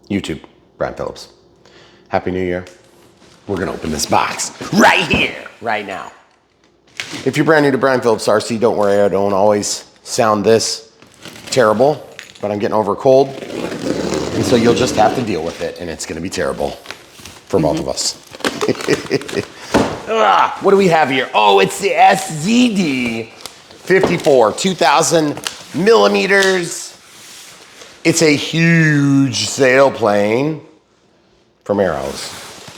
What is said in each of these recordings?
YouTube, Brian Phillips. Happy New Year. We're gonna open this box right here, right now. If you're brand new to Brian Phillips RC, don't worry, I don't always sound this terrible, but I'm getting over a cold, and so you'll just have to deal with it, and it's gonna be terrible for both of us. What do we have here? Oh, it's the SZD-54, 2,000 millimeters. It's a huge sailplane from Arrows,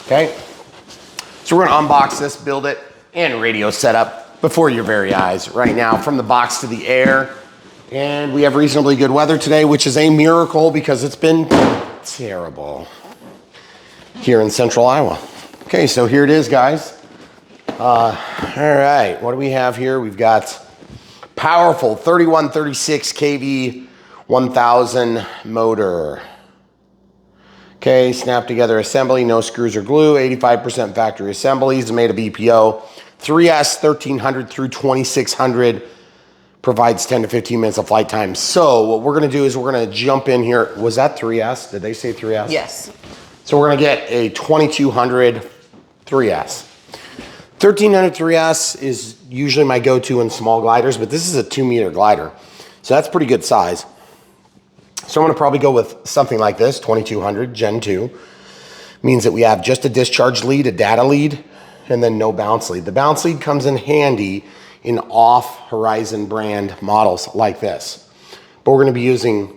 okay? So we're gonna unbox this, build it, and radio setup before your very eyes right now from the box to the air. And we have reasonably good weather today, which is a miracle because it's been terrible here in central Iowa. Okay, so here it is, guys. All right, what do we have here? We've got powerful 3136 kV 1000 motor. Okay, snap together assembly, no screws or glue, 85% factory assemblies, made of EPO. 3S 1300 through 2600 provides 10 to 15 minutes of flight time. So what we're gonna do is we're gonna jump in here. Was that 3S? Did they say 3S? Yes. So we're gonna get a 2200 3S. 1300 3S is usually my go-to in small gliders, but this is a 2-meter glider. So that's pretty good size. So I'm gonna probably go with something like this, 2200 Gen 2. Means that we have just a discharge lead, a data lead, and then no bounce lead. The bounce lead comes in handy in off-horizon brand models like this. But we're gonna be using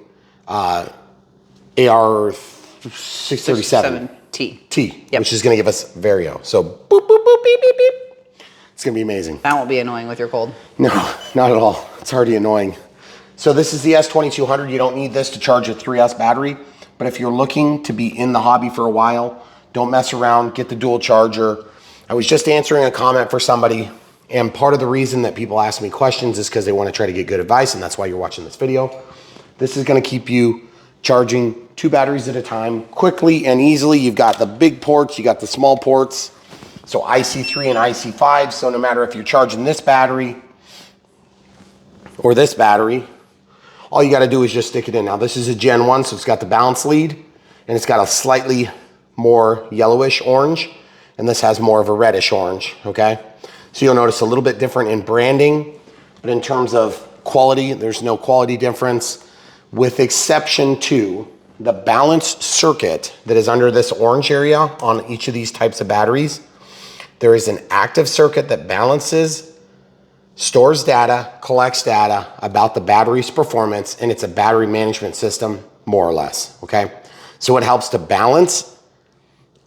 AR637T, Yep. which is gonna give us Vario. So boop, boop, boop, beep, beep, beep. It's gonna be amazing. That won't be annoying with your cold. No, not at all. It's already annoying. So this is the S2200. You don't need this to charge a 3S battery, but if you're looking to be in the hobby for a while, don't mess around, get the dual charger. I was just answering a comment for somebody, and part of the reason that people ask me questions is because they want to try to get good advice, and that's why you're watching this video. This is going to keep you charging 2 batteries at a time quickly and easily. You've got the big ports, you got the small ports, so IC3 and IC5, so no matter if you're charging this battery or this battery, all you got to do is just stick it in. Now this is a Gen 1, so it's got the balance lead, and it's got a slightly more yellowish orange, and this has more of a reddish orange, okay? So you'll notice a little bit different in branding, but in terms of quality, there's no quality difference, with exception to the balance circuit that is under this orange area on each of these types of batteries. There is an active circuit that balances, stores data, collects data about the battery's performance, and it's a battery management system, more or less, okay? So it helps to balance,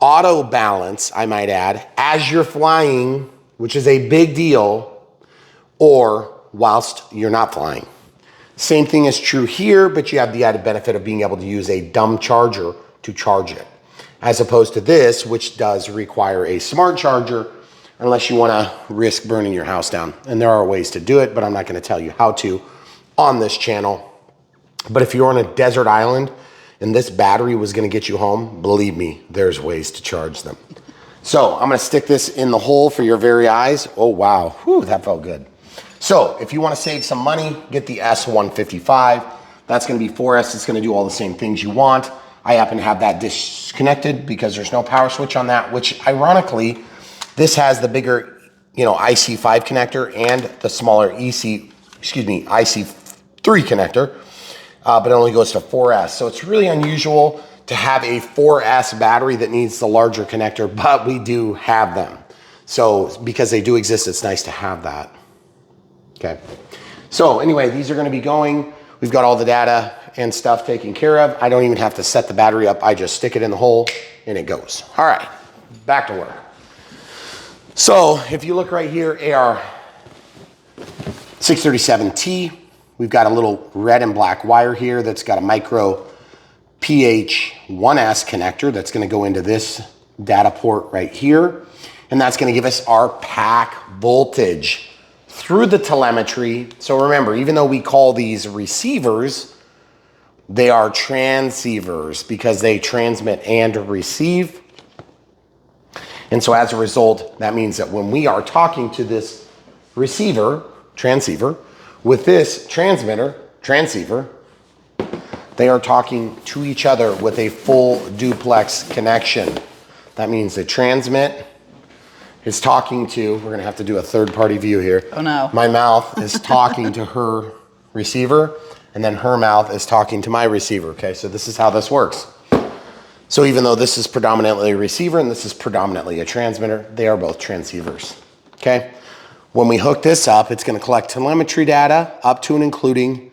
auto balance, I might add, as you're flying, which is a big deal, or whilst you're not flying. Same thing is true here, but you have the added benefit of being able to use a dumb charger to charge it, as opposed to this, which does require a smart charger, unless you want to risk burning your house down. And there are ways to do it, but I'm not going to tell you how to on this channel. But if you're on a desert island and this battery was going to get you home, believe me, there's ways to charge them. So I'm going to stick this in the hole for your very eyes. Oh, wow. Whew, that felt good. So if you want to save some money, get the S155. That's going to be 4S. It's going to do all the same things you want. I happen to have that disconnected because there's no power switch on that, which ironically, this has the bigger, IC5 connector and the smaller IC3 connector, but it only goes to 4S. So it's really unusual to have a 4S battery that needs the larger connector, but we do have them. So because they do exist, it's nice to have that. Okay. So anyway, these are going to be going. We've got all the data and stuff taken care of. I don't even have to set the battery up. I just stick it in the hole and it goes. All right, back to work. So if you look right here, AR637T, we've got a little red and black wire here that's got a micro PH1S connector that's going to go into this data port right here. And that's going to give us our pack voltage through the telemetry. So remember, even though we call these receivers, they are transceivers because they transmit and receive. And so as a result, that means that when we are talking to this receiver, transceiver, with this transmitter, transceiver, They are talking to each other with a full duplex connection. That means the transmit is talking to, we're gonna have to do a third-party view here. Oh no. My mouth is talking to her receiver, and then her mouth is talking to my receiver, okay? So this is how this works. So even though this is predominantly a receiver and this is predominantly a transmitter, they are both transceivers, okay? When we hook this up, it's gonna collect telemetry data up to and including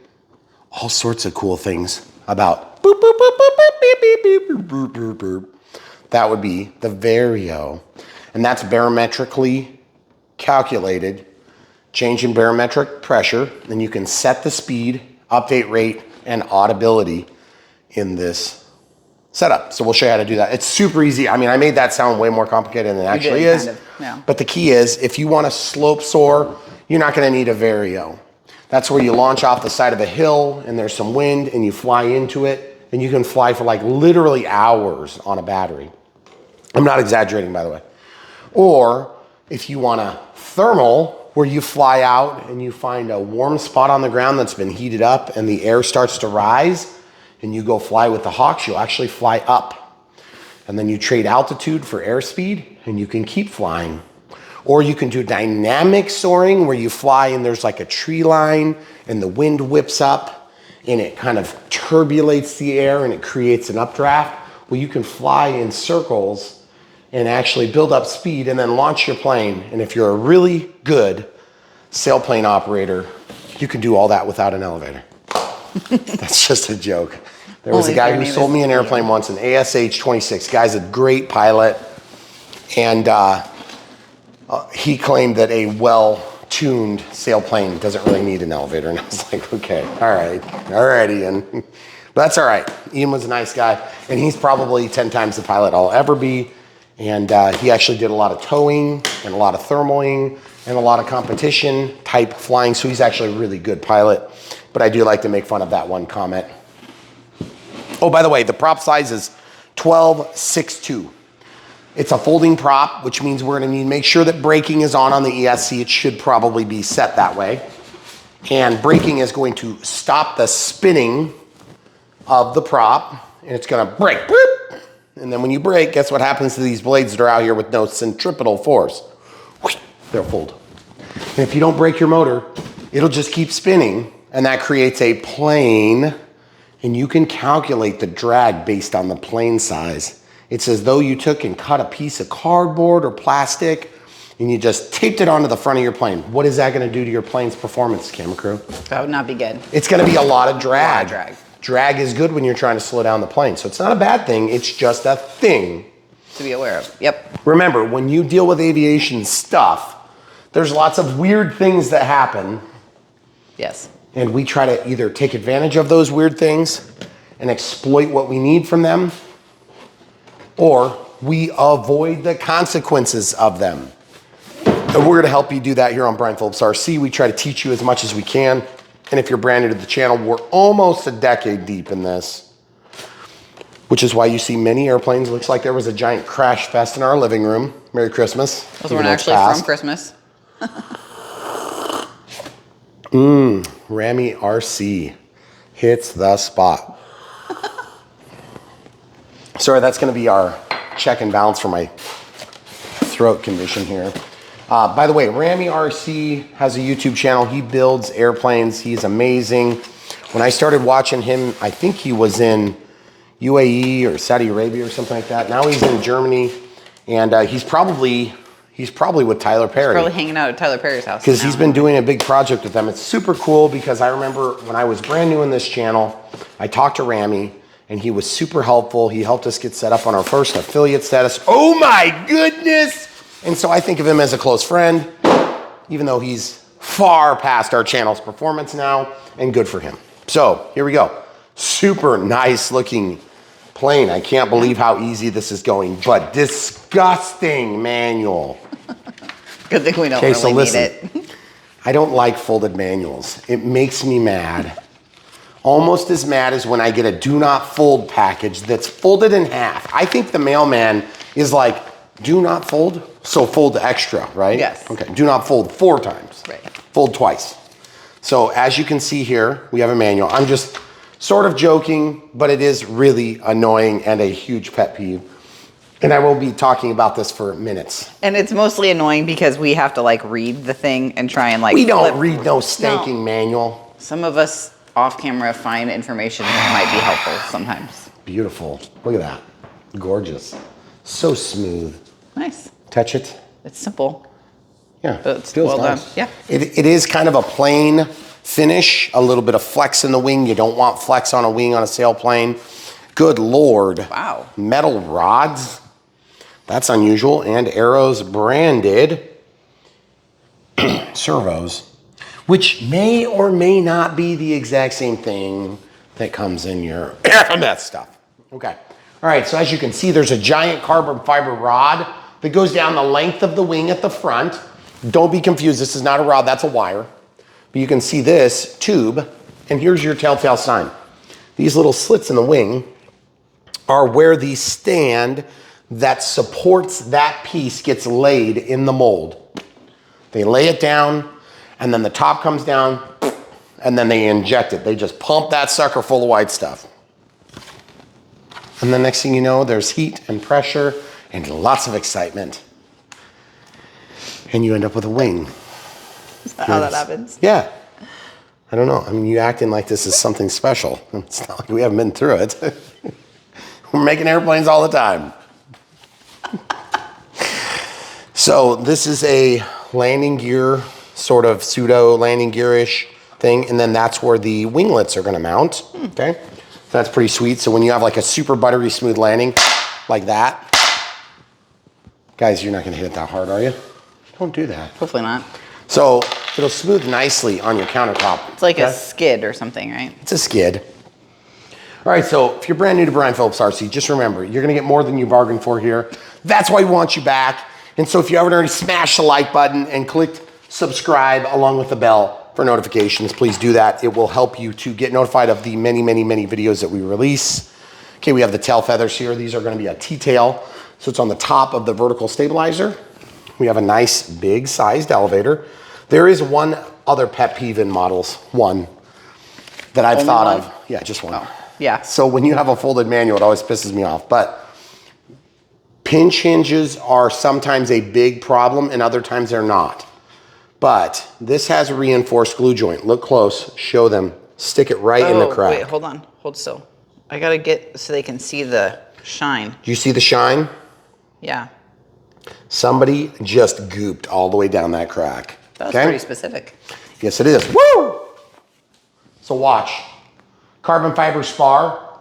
all sorts of cool things about boop, boop, boop, boop, boop, beep, beep, beep, boop, boop, boop, boop. That would be the vario. And that's barometrically calculated, change in barometric pressure, and you can set the speed, update rate, and audibility in this setup. So we'll show you how to do that. It's super easy. I mean, I made that sound way more complicated than it actually is. Kind of, yeah. But the key is, if you want to slope soar, you're not going to need a vario. That's where you launch off the side of a hill and there's some wind and you fly into it, and you can fly for like literally hours on a battery. I'm not exaggerating, by the way. Or if you want a thermal, where you fly out and you find a warm spot on the ground that's been heated up and the air starts to rise, and you go fly with the Hawks, you'll actually fly up. And then you trade altitude for airspeed and you can keep flying. Or you can do dynamic soaring, where you fly and there's like a tree line and the wind whips up and it kind of turbulates the air and it creates an updraft. Well, you can fly in circles and actually build up speed and then launch your plane. And if you're a really good sailplane operator, you can do all that without an elevator. That's just a joke. There was a guy who sold me an airplane once, an ASH-26. Guy's a great pilot. And he claimed that a well-tuned sailplane doesn't really need an elevator. And I was like, okay, all right, Ian. But that's all right. Ian was a nice guy. And he's probably 10 times the pilot I'll ever be. And he actually did a lot of towing and a lot of thermaling and a lot of competition type flying. So he's actually a really good pilot. But I do like to make fun of that one comment. Oh, by the way, the prop size is 12.62. It's a folding prop, which means we're gonna need to make sure that braking is on the ESC. It should probably be set that way. And braking is going to stop the spinning of the prop, and it's gonna brake. Boop. And then when you brake, guess what happens to these blades that are out here with no centripetal force? They'll fold. And if you don't brake your motor, it'll just keep spinning, and that creates a plane, and you can calculate the drag based on the plane size. It's as though you took and cut a piece of cardboard or plastic and you just taped it onto the front of your plane. What is that gonna do to your plane's performance, camera crew? That would not be good. It's gonna be a lot of drag. A lot of drag. Drag is good when you're trying to slow down the plane. So it's not a bad thing, it's just a thing to be aware of. Yep. Remember, when you deal with aviation stuff, there's lots of weird things that happen. Yes. And we try to either take advantage of those weird things and exploit what we need from them, or we avoid the consequences of them. And we're gonna help you do that here on Brian Phillips RC. We try to teach you as much as we can. And if you're brand new to the channel, we're almost a decade deep in this, which is why you see many airplanes. Looks like there was a giant crash fest in our living room. Merry Christmas. Those weren't actually from Christmas. Rami RC hits the spot. Sorry, that's gonna be our check and balance for my throat condition here. By the way, Rami RC has a YouTube channel. He builds airplanes. He's amazing. When I started watching him, I think he was in UAE or Saudi Arabia or something like that. Now he's in Germany, and he's probably with Tyler Perry. He's probably hanging out at Tyler Perry's house. Because he's been doing a big project with them. It's super cool because I remember when I was brand new in this channel, I talked to Rami, and he was super helpful. He helped us get set up on our first affiliate status. Oh my goodness! And so I think of him as a close friend, even though he's far past our channel's performance now, and good for him. So here we go. Super nice looking plane. I can't believe how easy this is going, but disgusting manual. Good thing we don't really need it. I don't like folded manuals. It makes me mad. Almost as mad as when I get a do not fold package that's folded in half. I think the mailman is like, do not fold, so fold extra, right? Yes. Okay, do not fold 4 times. Right. Fold twice. So as you can see here, we have a manual. I'm just Sort of joking, but it is really annoying and a huge pet peeve. And I will be talking about this for minutes. And it's mostly annoying because we have to like read the thing and try and like we don't read no stanking manual. Some of us off camera find information that might be helpful sometimes. Beautiful. Look at that. Gorgeous. So smooth. Nice. Touch it. It's simple. Yeah. But it's feels well nice. done. Yeah. It is kind of a plain finish, a little bit of flex in the wing. You don't want flex on a wing on a sailplane. Good Lord. Wow. Metal rods. That's unusual. And arrows branded servos, which may or may not be the exact same thing that comes in your that stuff. Okay. All right. So as you can see, there's a giant carbon fiber rod that goes down the length of the wing at the front. Don't be confused. This is not a rod. That's a wire. But you can see this tube, and here's your telltale sign. These little slits in the wing are where the stand that supports that piece gets laid in the mold. They lay it down, and then the top comes down, and then they inject it. They just pump that sucker full of white stuff. And the next thing you know, there's heat and pressure and lots of excitement. And you end up with a wing. Is that how that happens? Yeah. I don't know. I mean, you acting like this is something special. It's not like we haven't been through it. We're making airplanes all the time. So this is a landing gear, sort of pseudo landing gear-ish thing. And then that's where the winglets are going to mount. Okay. So that's pretty sweet. So when you have like a super buttery smooth landing like that, guys, you're not going to hit it that hard, are you? Don't do that. Hopefully not. So it'll smooth nicely on your countertop. It's like a skid or something, right? It's a skid. All right, so if you're brand new to Brian Phillips RC, just remember, you're gonna get more than you bargained for here. That's why we want you back. And so if you haven't already smashed the like button and clicked subscribe along with the bell for notifications, please do that. It will help you to get notified of the many, many, many videos that we release. Okay, we have the tail feathers here. These are gonna be a T-tail. So it's on the top of the vertical stabilizer. We have a nice big sized elevator. There is one other pet peeve in models, one, that I've thought of. Yeah, just one. Oh, yeah. So when you have a folded manual, it always pisses me off. But pinch hinges are sometimes a big problem and other times they're not. But this has a reinforced glue joint. Look close, show them. Stick it right in the crack. Wait, hold on, hold still. I gotta get so they can see the shine. Do you see the shine? Yeah. Somebody just gooped all the way down that crack. That was pretty specific. Yes, it is. Woo! So watch. Carbon fiber spar.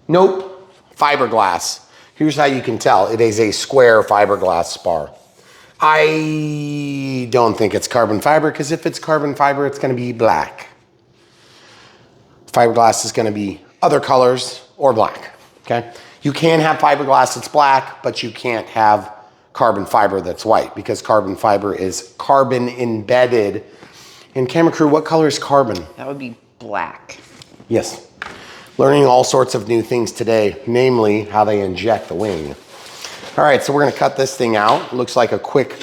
Nope. Fiberglass. Here's how you can tell. It is a square fiberglass spar. I don't think it's carbon fiber, because if it's carbon fiber, it's going to be black. Fiberglass is going to be other colors or black. Okay? You can have fiberglass that's black, but you can't have carbon fiber that's white, because carbon fiber is carbon embedded. And camera crew, what color is carbon? That would be black. Yes. Learning all sorts of new things today, namely how they inject the wing. All right, so we're gonna cut this thing out. It looks like a quick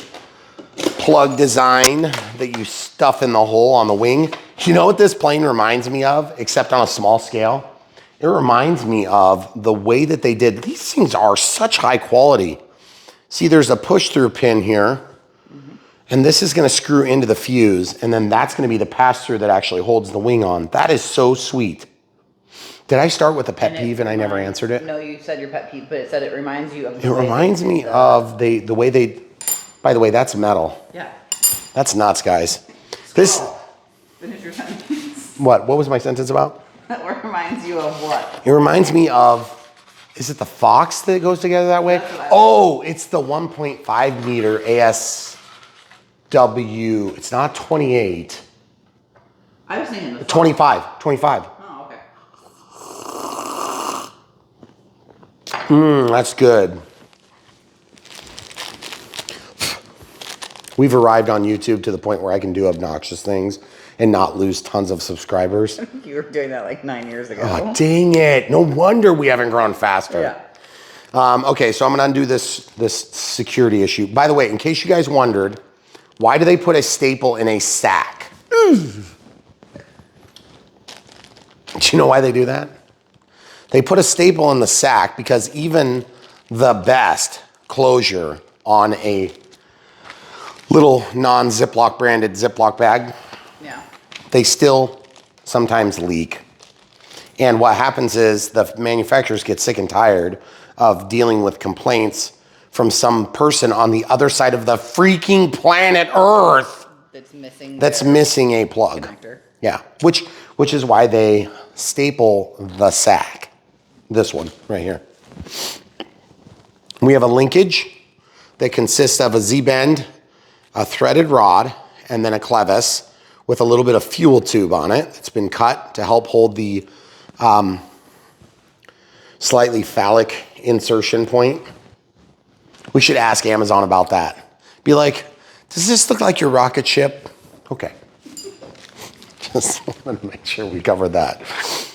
plug design that you stuff in the hole on the wing. You know what this plane reminds me of, except on a small scale? It reminds me of the way that they did. These things are such high quality. See, there's a push-through pin here, and this is gonna screw into the fuse, and then that's gonna be the pass-through that actually holds the wing on. That is so sweet. Did I start with a pet peeve and I never answered it? No, you said your pet peeve, but it said it reminds you of It reminds me of the way they, by the way, that's metal. Yeah. That's nuts, guys. This, Finish your sentence. what was my sentence about? That reminds you of what? It reminds me of, is it the Fox that goes together that way? Oh, it's the 1.5 meter ASW. It's not 28. I was thinking the 25. 25. Oh, okay. That's good. We've arrived on YouTube to the point where I can do obnoxious things and not lose tons of subscribers. You were doing that like 9 years ago. Oh, dang it. No wonder we haven't grown faster. Yeah. Okay, so I'm gonna undo this security issue. By the way, in case you guys wondered, why do they put a staple in a sack? Do you know why they do that? They put a staple in the sack because even the best closure on a little non-Ziploc branded Ziploc bag, Yeah. they still sometimes leak. And what happens is the manufacturers get sick and tired of dealing with complaints from some person on the other side of the freaking planet Earth that's missing a plug. Connector. Yeah, which is why they staple the sack. This one right here. We have a linkage that consists of a Z-bend, a threaded rod, and then a clevis with a little bit of fuel tube on it. It's been cut to help hold the slightly phallic insertion point. We should ask Amazon about that. Be like, does this look like your rocket ship? Okay. Just want to make sure we cover that.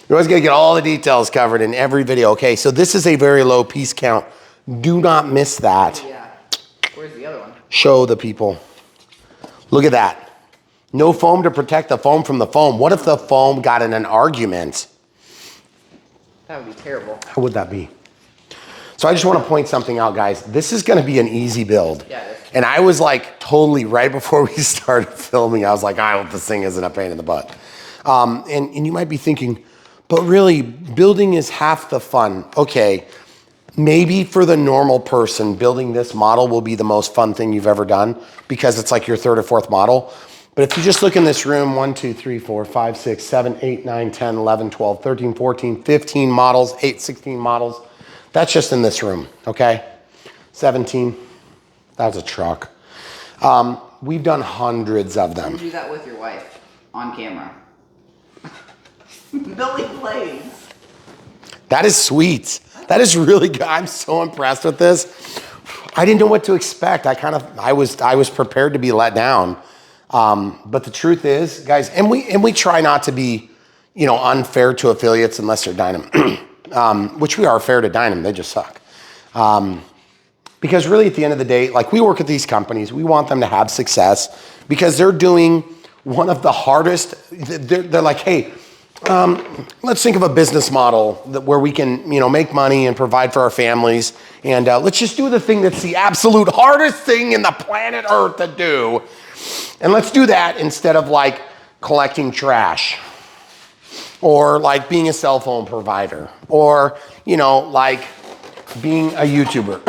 You're always going to get all the details covered in every video. Okay, so this is a very low piece count. Do not miss that. Yeah. Where's the other one? Show the people. Look at that. No foam to protect the foam from the foam. What if the foam got in an argument? That would be terrible. How would that be? So I just want to point something out, guys. This is going to be an easy build. Yeah, it is. And I was like totally, right before we started filming, I was like, I hope this thing isn't a pain in the butt. And you might be thinking, but really, building is half the fun. Okay, maybe for the normal person, building this model will be the most fun thing you've ever done because it's like your third or fourth model. But if you just look in this room, 1, 2, 3, 4, 5, 6, 7, 8, 9, 10, 11, 12, 13, 14, 15 models, 8, 16 models. That's just in this room, okay? 17, that's a truck. We've done hundreds of them. Do that with your wife on camera. Building planes. That is sweet. That is really good. I'm so impressed with this. I didn't know what to expect. I was prepared to be let down. But the truth is, guys, and we try not to be, unfair to affiliates unless they're Dynam, which we are fair to Dynam. They just suck. Because really at the end of the day, like we work with these companies, we want them to have success because they're doing one of the hardest, they're like, hey, let's think of a business model where we can, make money and provide for our families. And let's just do the thing that's the absolute hardest thing in the planet Earth to do. And let's do that instead of like collecting trash or like being a cell phone provider or, like being a YouTuber.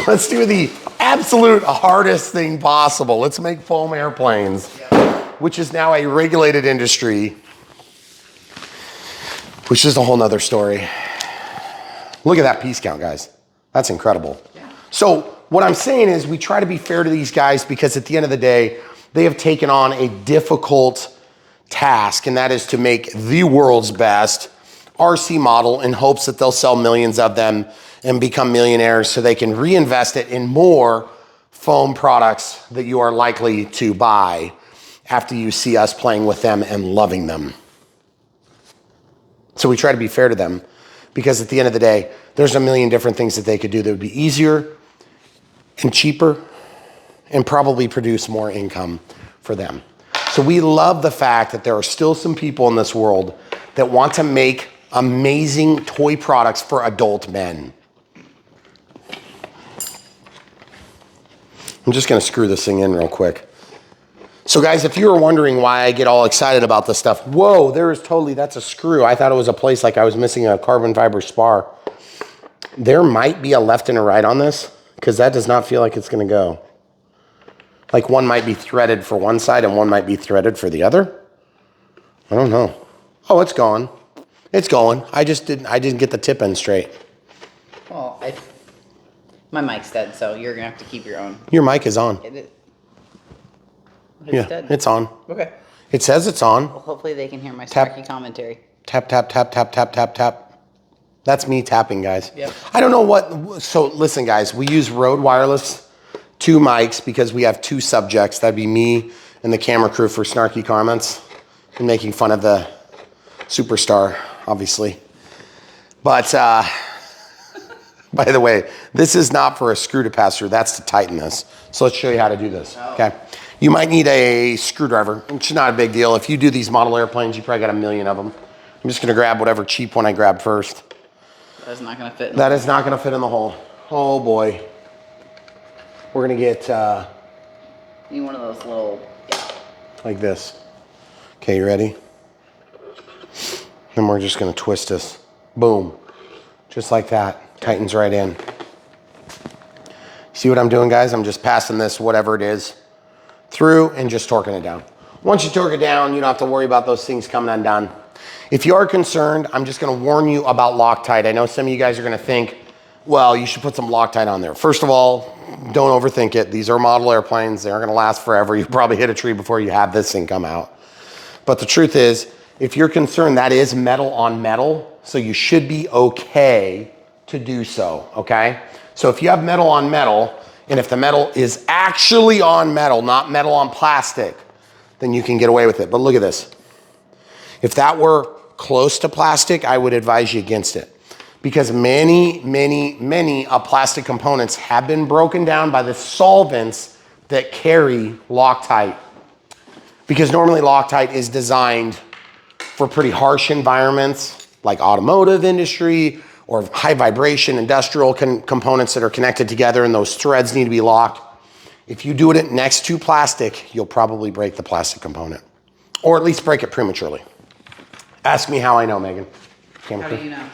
Let's do the absolute hardest thing possible. Let's make foam airplanes, which is now a regulated industry, which is a whole nother story. Look at that piece count, guys. That's incredible. Yeah. So what I'm saying is we try to be fair to these guys because at the end of the day, they have taken on a difficult task, and that is to make the world's best RC model in hopes that they'll sell millions of them and become millionaires so they can reinvest it in more foam products that you are likely to buy after you see us playing with them and loving them. So we try to be fair to them because at the end of the day, there's a million different things that they could do that would be easier and cheaper and probably produce more income for them. So we love the fact that there are still some people in this world that want to make amazing toy products for adult men. I'm just gonna screw this thing in real quick. So guys, if you were wondering why I get all excited about this stuff, whoa, that's a screw. I thought it was a place like I was missing a carbon fiber spar. There might be a left and a right on this because that does not feel like it's gonna go. Like one might be threaded for one side and one might be threaded for the other. I don't know. Oh, it's gone. It's going. I didn't get the tip in straight. Well, my mic's dead, so you're gonna have to keep your own. Your mic is on. It's Yeah, it's on. Okay. It says it's on. Well, hopefully they can hear my Tap. snarky commentary. Tap, tap, tap, tap, tap, tap, tap. That's me tapping, guys. Yep. I don't know what, so listen, guys, we use Rode Wireless 2 mics because we have 2 subjects. That'd be me and the camera crew for snarky comments and making fun of the superstar, obviously. But, by the way, this is not for a screw to pass through. That's to tighten this. So let's show you how to do this, okay? You might need a screwdriver. It's not a big deal. If you do these model airplanes, you probably got a million of them. I'm just gonna grab whatever cheap one I grabbed first. That is not gonna fit. That is not gonna fit in the hole. Oh boy. We're gonna get You need one of those little, like this. Okay, you ready? Then we're just gonna twist this. Boom. Just like that. Tightens right in. See what I'm doing, guys? I'm just passing this, whatever it is, through and just torquing it down. Once you torque it down, you don't have to worry about those things coming undone. If you are concerned, I'm just gonna warn you about Loctite. I know some of you guys are gonna think, well, you should put some Loctite on there. First of all, don't overthink it. These are model airplanes. They aren't gonna last forever. You probably hit a tree before you have this thing come out. But the truth is, if you're concerned, that is metal on metal, so you should be okay to do so, okay? So if you have metal on metal, and if the metal is actually on metal, not metal on plastic, then you can get away with it. But look at this. If that were close to plastic, I would advise you against it. Because many plastic components have been broken down by the solvents that carry Loctite. Because normally Loctite is designed for pretty harsh environments like automotive industry or high vibration industrial components that are connected together and those threads need to be locked. If you do it next to plastic, you'll probably break the plastic component or at least break it prematurely. Ask me how I know, Megan. how do you know?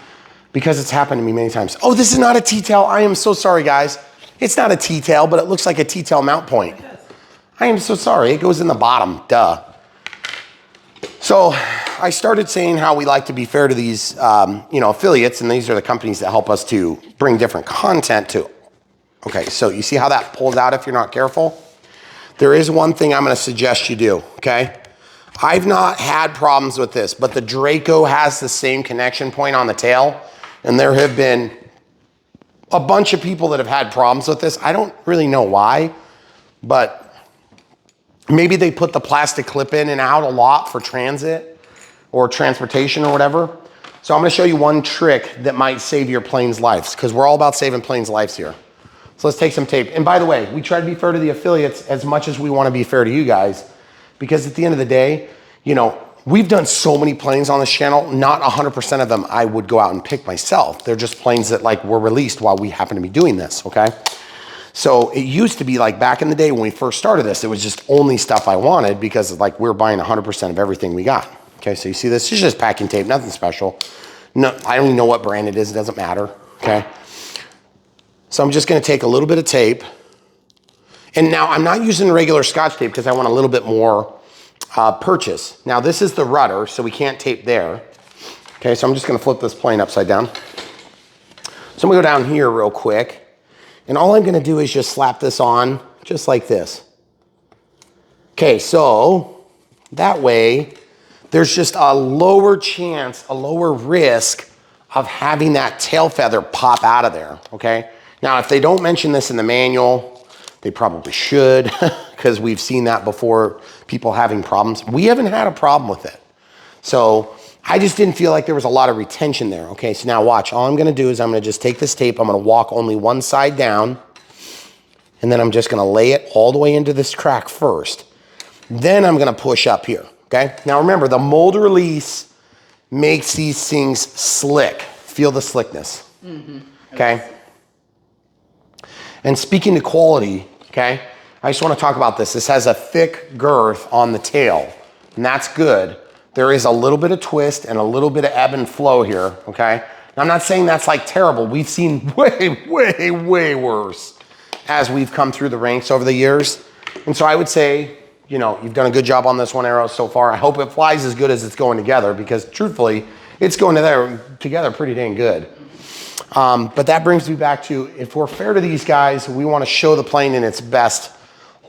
Because it's happened to me many times. Oh, this is not a T-tail. I am so sorry, guys. It's not a T-tail, but it looks like a T-tail mount point. I am so sorry. It goes in the bottom, duh. So I started saying how we like to be fair to these affiliates, and these are the companies that help us to bring different content to. Okay, so you see how that pulls out if you're not careful? There is one thing I'm gonna suggest you do, okay? I've not had problems with this, but the Draco has the same connection point on the tail, and there have been a bunch of people that have had problems with this. I don't really know why, but maybe they put the plastic clip in and out a lot for transit or transportation or whatever. So I'm gonna show you one trick that might save your plane's lives, because we're all about saving planes' lives here. So let's take some tape. And by the way, we try to be fair to the affiliates as much as we wanna be fair to you guys, because at the end of the day, we've done so many planes on this channel, not 100% of them I would go out and pick myself. They're just planes that were released while we happen to be doing this, okay? So it used to be like back in the day when we first started this, it was just only stuff I wanted because we're buying 100% of everything we got. Okay, so you see this, it's just packing tape, nothing special. No, I don't even know what brand it is, it doesn't matter, okay? So I'm just gonna take a little bit of tape, and now I'm not using regular Scotch tape because I want a little bit more purchase. Now this is the rudder, so we can't tape there. Okay, so I'm just gonna flip this plane upside down. So I'm gonna go down here real quick. And all I'm gonna do is just slap this on, just like this. Okay, so that way, there's just a lower chance, a lower risk of having that tail feather pop out of there, okay? Now, if they don't mention this in the manual, they probably should, because we've seen that before, people having problems. We haven't had a problem with it. So I just didn't feel like there was a lot of retention there. Okay, so now watch. All I'm gonna do is I'm gonna just take this tape, I'm gonna walk only one side down, and then I'm just gonna lay it all the way into this crack first. Then I'm gonna push up here, okay? Now remember, the mold release makes these things slick. Feel the slickness, okay? And speaking to quality, okay, I just wanna talk about this. This has a thick girth on the tail, and that's good. There is a little bit of twist and a little bit of ebb and flow here, okay? Now, I'm not saying that's terrible. We've seen way worse as we've come through the ranks over the years. And so I would say, you've done a good job on this one arrow so far. I hope it flies as good as it's going together, because truthfully, it's going together pretty dang good. But that brings me back to, if we're fair to these guys, we wanna show the plane in its best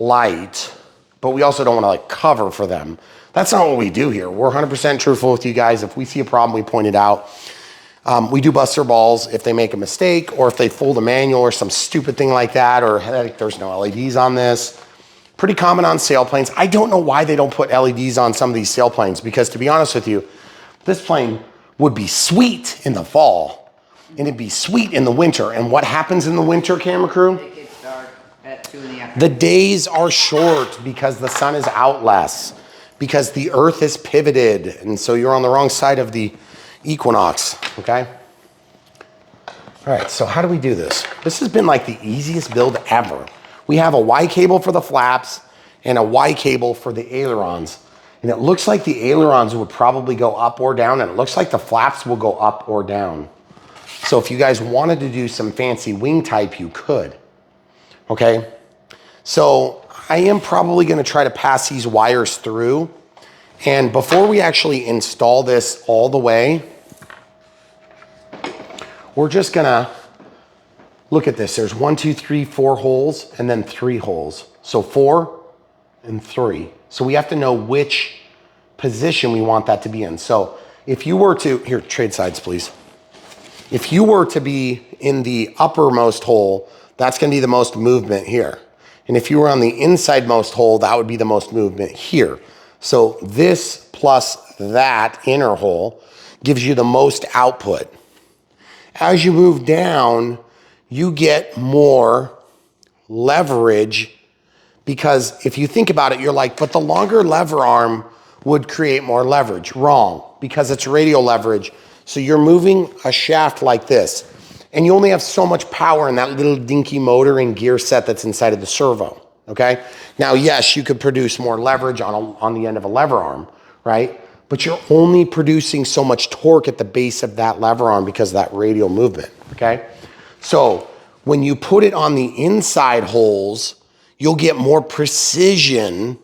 light, but we also don't wanna cover for them. That's not what we do here. We're 100% truthful with you guys. If we see a problem, we point it out. We do bust their balls if they make a mistake, or if they fold a manual or some stupid thing like that, or there's no LEDs on this. Pretty common on sailplanes. I don't know why they don't put LEDs on some of these sailplanes, because to be honest with you, this plane would be sweet in the fall, and it'd be sweet in the winter. And what happens in the winter, camera crew? It gets dark. At 2 in the afternoon. The days are short because the sun is out less, because the earth is pivoted, and so you're on the wrong side of the equinox, okay? All right, so how do we do this? This has been like the easiest build ever. We have a Y cable for the flaps and a Y cable for the ailerons. And it looks like the ailerons would probably go up or down, and it looks like the flaps will go up or down. So if you guys wanted to do some fancy wing type, you could, okay? So I am probably gonna try to pass these wires through. And before we actually install this all the way, we're just gonna look at this. There's 1, 2, 3, 4 holes, and then 3 holes. So 4 and 3. So we have to know which position we want that to be in. So if you were to, here, trade sides, please. If you were to be in the uppermost hole, that's gonna be the most movement here. And if you were on the inside-most hole, that would be the most movement here. So this plus that inner hole gives you the most output. As you move down, you get more leverage, because if you think about it, you're like, but the longer lever arm would create more leverage. Wrong, because it's radial leverage. So you're moving a shaft like this, and you only have so much power in that little dinky motor and gear set that's inside of the servo, okay? Now, yes, you could produce more leverage on the end of a lever arm, right? But you're only producing so much torque at the base of that lever arm because of that radial movement, okay? So when you put it on the inside holes, you'll get more precision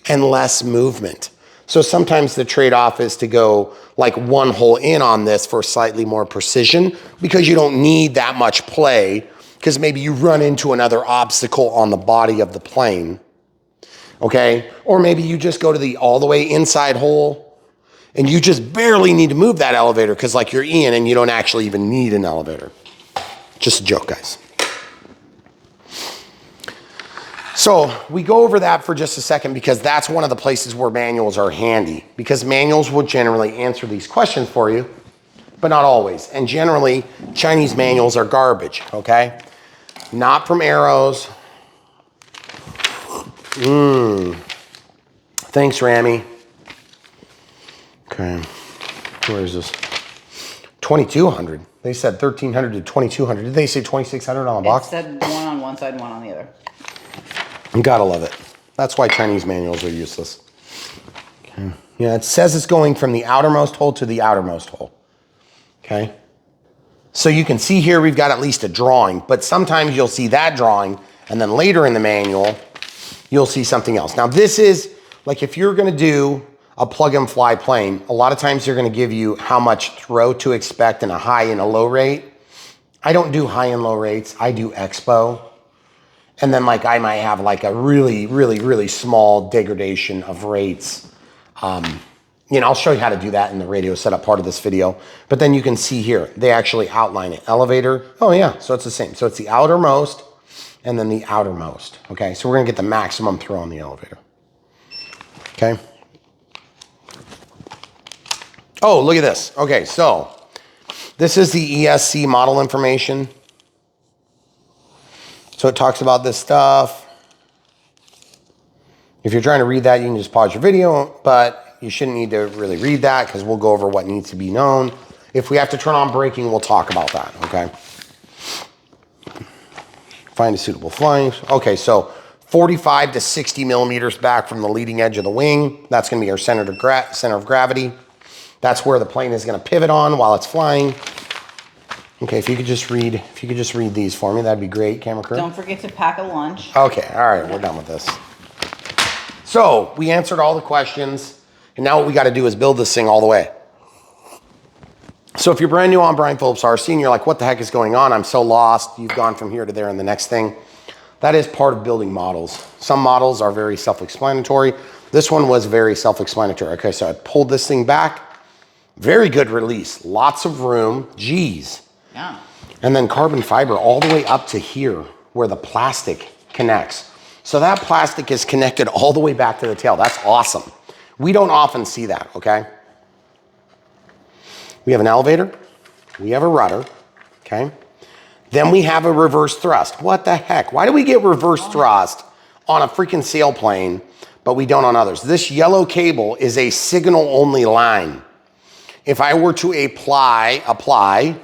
and less movement. So sometimes the trade-off is to go like 1 hole in on this for slightly more precision, because you don't need that much play, because maybe you run into another obstacle on the body of the plane, okay? Or maybe you just go to the all the way inside hole and you just barely need to move that elevator because like you're Ian and you don't actually even need an elevator. Just a joke, guys. So we go over that for just a second, because that's one of the places where manuals are handy, because manuals will generally answer these questions for you, but not always. And generally, Chinese manuals are garbage, okay? Not from Arrows. Thanks, Rami. Okay, where is this? 2200. They said 1300 to 2200. Did they say 2600 on the box? It said 1 on one side, 1 on the other. You gotta love it. That's why Chinese manuals are useless. Okay. Yeah, it says it's going from the outermost hole to the outermost hole. Okay. So you can see here we've got at least a drawing, but sometimes you'll see that drawing, and then later in the manual, you'll see something else. Now this is, like if you're gonna do a plug and fly plane, a lot of times they're gonna give you how much throw to expect in a high and a low rate. I don't do high and low rates, I do expo. And then like I might have like a really, really, really small degradation of rates. You know, I'll show you how to do that in the radio setup part of this video. But then you can see here, they actually outline it. Elevator, oh yeah, so it's the same. So it's the outermost and then the outermost. Okay, so we're gonna get the maximum throw on the elevator. Okay. Oh, look at this. Okay, so this is the ESC model information. So it talks about this stuff. If you're trying to read that, you can just pause your video, but you shouldn't need to really read that because we'll go over what needs to be known. If we have to turn on braking, we'll talk about that, okay? Find a suitable flying. Okay, so 45 to 60 millimeters back from the leading edge of the wing. That's gonna be our center of gravity. That's where the plane is gonna pivot on while it's flying. Okay, if you could just read these for me, that'd be great, camera crew. Don't forget to pack a lunch. Okay, all right, we're done with this. So we answered all the questions, and now what we got to do is build this thing all the way. So if you're brand new on Brian Phillips RC and you're like, what the heck is going on? I'm so lost. You've gone from here to there and the next thing. That is part of building models. Some models are very self-explanatory. This one was very self-explanatory. Okay, so I pulled this thing back. Very good release. Lots of room. Geez. Yeah. And then carbon fiber all the way up to here where the plastic connects. So that plastic is connected all the way back to the tail. That's awesome. We don't often see that, okay? We have an elevator. We have a rudder, okay? Then we have a reverse thrust. What the heck? Why do we get reverse thrust on a freaking sailplane, but we don't on others? This yellow cable is a signal only line. If I were to apply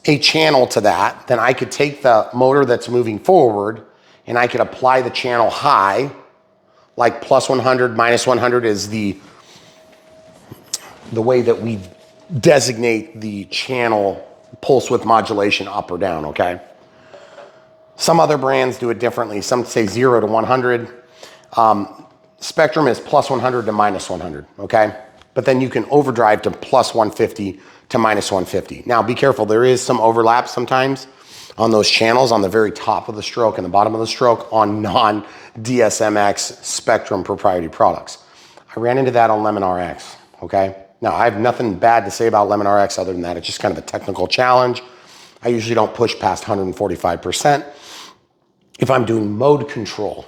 a channel to that, then I could take the motor that's moving forward and I could apply the channel high, like plus 100, minus 100 is the way that we designate the channel pulse width modulation up or down, okay? Some other brands do it differently. Some say 0 to 100. Spectrum is plus 100 to minus 100, okay? But then you can overdrive to plus 150 to minus 150. Now be careful, there is some overlap sometimes on those channels on the very top of the stroke and the bottom of the stroke on non-DSMX Spectrum proprietary products. I ran into that on Lemon RX, okay? Now I have nothing bad to say about Lemon RX other than that it's just kind of a technical challenge. I usually don't push past 145% if I'm doing mode control,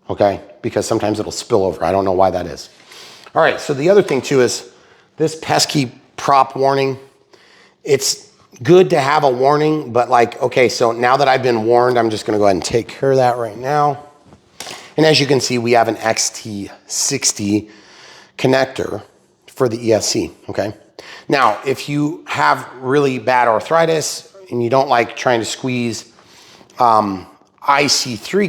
okay? Because sometimes it'll spill over. I don't know why that is. All right, so the other thing too is this pesky prop warning. It's good to have a warning, but like, okay, so now that I've been warned, I'm just gonna go ahead and take care of that right now. And as you can see, we have an XT60 connector for the ESC, okay? Now, if you have really bad arthritis and you don't like trying to squeeze IC3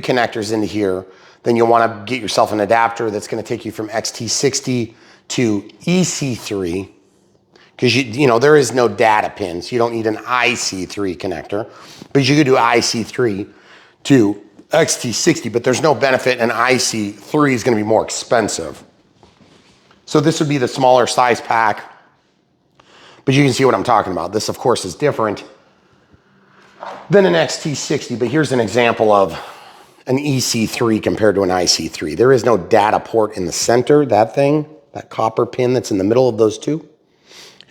connectors into here, then you'll wanna get yourself an adapter that's gonna take you from XT60 to EC3, because you know, there is no data pin, so you don't need an IC3 connector, but you could do IC3 to XT60, but there's no benefit, and IC3 is gonna be more expensive. So this would be the smaller size pack, but you can see what I'm talking about. This, of course, is different than an XT60, but here's an example of an EC3 compared to an IC3. There is no data port in the center, that thing, that copper pin that's in the middle of those two,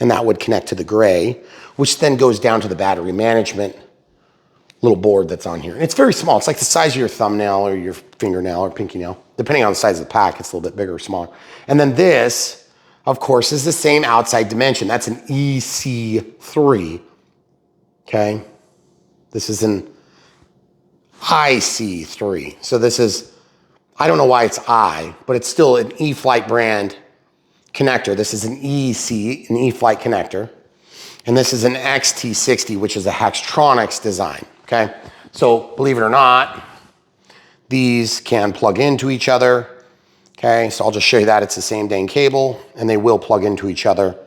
and that would connect to the gray, which then goes down to the battery management little board that's on here. And it's very small. It's like the size of your thumbnail or your fingernail or pinky nail. Depending on the size of the pack, it's a little bit bigger or smaller. And then this, of course, is the same outside dimension. That's an EC3, okay? This is an IC3. So this is, I don't know why it's I, but it's still an E-Flight brand connector. This is an EC, an E-Flight connector. And this is an XT60, which is a Hextronics design, okay? So believe it or not, these can plug into each other, okay? So I'll just show you that it's the same dang cable, and they will plug into each other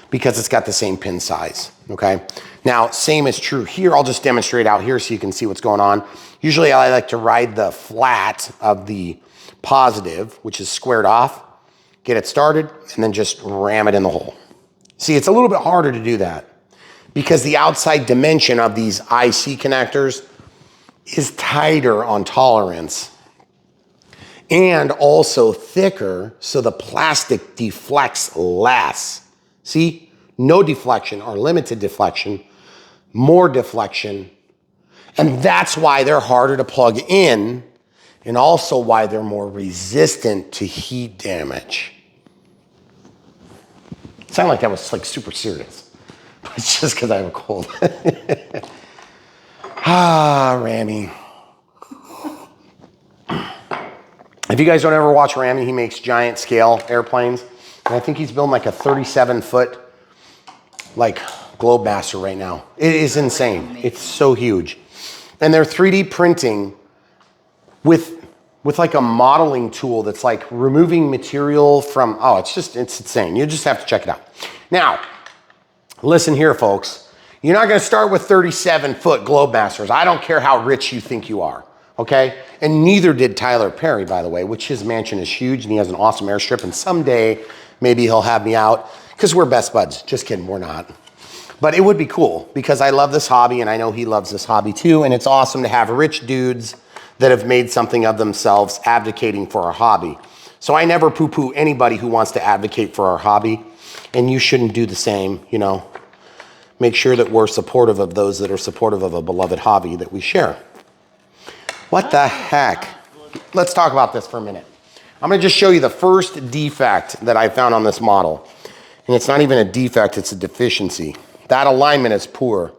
because it's got the same pin size, okay? Now, same is true here. I'll just demonstrate out here so you can see what's going on. Usually I like to ride the flat of the positive, which is squared off, get it started, and then just ram it in the hole. See, it's a little bit harder to do that because the outside dimension of these IC connectors is tighter on tolerance and also thicker, so the plastic deflects less. See, no deflection or limited deflection, more deflection, and that's why they're harder to plug in and also why they're more resistant to heat damage. It sounded like that was like super serious. It's just because I have a cold. Ramy. If you guys don't ever watch Ramy, he makes giant scale airplanes. And I think he's building like a 37-foot like Globemaster right now. It is insane. It's so huge. And they're 3D printing with like a modeling tool that's like removing material from, it's insane. You just have to check it out. Now, listen here, folks. You're not gonna start with 37-foot Globemasters. I don't care how rich you think you are, okay? And neither did Tyler Perry, by the way, which his mansion is huge and he has an awesome airstrip, and someday maybe he'll have me out because we're best buds. Just kidding, we're not. But it would be cool because I love this hobby and I know he loves this hobby too, and it's awesome to have rich dudes that have made something of themselves advocating for our hobby. So I never poo-poo anybody who wants to advocate for our hobby, and you shouldn't do the same, you know. Make sure that we're supportive of those that are supportive of a beloved hobby that we share. What the heck? Let's talk about this for a minute. I'm gonna just show you the first defect that I found on this model. And it's not even a defect, it's a deficiency. That alignment is poor,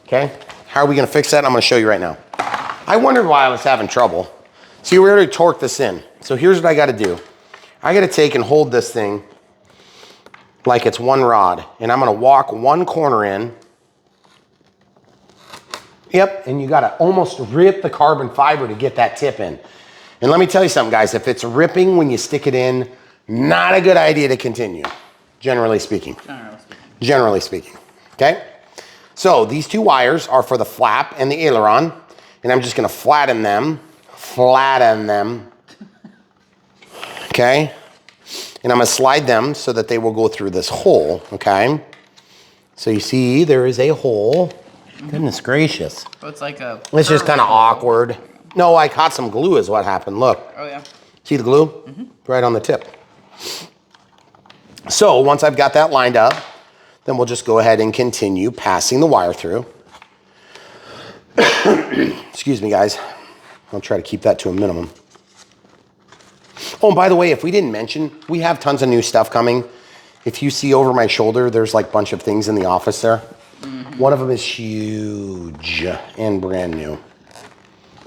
okay? How are we gonna fix that? I'm gonna show you right now. I wondered why I was having trouble. See, we already torqued this in. So here's what I gotta do. I gotta take and hold this thing like it's one rod, and I'm gonna walk one corner in. Yep, and you gotta almost rip the carbon fiber to get that tip in. And let me tell you something, guys, if it's ripping when you stick it in, not a good idea to continue, generally speaking. Generally speaking, okay? So these two wires are for the flap and the aileron, and I'm just gonna flatten them, okay? And I'm gonna slide them so that they will go through this hole, okay? So you see there is a hole. Goodness gracious. So it's like a... It's just kind of awkward. No, I caught some glue is what happened, look. Oh yeah. See the glue? Right on the tip. So once I've got that lined up, then we'll just go ahead and continue passing the wire through. Excuse me, guys. I'll try to keep that to a minimum. Oh, and by the way, if we didn't mention, we have tons of new stuff coming. If you see over my shoulder, there's like a bunch of things in the office there. One of them is huge and brand new.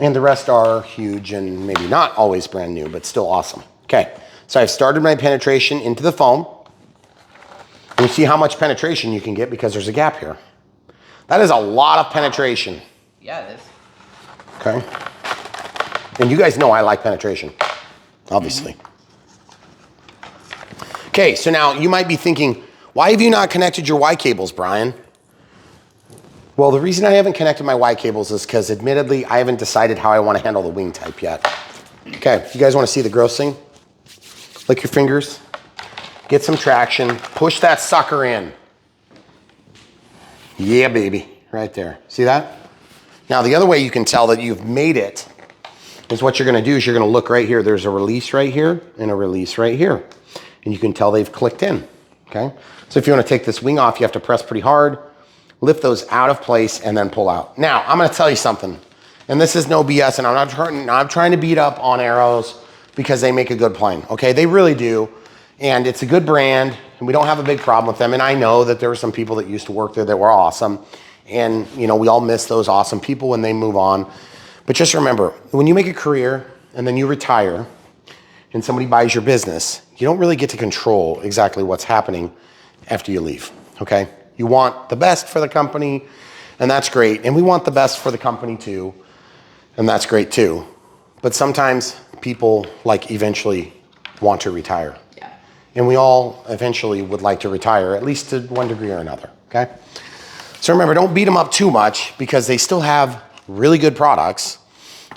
And the rest are huge and maybe not always brand new, but still awesome. Okay, so I've started my penetration into the foam. And you see how much penetration you can get because there's a gap here. That is a lot of penetration. Yeah, it is. Okay. And you guys know I like penetration, obviously. Okay, so now you might be thinking, why have you not connected your Y cables, Brian? Well, the reason I haven't connected my Y cables is because admittedly, I haven't decided how I want to handle the wing type yet. Okay, you guys want to see the gross thing? Lick your fingers, get some traction, push that sucker in. Yeah, baby, right there. See that? Now, the other way you can tell that you've made it is what you're gonna do is you're gonna look right here. There's a release right here and a release right here. And you can tell they've clicked in, okay? So if you wanna take this wing off, you have to press pretty hard, lift those out of place, and then pull out. Now, I'm gonna tell you something, and this is no BS, and I'm trying to beat up on Arrows because they make a good plane, okay? They really do, and it's a good brand, and we don't have a big problem with them, and I know that there were some people that used to work there that were awesome, and you know, we all miss those awesome people when they move on. But just remember, when you make a career and then you retire and somebody buys your business, you don't really get to control exactly what's happening after you leave, okay? You want the best for the company, and that's great. And we want the best for the company too, and that's great too. But sometimes people like eventually want to retire. Yeah. And we all eventually would like to retire, at least to one degree or another, okay? So remember, don't beat them up too much because they still have really good products,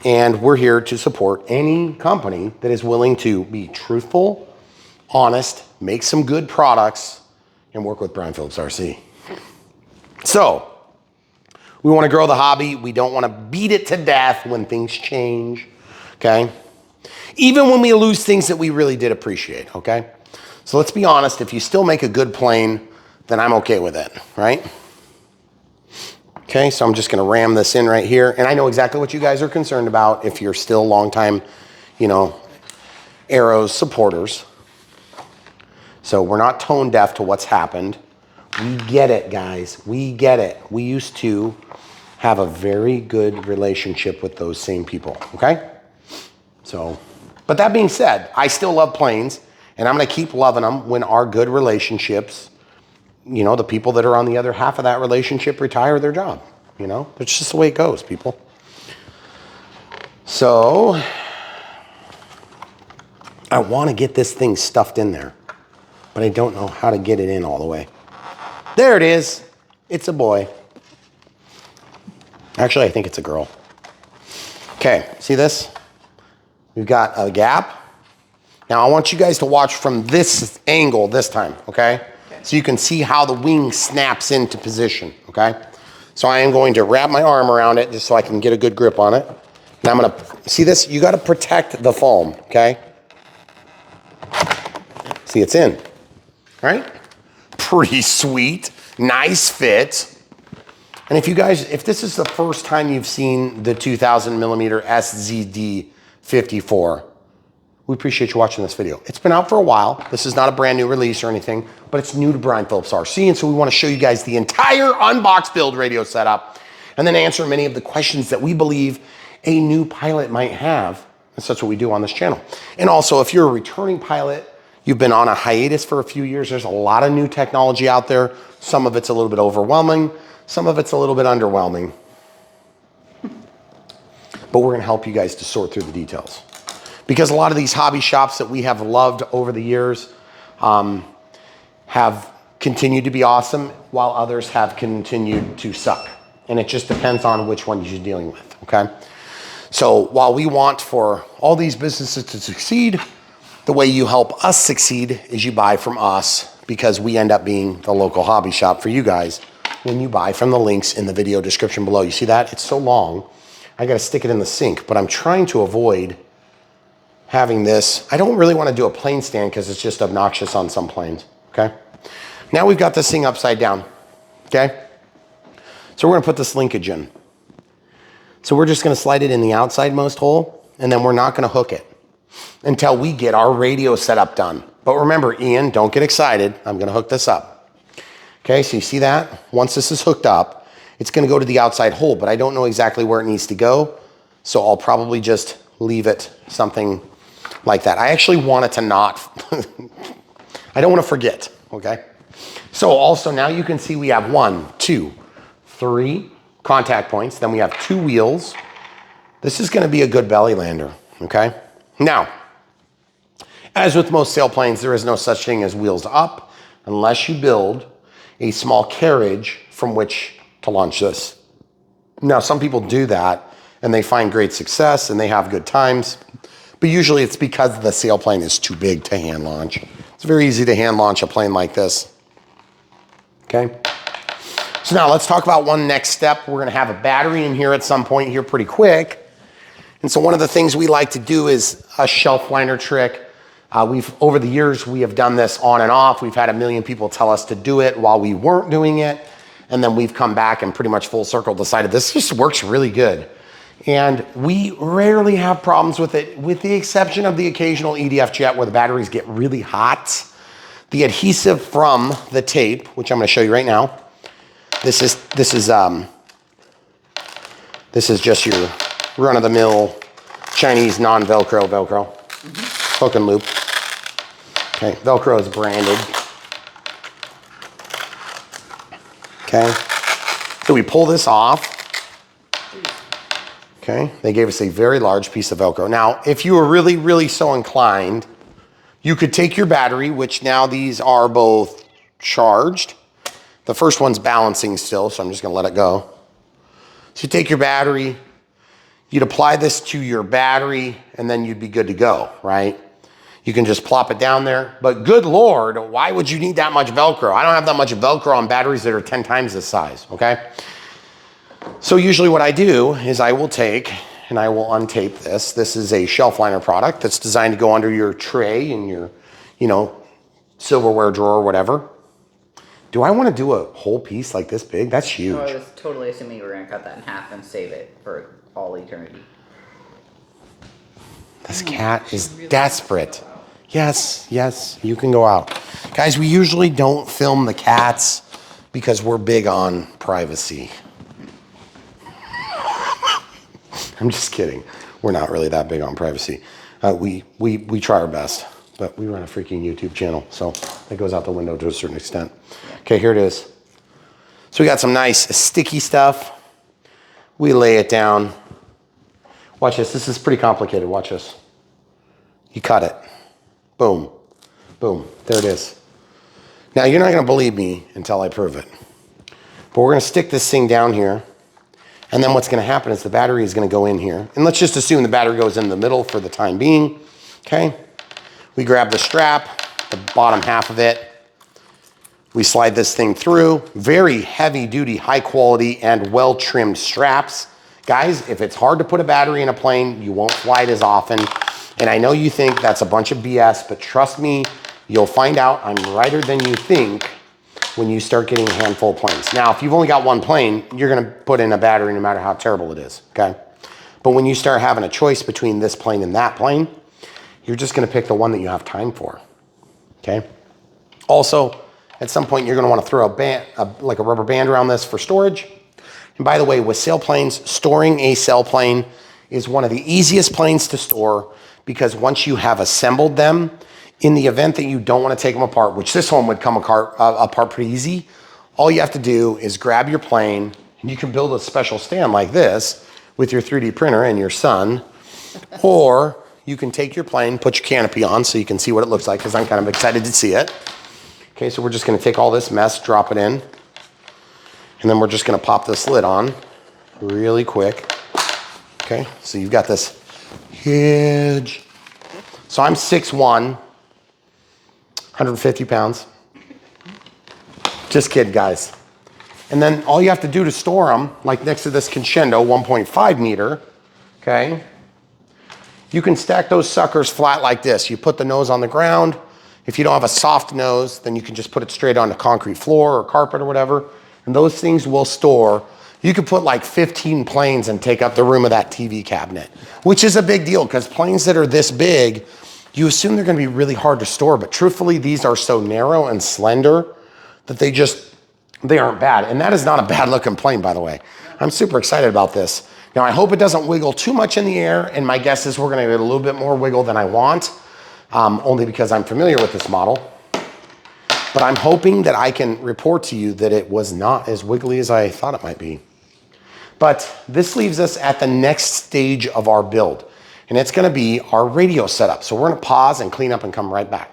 and we're here to support any company that is willing to be truthful, honest, make some good products, and work with Brian Phillips RC. So, we want to grow the hobby. We don't want to beat it to death when things change, okay? Even when we lose things that we really did appreciate, okay? So let's be honest, if you still make a good plane, then I'm okay with it, right? Okay, so I'm just gonna ram this in right here. And I know exactly what you guys are concerned about if you're still longtime, you know, Arrows supporters. So we're not tone deaf to what's happened. We get it, guys, we get it. We used to have a very good relationship with those same people, okay? So, but that being said, I still love planes, and I'm gonna keep loving them when our good relationships, you know, the people that are on the other half of that relationship retire their job. You know, it's just the way it goes, people. So I want to get this thing stuffed in there, but I don't know how to get it in all the way. There it is. It's a boy. Actually, I think it's a girl. Okay, see this? We've got a gap. Now I want you guys to watch from this angle this time, okay? So you can see how the wing snaps into position, okay? So I am going to wrap my arm around it just so I can get a good grip on it. And I'm gonna, see this? You gotta protect the foam, okay? See, it's in, right? Pretty sweet, nice fit. And if you guys, if this is the first time you've seen the 2000 millimeter SZD-54, we appreciate you watching this video. It's been out for a while. This is not a brand new release or anything, but it's new to Brian Phillips RC, and so we want to show you guys the entire Unbox build radio setup. and then answer many of the questions that we believe a new pilot might have. And so that's what we do on this channel. And also, if you're a returning pilot, you've been on a hiatus for a few years, there's a lot of new technology out there. Some of it's a little bit overwhelming. Some of it's a little bit underwhelming. But we're gonna help you guys to sort through the details. Because a lot of these hobby shops that we have loved over the years have continued to be awesome, while others have continued to suck. And it just depends on which one you're dealing with, okay? So while we want for all these businesses to succeed, the way you help us succeed is you buy from us, because we end up being the local hobby shop for you guys when you buy from the links in the video description below. You see that? It's so long. I got to stick it in the sink, but I'm trying to avoid having this. I don't really want to do a plane stand because it's just obnoxious on some planes, okay? Now we've got this thing upside down, okay? So we're going to put this linkage in. So we're just going to slide it in the outside most hole, and then we're not going to hook it until we get our radio setup done. But remember, Ian, don't get excited. I'm going to hook this up. Okay, so you see that? Once this is hooked up, it's going to go to the outside hole, but I don't know exactly where it needs to go. So I'll probably just leave it something like that. I actually want it to not, I don't want to forget, okay? So also now you can see we have 1, 2, 3 contact points. Then we have 2 wheels. This is going to be a good belly lander, okay? Now, as with most sailplanes, there is no such thing as wheels up unless you build a small carriage from which to launch this. Now, some people do that and they find great success and they have good times, but usually it's because the sailplane is too big to hand launch. It's very easy to hand launch a plane like this. Okay. So now let's talk about one next step. We're going to have a battery in here at some point here pretty quick. And so one of the things we like to do is a shelf liner trick. Over the years, we have done this on and off. We've had a million people tell us to do it while we weren't doing it. And then we've come back and pretty much full circle decided this just works really good. And we rarely have problems with it, with the exception of the occasional EDF jet where the batteries get really hot. The adhesive from the tape, which I'm going to show you right now, this is just your run-of-the-mill Chinese non-Velcro hook and loop. Okay, Velcro is branded. Okay, so we pull this off. Okay, they gave us a very large piece of Velcro. Now, if you were really, really so inclined, you could take your battery, which now these are both charged. The first one's balancing still, so I'm just gonna let it go. So you take your battery, you'd apply this to your battery, and then you'd be good to go, right? You can just plop it down there. But good Lord, why would you need that much Velcro? I don't have that much Velcro on batteries that are 10 times this size, okay? So usually what I do is I will take and I will untape this. This is a shelf liner product that's designed to go under your tray in your, silverware drawer or whatever. Do I want to do a whole piece like this big? That's huge. Oh, I was totally assuming you were going to cut that in half and save it for all eternity. This cat is desperate. Yes, you can go out. Guys, we usually don't film the cats because we're big on privacy. I'm just kidding. We're not really that big on privacy. We try our best, but we run a freaking YouTube channel, so that goes out the window to a certain extent. Okay, here it is. So we got some nice sticky stuff. We lay it down. Watch this. This is pretty complicated. Watch this. You cut it. Boom. Boom. There it is. Now, you're not going to believe me until I prove it. But we're going to stick this thing down here. And then what's going to happen is the battery is going to go in here. And let's just assume the battery goes in the middle for the time being. Okay. We grab the strap, the bottom half of it. We slide this thing through. Very heavy duty, high quality, and well trimmed straps. Guys, if it's hard to put a battery in a plane, you won't fly it as often. And I know you think that's a bunch of BS, but trust me, you'll find out I'm righter than you think when you start getting a handful of planes. Now, if you've only got one plane, you're gonna put in a battery no matter how terrible it is, okay? But when you start having a choice between this plane and that plane, you're just gonna pick the one that you have time for, okay? Also, at some point, you're gonna wanna throw like a rubber band around this for storage. And by the way, with sailplanes, storing a sailplane is one of the easiest planes to store because once you have assembled them, in the event that you don't want to take them apart, which this one would come apart pretty easy, all you have to do is grab your plane, and you can build a special stand like this with your 3D printer and your son, or you can take your plane, put your canopy on so you can see what it looks like, because I'm kind of excited to see it. Okay, so we're just gonna take all this mess, drop it in, and then we're just gonna pop this lid on really quick. Okay, so you've got this huge, so I'm 6'1", 150 pounds. Just kidding, guys. And then all you have to do to store them, like next to this Crescendo 1.5 meter, okay? You can stack those suckers flat like this. You put the nose on the ground. If you don't have a soft nose, then you can just put it straight on the concrete floor or carpet or whatever. And those things will store. You could put like 15 planes and take up the room of that TV cabinet, which is a big deal because planes that are this big, you assume they're gonna be really hard to store, but truthfully, these are so narrow and slender that they aren't bad. And that is not a bad looking plane, by the way. I'm super excited about this. Now, I hope it doesn't wiggle too much in the air, and my guess is we're gonna get a little bit more wiggle than I want, only because I'm familiar with this model. But I'm hoping that I can report to you that it was not as wiggly as I thought it might be. But this leaves us at the next stage of our build, and it's gonna be our radio setup. So we're gonna pause and clean up and come right back.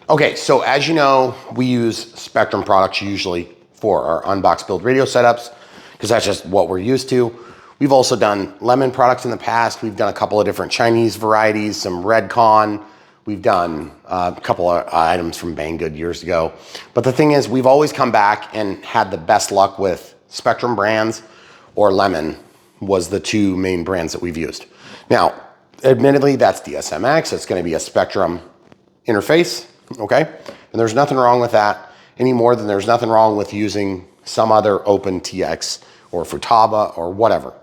Okay, so as you know, we use Spectrum products usually for our Unbox build radio setups, because that's just what we're used to. We've also done Lemon products in the past. We've done a couple of different Chinese varieties, some Redcon. We've done a couple of items from Banggood years ago. But the thing is, we've always come back and had the best luck with Spectrum brands, or Lemon was the two main brands that we've used. Now, admittedly, that's DSMX. It's gonna be a Spectrum interface. Okay, and there's nothing wrong with that any more than there's nothing wrong with using some other open TX or Futaba or whatever.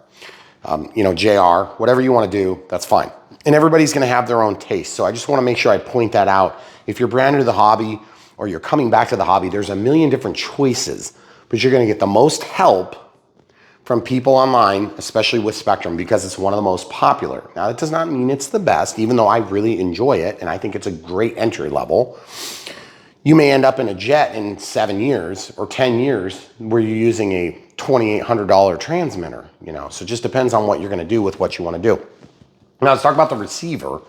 You know, JR, whatever you want to do, that's fine. And everybody's going to have their own taste. So I just want to make sure I point that out. If you're brand new to the hobby or you're coming back to the hobby, there's a million different choices, but you're going to get the most help from people online, especially with Spectrum, because it's one of the most popular. Now, that does not mean it's the best, even though I really enjoy it, and I think it's a great entry level. You may end up in a jet in 7 years or 10 years where you're using a $2,800 transmitter, you know, so it just depends on what you're gonna do with what you wanna do. Now, let's talk about the receiver.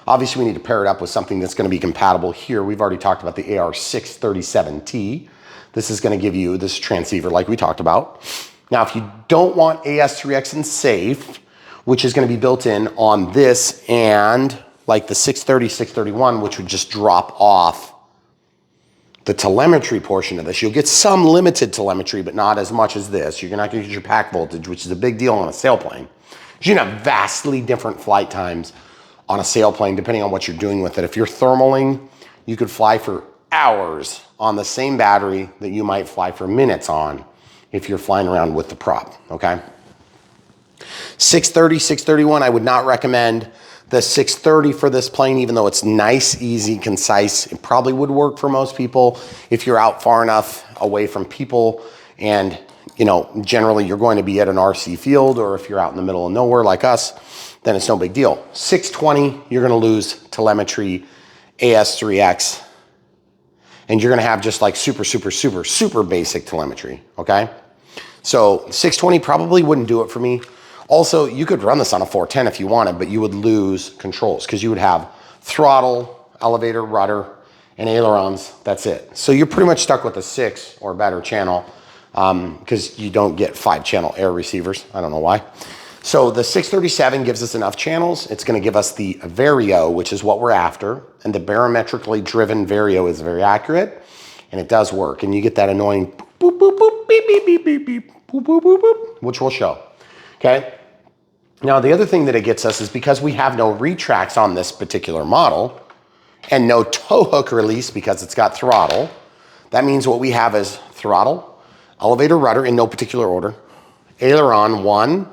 Obviously, we need to pair it up with something that's gonna be compatible here. We've already talked about the AR637T. This is gonna give you this transceiver like we talked about. Now, if you don't want AS3X and safe, which is gonna be built in on this and like the 630, 631, which would just drop off the telemetry portion of this. You'll get some limited telemetry, but not as much as this. You're not gonna get your pack voltage, which is a big deal on a sailplane. You're gonna have vastly different flight times on a sailplane, depending on what you're doing with it. If you're thermaling, you could fly for hours on the same battery that you might fly for minutes on if you're flying around with the prop, okay? 630, 631, I would not recommend the 630 for this plane, even though it's nice, easy, concise. It probably would work for most people if you're out far enough away from people and, you know, generally you're going to be at an RC field, or if you're out in the middle of nowhere like us, then it's no big deal. 620, you're gonna lose telemetry, AS3X, and you're gonna have just like super basic telemetry, okay? So 620 probably wouldn't do it for me. Also, you could run this on a 410 if you wanted, but you would lose controls because you would have throttle, elevator, rudder, and ailerons. That's it. So you're pretty much stuck with a 6 or better channel because you don't get 5-channel air receivers. I don't know why. So the 637 gives us enough channels. It's going to give us the Vario, which is what we're after. And the barometrically driven Vario is very accurate, and it does work. And you get that annoying boop, boop, boop, beep, beep, beep, beep, beep, boop, boop, boop, boop, which will show. Okay. Now, the other thing that it gets us is because we have no retracts on this particular model and no tow hook release because it's got throttle, that means what we have is throttle, elevator, rudder in no particular order, aileron 1,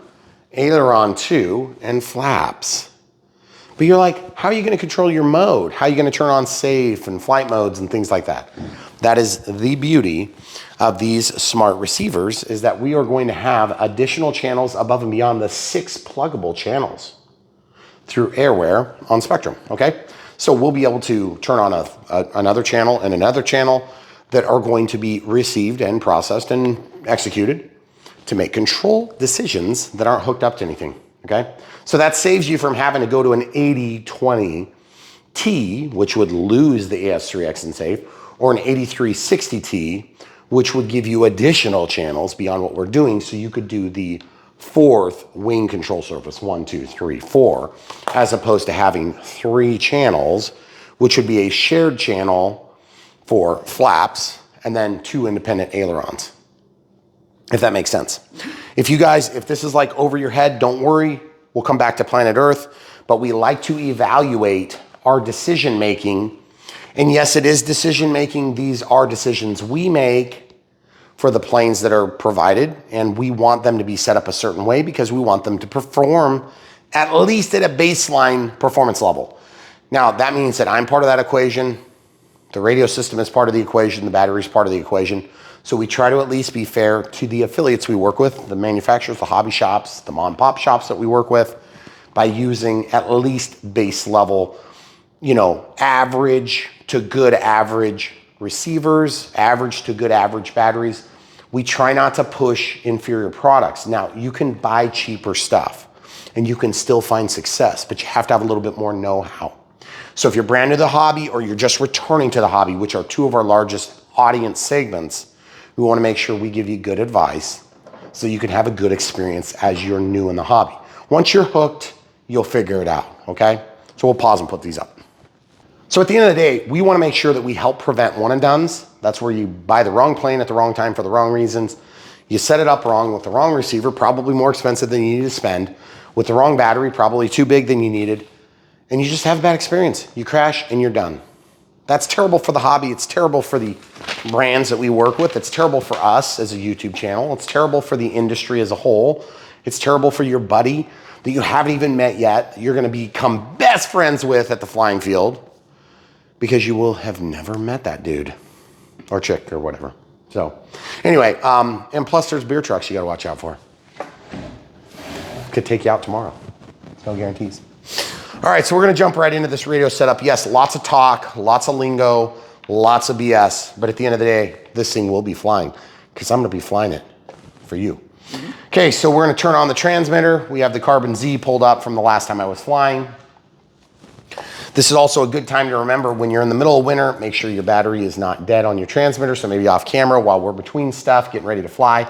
aileron 2, and flaps. But you're like, how are you going to control your mode? How are you going to turn on safe and flight modes and things like that? That is the beauty of these smart receivers, is that we are going to have additional channels above and beyond the 6 pluggable channels through Airware on Spectrum, okay? So we'll be able to turn on another channel and another channel that are going to be received and processed and executed to make control decisions that aren't hooked up to anything, okay? So that saves you from having to go to an 8020T, which would lose the AS3X and safe, or an 8360T, which would give you additional channels beyond what we're doing, so you could do the 4th wing control surface, 1, 2, 3, 4, as opposed to having 3 channels, which would be a shared channel for flaps and then 2 independent ailerons, if that makes sense. If this is like over your head, don't worry, we'll come back to planet Earth, but we like to evaluate our decision making. And yes, it is decision making. These are decisions we make for the planes that are provided, and we want them to be set up a certain way because we want them to perform at least at a baseline performance level. Now, that means that I'm part of that equation. The radio system is part of the equation. The battery is part of the equation. So we try to at least be fair to the affiliates we work with, the manufacturers, the hobby shops, the mom and pop shops that we work with, by using at least base level, average to good average receivers, average to good average batteries. We try not to push inferior products. Now, you can buy cheaper stuff and you can still find success, but you have to have a little bit more know-how. So if you're brand new to the hobby or you're just returning to the hobby, which are 2 of our largest audience segments, we want to make sure we give you good advice so you can have a good experience as you're new in the hobby. Once you're hooked, you'll figure it out, okay? So we'll pause and put these up. So at the end of the day, we want to make sure that we help prevent one and dones. That's where you buy the wrong plane at the wrong time for the wrong reasons. You set it up wrong with the wrong receiver, probably more expensive than you need to spend, with the wrong battery, probably too big than you needed, and you just have a bad experience. You crash and you're done. That's terrible for the hobby. It's terrible for the brands that we work with. It's terrible for us as a YouTube channel. It's terrible for the industry as a whole. It's terrible for your buddy that you haven't even met yet. You're going to become best friends with at the flying field, because you will have never met that dude or chick or whatever. So anyway, and plus there's beer trucks you got to watch out for. Could take you out tomorrow. No guarantees. All right, so we're going to jump right into this radio setup. Yes, lots of talk, lots of lingo, lots of BS, but at the end of the day, this thing will be flying because I'm going to be flying it for you. Okay, so we're going to turn on the transmitter. We have the Carbon Z pulled up from the last time I was flying. This is also a good time to remember when you're in the middle of winter, make sure your battery is not dead on your transmitter. So maybe off camera while we're between stuff, getting ready to fly,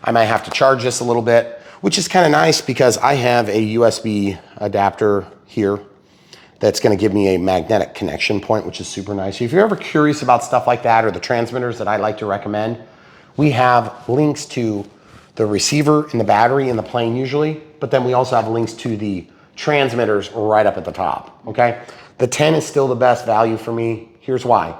I might have to charge this a little bit, which is kind of nice because I have a USB adapter here that's going to give me a magnetic connection point, which is super nice. If you're ever curious about stuff like that or the transmitters that I like to recommend, we have links to the receiver and the battery in the plane usually, but then we also have links to the transmitters right up at the top, okay? The 10 is still the best value for me. Here's why.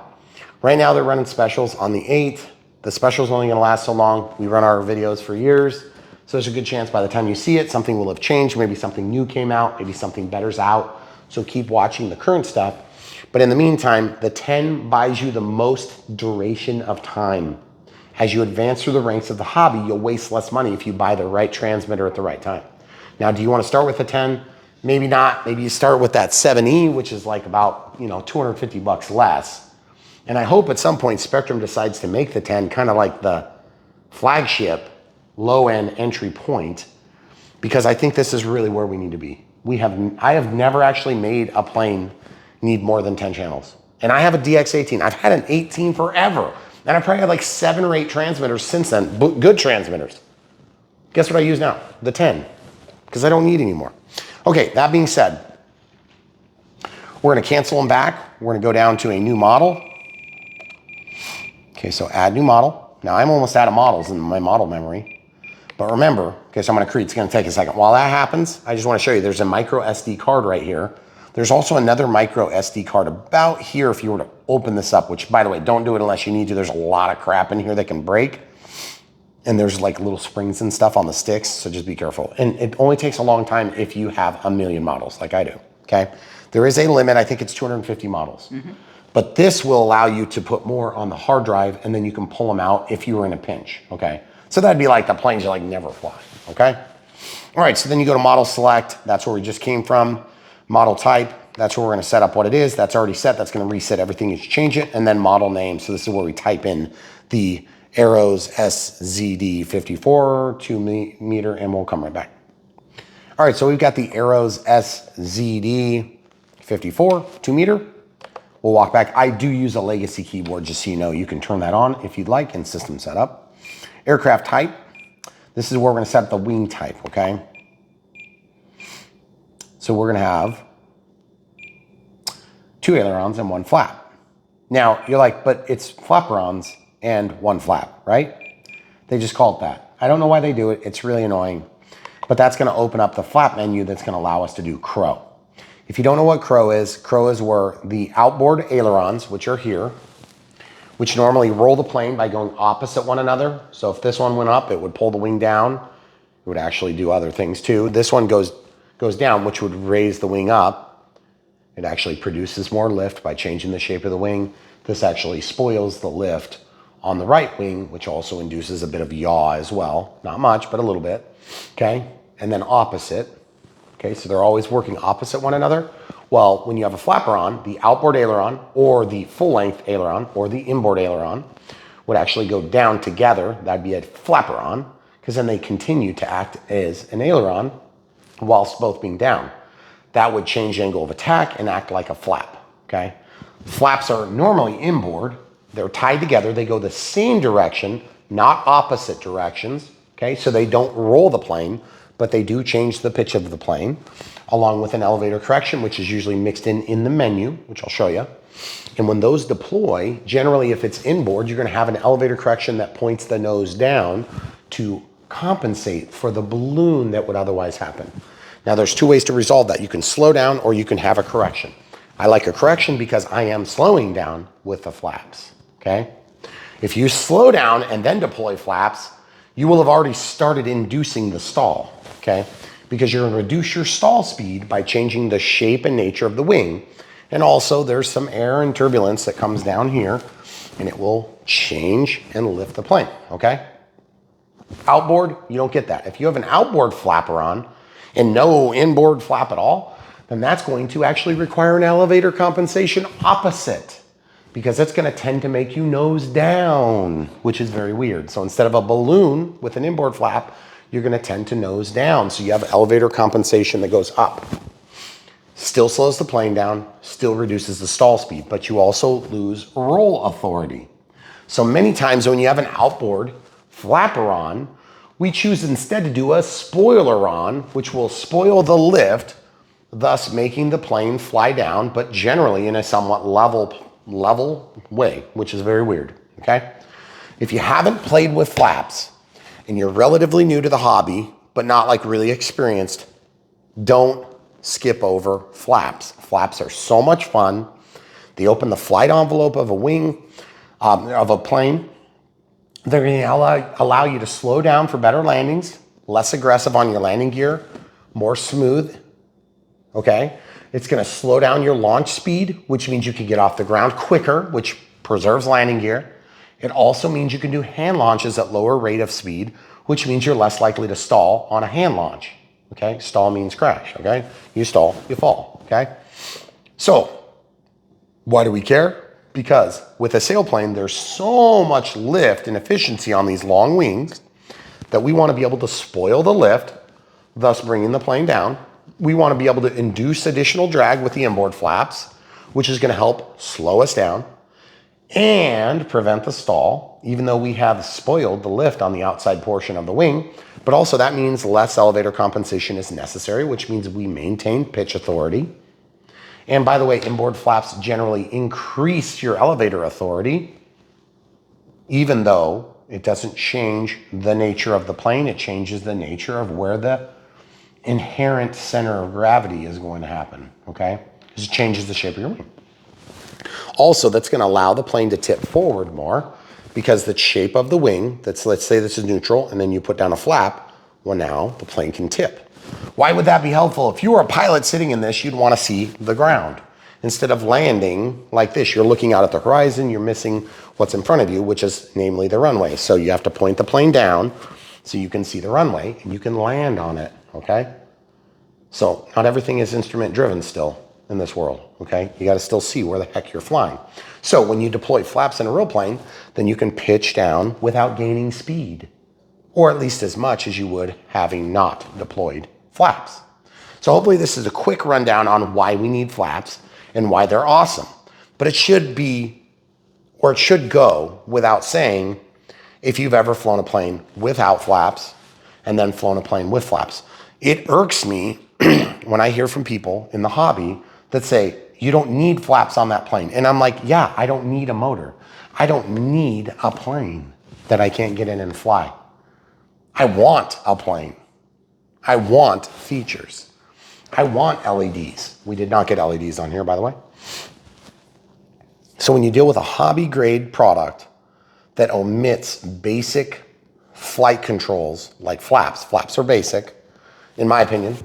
Right now they're running specials on the 8. The special's only gonna last so long. We run our videos for years, so there's a good chance by the time you see it, something will have changed. Maybe something new came out, maybe something better's out. So keep watching the current stuff. But in the meantime, the 10 buys you the most duration of time. As you advance through the ranks of the hobby, you'll waste less money if you buy the right transmitter at the right time. Now, do you wanna start with the 10? Maybe not. Maybe you start with that 7E, which is like about, $250 less. And I hope at some point Spectrum decides to make the 10 kind of like the flagship low-end entry point, because I think this is really where we need to be. I have never actually made a plane need more than 10 channels. And I have a DX18. I've had an 18 forever. And I've probably had like 7 or 8 transmitters since then, good transmitters. Guess what I use now? The 10, because I don't need any more. Okay, that being said, we're gonna cancel them back. We're gonna go down to a new model. Okay, so add new model. Now I'm almost out of models in my model memory. But remember, okay, so I'm gonna create, it's gonna take a second. While that happens, I just wanna show you, there's a micro SD card right here. There's also another micro SD card about here if you were to open this up, which by the way, don't do it unless you need to. There's a lot of crap in here that can break. And there's like little springs and stuff on the sticks, so just be careful. And it only takes a long time if you have a million models like I do, okay? There is a limit, I think it's 250 models. But this will allow you to put more on the hard drive, and then you can pull them out if you were in a pinch, okay? So that'd be like the planes you like never fly, okay? All right, so then you go to model select. That's where we just came from. Model type, that's where we're gonna set up what it is. That's already set. That's gonna reset everything as you change it. And then model name. So this is where we type in the Arrows SZD-54 2 meter, and we'll come right back. All right, so we've got the Arrows SZD-54 2 meter. We'll walk back. I do use a legacy keyboard, just so you know. You can turn that on if you'd like in system setup. Aircraft type. This is where we're gonna set up the wing type, okay? So we're gonna have 2 ailerons and 1 flap. Now, you're like, but it's flaperons and 1 flap, right? They just call it that. I don't know why they do it. It's really annoying. But that's gonna open up the flap menu that's gonna allow us to do crow. If you don't know what crow is where the outboard ailerons, which are here, which normally roll the plane by going opposite one another. So if this one went up, it would pull the wing down. It would actually do other things too. This one goes down, which would raise the wing up. It actually produces more lift by changing the shape of the wing. This actually spoils the lift on the right wing, which also induces a bit of yaw as well. Not much, but a little bit, okay? And then opposite, okay? So they're always working opposite one another. Well, when you have a flaperon, the outboard aileron or the full-length aileron or the inboard aileron would actually go down together. That'd be a flaperon, because then they continue to act as an aileron whilst both being down. That would change the angle of attack and act like a flap, okay? Flaps are normally inboard. They're tied together. They go the same direction, not opposite directions, okay? So they don't roll the plane, but they do change the pitch of the plane, along with an elevator correction, which is usually mixed in the menu, which I'll show you. And when those deploy, generally if it's inboard, you're gonna have an elevator correction that points the nose down to compensate for the balloon that would otherwise happen. Now there's 2 ways to resolve that. You can slow down or you can have a correction. I like a correction because I am slowing down with the flaps, okay? If you slow down and then deploy flaps, you will have already started inducing the stall, okay? Because you're gonna reduce your stall speed by changing the shape and nature of the wing. And also there's some air and turbulence that comes down here, and it will change and lift the plane, okay? Outboard, you don't get that. If you have an outboard flaperon and no inboard flap at all, then that's going to actually require an elevator compensation opposite, because it's gonna tend to make you nose down, which is very weird. So instead of a balloon with an inboard flap, you're gonna tend to nose down. So you have elevator compensation that goes up. Still slows the plane down, still reduces the stall speed, but you also lose roll authority. So many times when you have an outboard flaperon, we choose instead to do a spoileron, which will spoil the lift, thus making the plane fly down, but generally in a somewhat level way, which is very weird, okay? If you haven't played with flaps and you're relatively new to the hobby, but not like really experienced, don't skip over flaps. Flaps are so much fun. They open the flight envelope of a wing, of a plane. They're gonna allow you to slow down for better landings, less aggressive on your landing gear, more smooth, okay? It's gonna slow down your launch speed, which means you can get off the ground quicker, which preserves landing gear. It also means you can do hand launches at lower rate of speed, which means you're less likely to stall on a hand launch, okay? Stall means crash, okay? You stall, you fall, okay? So, why do we care? Because with a sailplane, there's so much lift and efficiency on these long wings that we want to be able to spoil the lift, thus bringing the plane down. We want to be able to induce additional drag with the inboard flaps, which is going to help slow us down and prevent the stall, even though we have spoiled the lift on the outside portion of the wing. But also that means less elevator compensation is necessary, which means we maintain pitch authority. And by the way, inboard flaps generally increase your elevator authority, even though it doesn't change the nature of the plane. It changes the nature of where the inherent center of gravity is going to happen, okay? Because it changes the shape of your wing. Also, that's going to allow the plane to tip forward more, because the shape of the wing, let's say this is neutral, and then you put down a flap, well now the plane can tip. Why would that be helpful? If you were a pilot sitting in this, you'd want to see the ground. instead of landing like this, you're looking out at the horizon, you're missing what's in front of you, which is namely the runway. So you have to point the plane down so you can see the runway and you can land on it, okay? So not everything is instrument driven still in this world, okay? You gotta still see where the heck you're flying. So when you deploy flaps in a real plane, then you can pitch down without gaining speed, or at least as much as you would having not deployed flaps. So hopefully this is a quick rundown on why we need flaps and why they're awesome. But it should be, or it should go without saying, if you've ever flown a plane without flaps and then flown a plane with flaps. It irks me when I hear from people in the hobby that say, you don't need flaps on that plane. And I'm like, yeah, I don't need a motor. I don't need a plane that I can't get in and fly. I want a plane. I want features. I want LEDs. We did not get LEDs on here, by the way. So when you deal with a hobby grade product that omits basic flight controls like flaps are basic, in my opinion,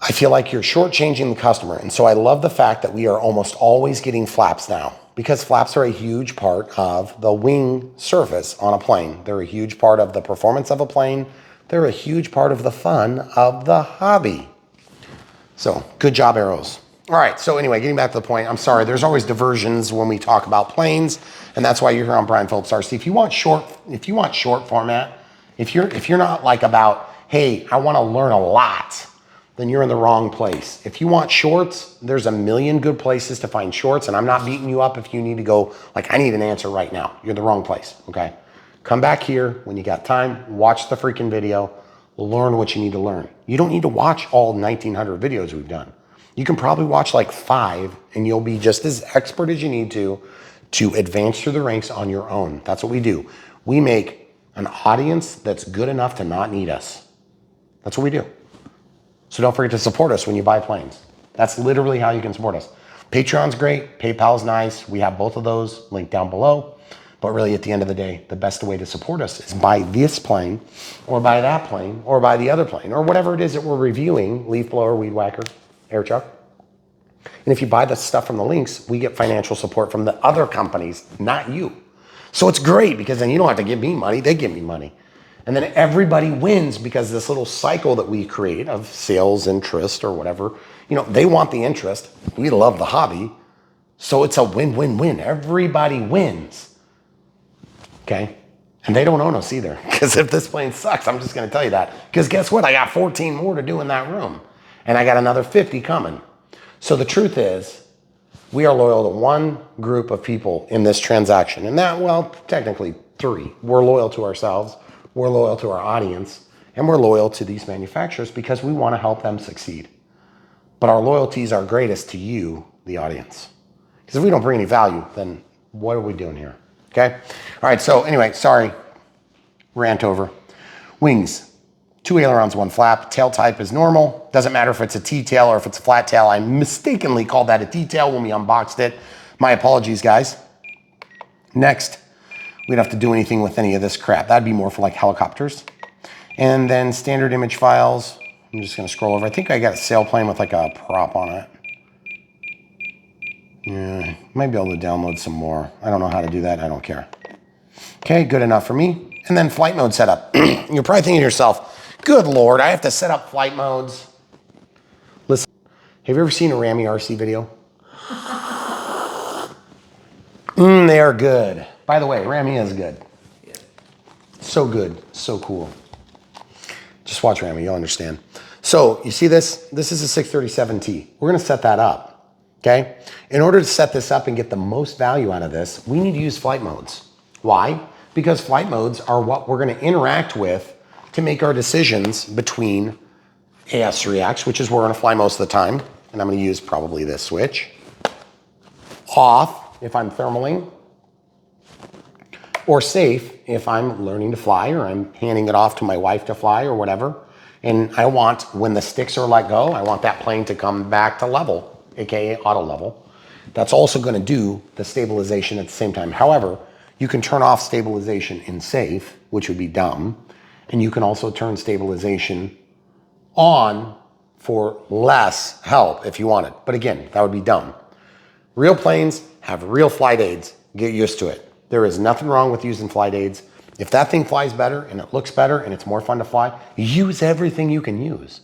I feel like you're shortchanging the customer. And so I love the fact that we are almost always getting flaps now, because flaps are a huge part of the wing surface on a plane. They're a huge part of the performance of a plane. They're a huge part of the fun of the hobby. So good job, Arrows. All right, so anyway, getting back to the point, I'm sorry, there's always diversions when we talk about planes, and that's why you're here on Brian Phillips RC. If you want short format, if you're not like about, hey, I want to learn a lot, then you're in the wrong place. If you want shorts, there's a million good places to find shorts, and I'm not beating you up if you need to go, like, I need an answer right now. You're in the wrong place, okay? Come back here when you got time, watch the freaking video, learn what you need to learn. You don't need to watch all 1,900 videos we've done. You can probably watch like 5 and you'll be just as expert as you need to advance through the ranks on your own. That's what we do. We make an audience that's good enough to not need us. That's what we do. So don't forget to support us when you buy planes. That's literally how you can support us. Patreon's great, PayPal's nice. We have both of those linked down below. But really, at the end of the day, the best way to support us is buy this plane, or buy that plane, or buy the other plane, or whatever it is that we're reviewing, leaf blower, weed whacker, air chuck. And if you buy the stuff from the links, we get financial support from the other companies, not you. So it's great, because then you don't have to give me money, they give me money. And then everybody wins, because this little cycle that we create of sales interest or whatever, you know, they want the interest. We love the hobby. So it's a win-win-win. Everybody wins. Okay? And they don't own us either. Because if this plane sucks, I'm just going to tell you that. Because guess what? I got 14 more to do in that room. And I got another 50 coming. So the truth is, we are loyal to one group of people in this transaction. And that, well, technically 3. We're loyal to ourselves. We're loyal to our audience. And we're loyal to these manufacturers because we want to help them succeed. But our loyalties are greatest to you, the audience. Because if we don't bring any value, then what are we doing here? Okay? All right, so anyway, sorry, rant over. Wings, 2 ailerons, 1 flap. Tail type is normal. Doesn't matter if it's a T-tail or if it's a flat tail. I mistakenly called that a T-tail when we unboxed it. My apologies, guys. Next, we don't have to do anything with any of this crap. That'd be more for like helicopters. And then standard image files. I'm just gonna scroll over. I think I got a sailplane with like a prop on it. Yeah, might be able to download some more. I don't know how to do that. I don't care. Okay, good enough for me. And then flight mode setup. You're probably thinking to yourself, good Lord, I have to set up flight modes. Listen, have you ever seen a Rammy RC video? They are good. By the way, Rammy is good. So good, so cool. Just watch Rammy, you'll understand. So you see this? This is a 637T. We're gonna set that up. Okay? In order to set this up and get the most value out of this, we need to use flight modes. Why? Because flight modes are what we're going to interact with to make our decisions between AS3X, which is where we're going to fly most of the time, and I'm going to use probably this switch, off if I'm thermaling, or safe if I'm learning to fly or I'm handing it off to my wife to fly or whatever. And I want, when the sticks are let go, I want that plane to come back to level, aka auto level. That's also going to do the stabilization at the same time. However, you can turn off stabilization in safe, which would be dumb, and you can also turn stabilization on for less help if you wanted. But again, that would be dumb. Real planes have real flight aids. Get used to it. There is nothing wrong with using flight aids. If that thing flies better and it looks better and it's more fun to fly, use everything you can use.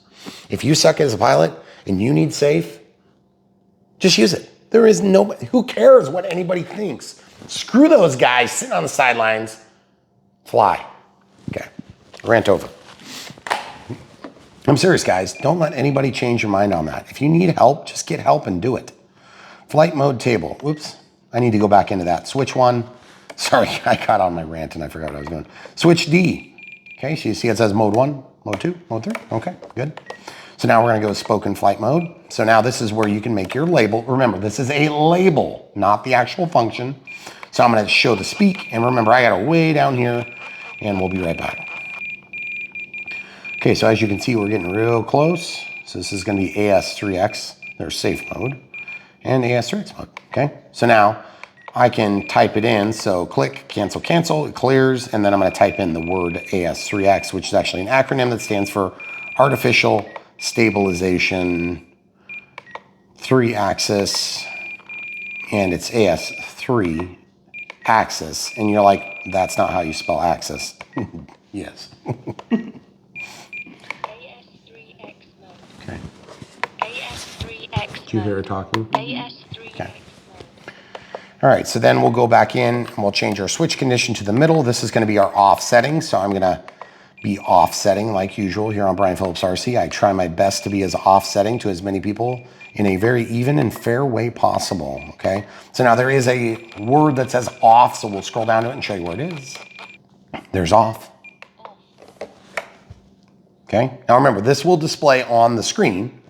If you suck as a pilot and you need safe, just use it. There is nobody, who cares what anybody thinks? Screw those guys sitting on the sidelines. Fly. Okay, rant over. I'm serious, guys. Don't let anybody change your mind on that. If you need help, just get help and do it. Flight mode table. Whoops. I need to go back into that. Switch 1. Sorry, I got on my rant and I forgot what I was doing. Switch D. Okay, so you see it says mode 1, mode 2, mode 3. Okay, good. So now we're going to go spoken flight mode. So now this is where you can make your label. Remember, this is a label, not the actual function. So I'm going to show the speak. And remember, I got to way down here and we'll be right back. Okay, so as you can see, we're getting real close. So this is going to be AS3X, their safe mode, and AS3X mode, okay? So now I can type it in, so click, cancel, cancel, it clears, and then I'm going to type in the word AS3X, which is actually an acronym that stands for Artificial Stabilization 3-Axis, and it's AS3 axis, and you're like, that's not how you spell axis. Yes. Okay. AS3X. Did you hear her talking? AS3X. Okay. All right, so then we'll go back in and we'll change our switch condition to the middle. This is going to be our off setting, so I'm going to be offsetting like usual here on Brian Phillips RC. I try my best to be as offsetting to as many people in a very even and fair way possible, okay? So now there is a word that says off, so we'll scroll down to it and show you where it is. There's off. Okay, now remember, this will display on the screen.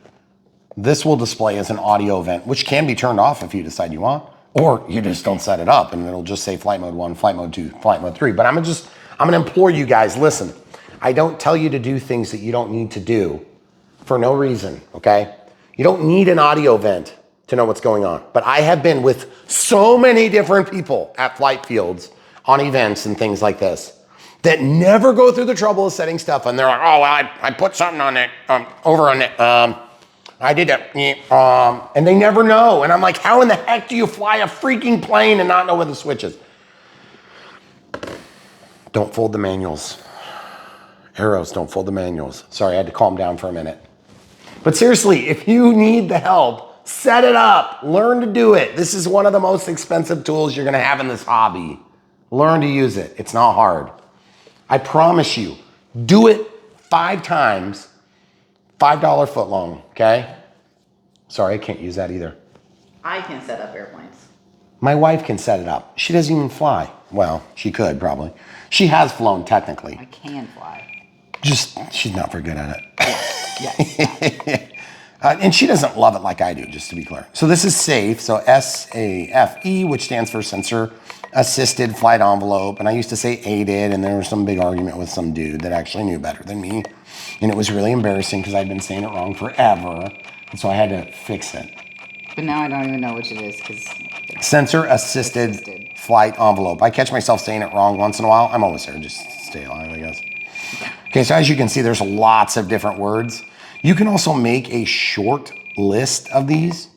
This will display as an audio event, which can be turned off if you decide you want, or you just don't set it up and it'll just say flight mode 1, flight mode 2, flight mode 3. But I'm gonna implore you guys, listen, I don't tell you to do things that you don't need to do for no reason, okay? You don't need an audio event to know what's going on. But I have been with so many different people at flight fields on events and things like this that never go through the trouble of setting stuff, and they're like, oh, well, I put something on it, over on it, I did that, and they never know. And I'm like, how in the heck do you fly a freaking plane and not know where the switch is? Don't fold the manuals. Arrows, don't fold the manuals. Sorry, I had to calm down for a minute. But seriously, if you need the help, set it up, learn to do it. This is one of the most expensive tools you're gonna have in this hobby. Learn to use it, it's not hard. I promise you, do it 5 times, $5 foot long, okay? Sorry, I can't use that either. I can set up airplanes. My wife can set it up. She doesn't even fly. Well, she could probably. She has flown technically. I can fly. Just, she's not very good at it. Yes. And she doesn't love it like I do, just to be clear. So this is SAFE, so SAFE, which stands for Sensor Assisted Flight Envelope. And I used to say aided, and there was some big argument with some dude that actually knew better than me. And it was really embarrassing because I'd been saying it wrong forever. And so I had to fix it. But now I don't even know which it is because Sensor Assisted Flight Envelope. I catch myself saying it wrong once in a while. I'm always there, just stay alive, I guess. Okay, so as you can see, there's lots of different words. You can also make a short list of these.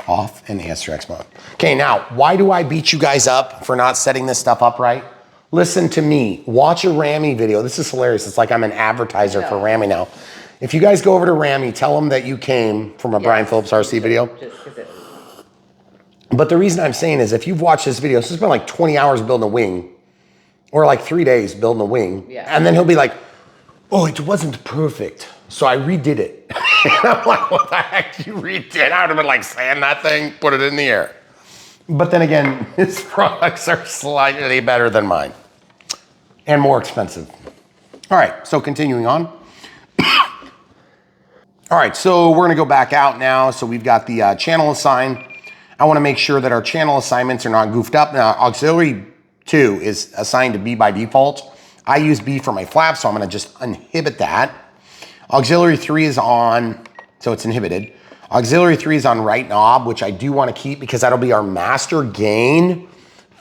Off and AS3X mode. Okay, now, why do I beat you guys up for not setting this stuff up right? Listen to me. Watch a Rami video. This is hilarious. It's like I'm an advertiser for Rami now. If you guys go over to Rami, tell them that you came from a Brian Phillips RC video. But the reason I'm saying is if you've watched this video, so it's been like 20 hours building a wing, or like 3 days building a wing, and then he'll be like, oh, it wasn't perfect, so I redid it. And I'm like, what the heck you redid? I would have been like, sand that thing, put it in the air. But then again, his products are slightly better than mine and more expensive. All right, so continuing on. All right, so we're gonna go back out now. So we've got the channel assigned. I wanna make sure that our channel assignments are not goofed up. Now, auxiliary 2 is assigned to B by default. I use B for my flaps, so I'm gonna just inhibit that. Auxiliary 3 is on, so it's inhibited. Auxiliary 3 is on right knob, which I do wanna keep because that'll be our master gain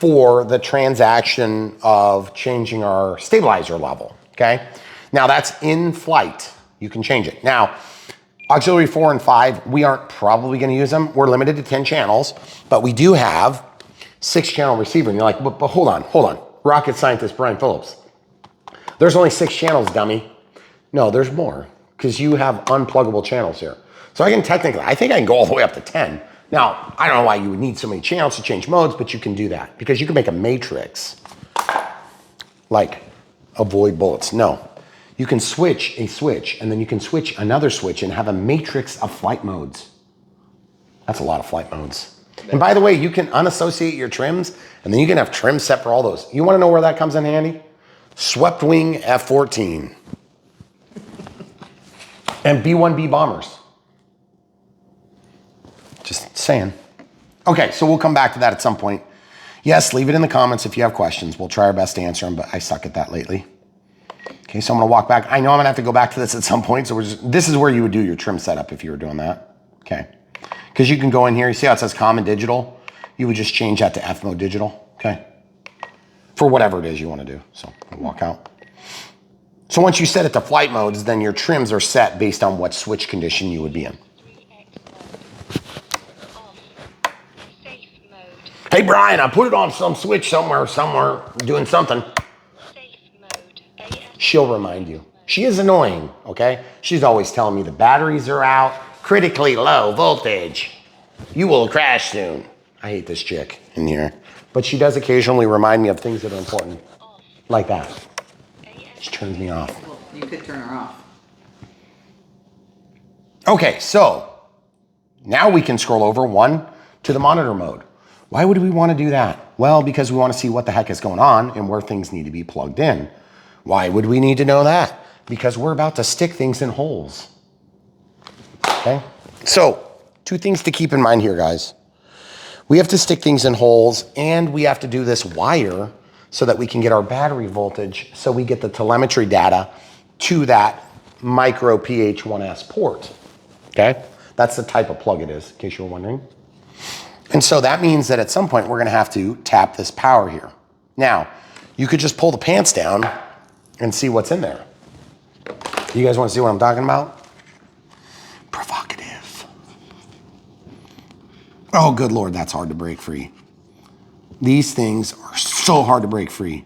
for the transaction of changing our stabilizer level, okay? Now that's in flight, You can change it. Now, auxiliary 4 and 5, we aren't probably gonna use them. We're limited to 10 channels, but we do have 6-channel receiver. And you're like, but hold on. Rocket scientist Brian Phillips. There's only 6 channels, dummy. No, there's more, because you have unpluggable channels here. So I think I can go all the way up to 10. Now, I don't know why you would need so many channels to change modes, but you can do that, because you can make a matrix, like avoid bullets. No, you can switch a switch, and then you can switch another switch and have a matrix of flight modes. That's a lot of flight modes. And by the way, you can unassociate your trims, and then you can have trims set for all those. You wanna know where that comes in handy? Swept wing F-14 and B-1B bombers. Just saying. Okay, so we'll come back to that at some point. Yes, leave it in the comments if you have questions. We'll try our best to answer them, but I suck at that lately. Okay, so I'm gonna walk back. I know I'm gonna have to go back to this at some point, so this is where you would do your trim setup if you were doing that. Okay, because you can go in here, you see how it says common digital? You would just change that to F mode digital, okay? For whatever it is you wanna do, so I'll walk out. So once you set it to flight modes, then your trims are set based on what switch condition you would be in. Hey Brian, I put it on some switch somewhere, doing something. She'll remind you. She is annoying, okay? She's always telling me the batteries are out, critically low voltage. You will crash soon. I hate this chick in here. But she does occasionally remind me of things that are important. Like that. She turns me off. Well, you could turn her off. Okay, so now we can scroll over one to the monitor mode. Why would we want to do that? Well, because we want to see what the heck is going on and where things need to be plugged in. Why would we need to know that? Because we're about to stick things in holes. Okay? So, 2 things to keep in mind here, guys. We have to stick things in holes, and we have to do this wire so that we can get our battery voltage, so we get the telemetry data to that micro PH1S port. Okay? That's the type of plug it is, in case you were wondering. And so that means that at some point we're gonna have to tap this power here. Now, you could just pull the pants down and see what's in there. You guys wanna see what I'm talking about? Provocative. Oh, good Lord, that's hard to break free. These things are so hard to break free.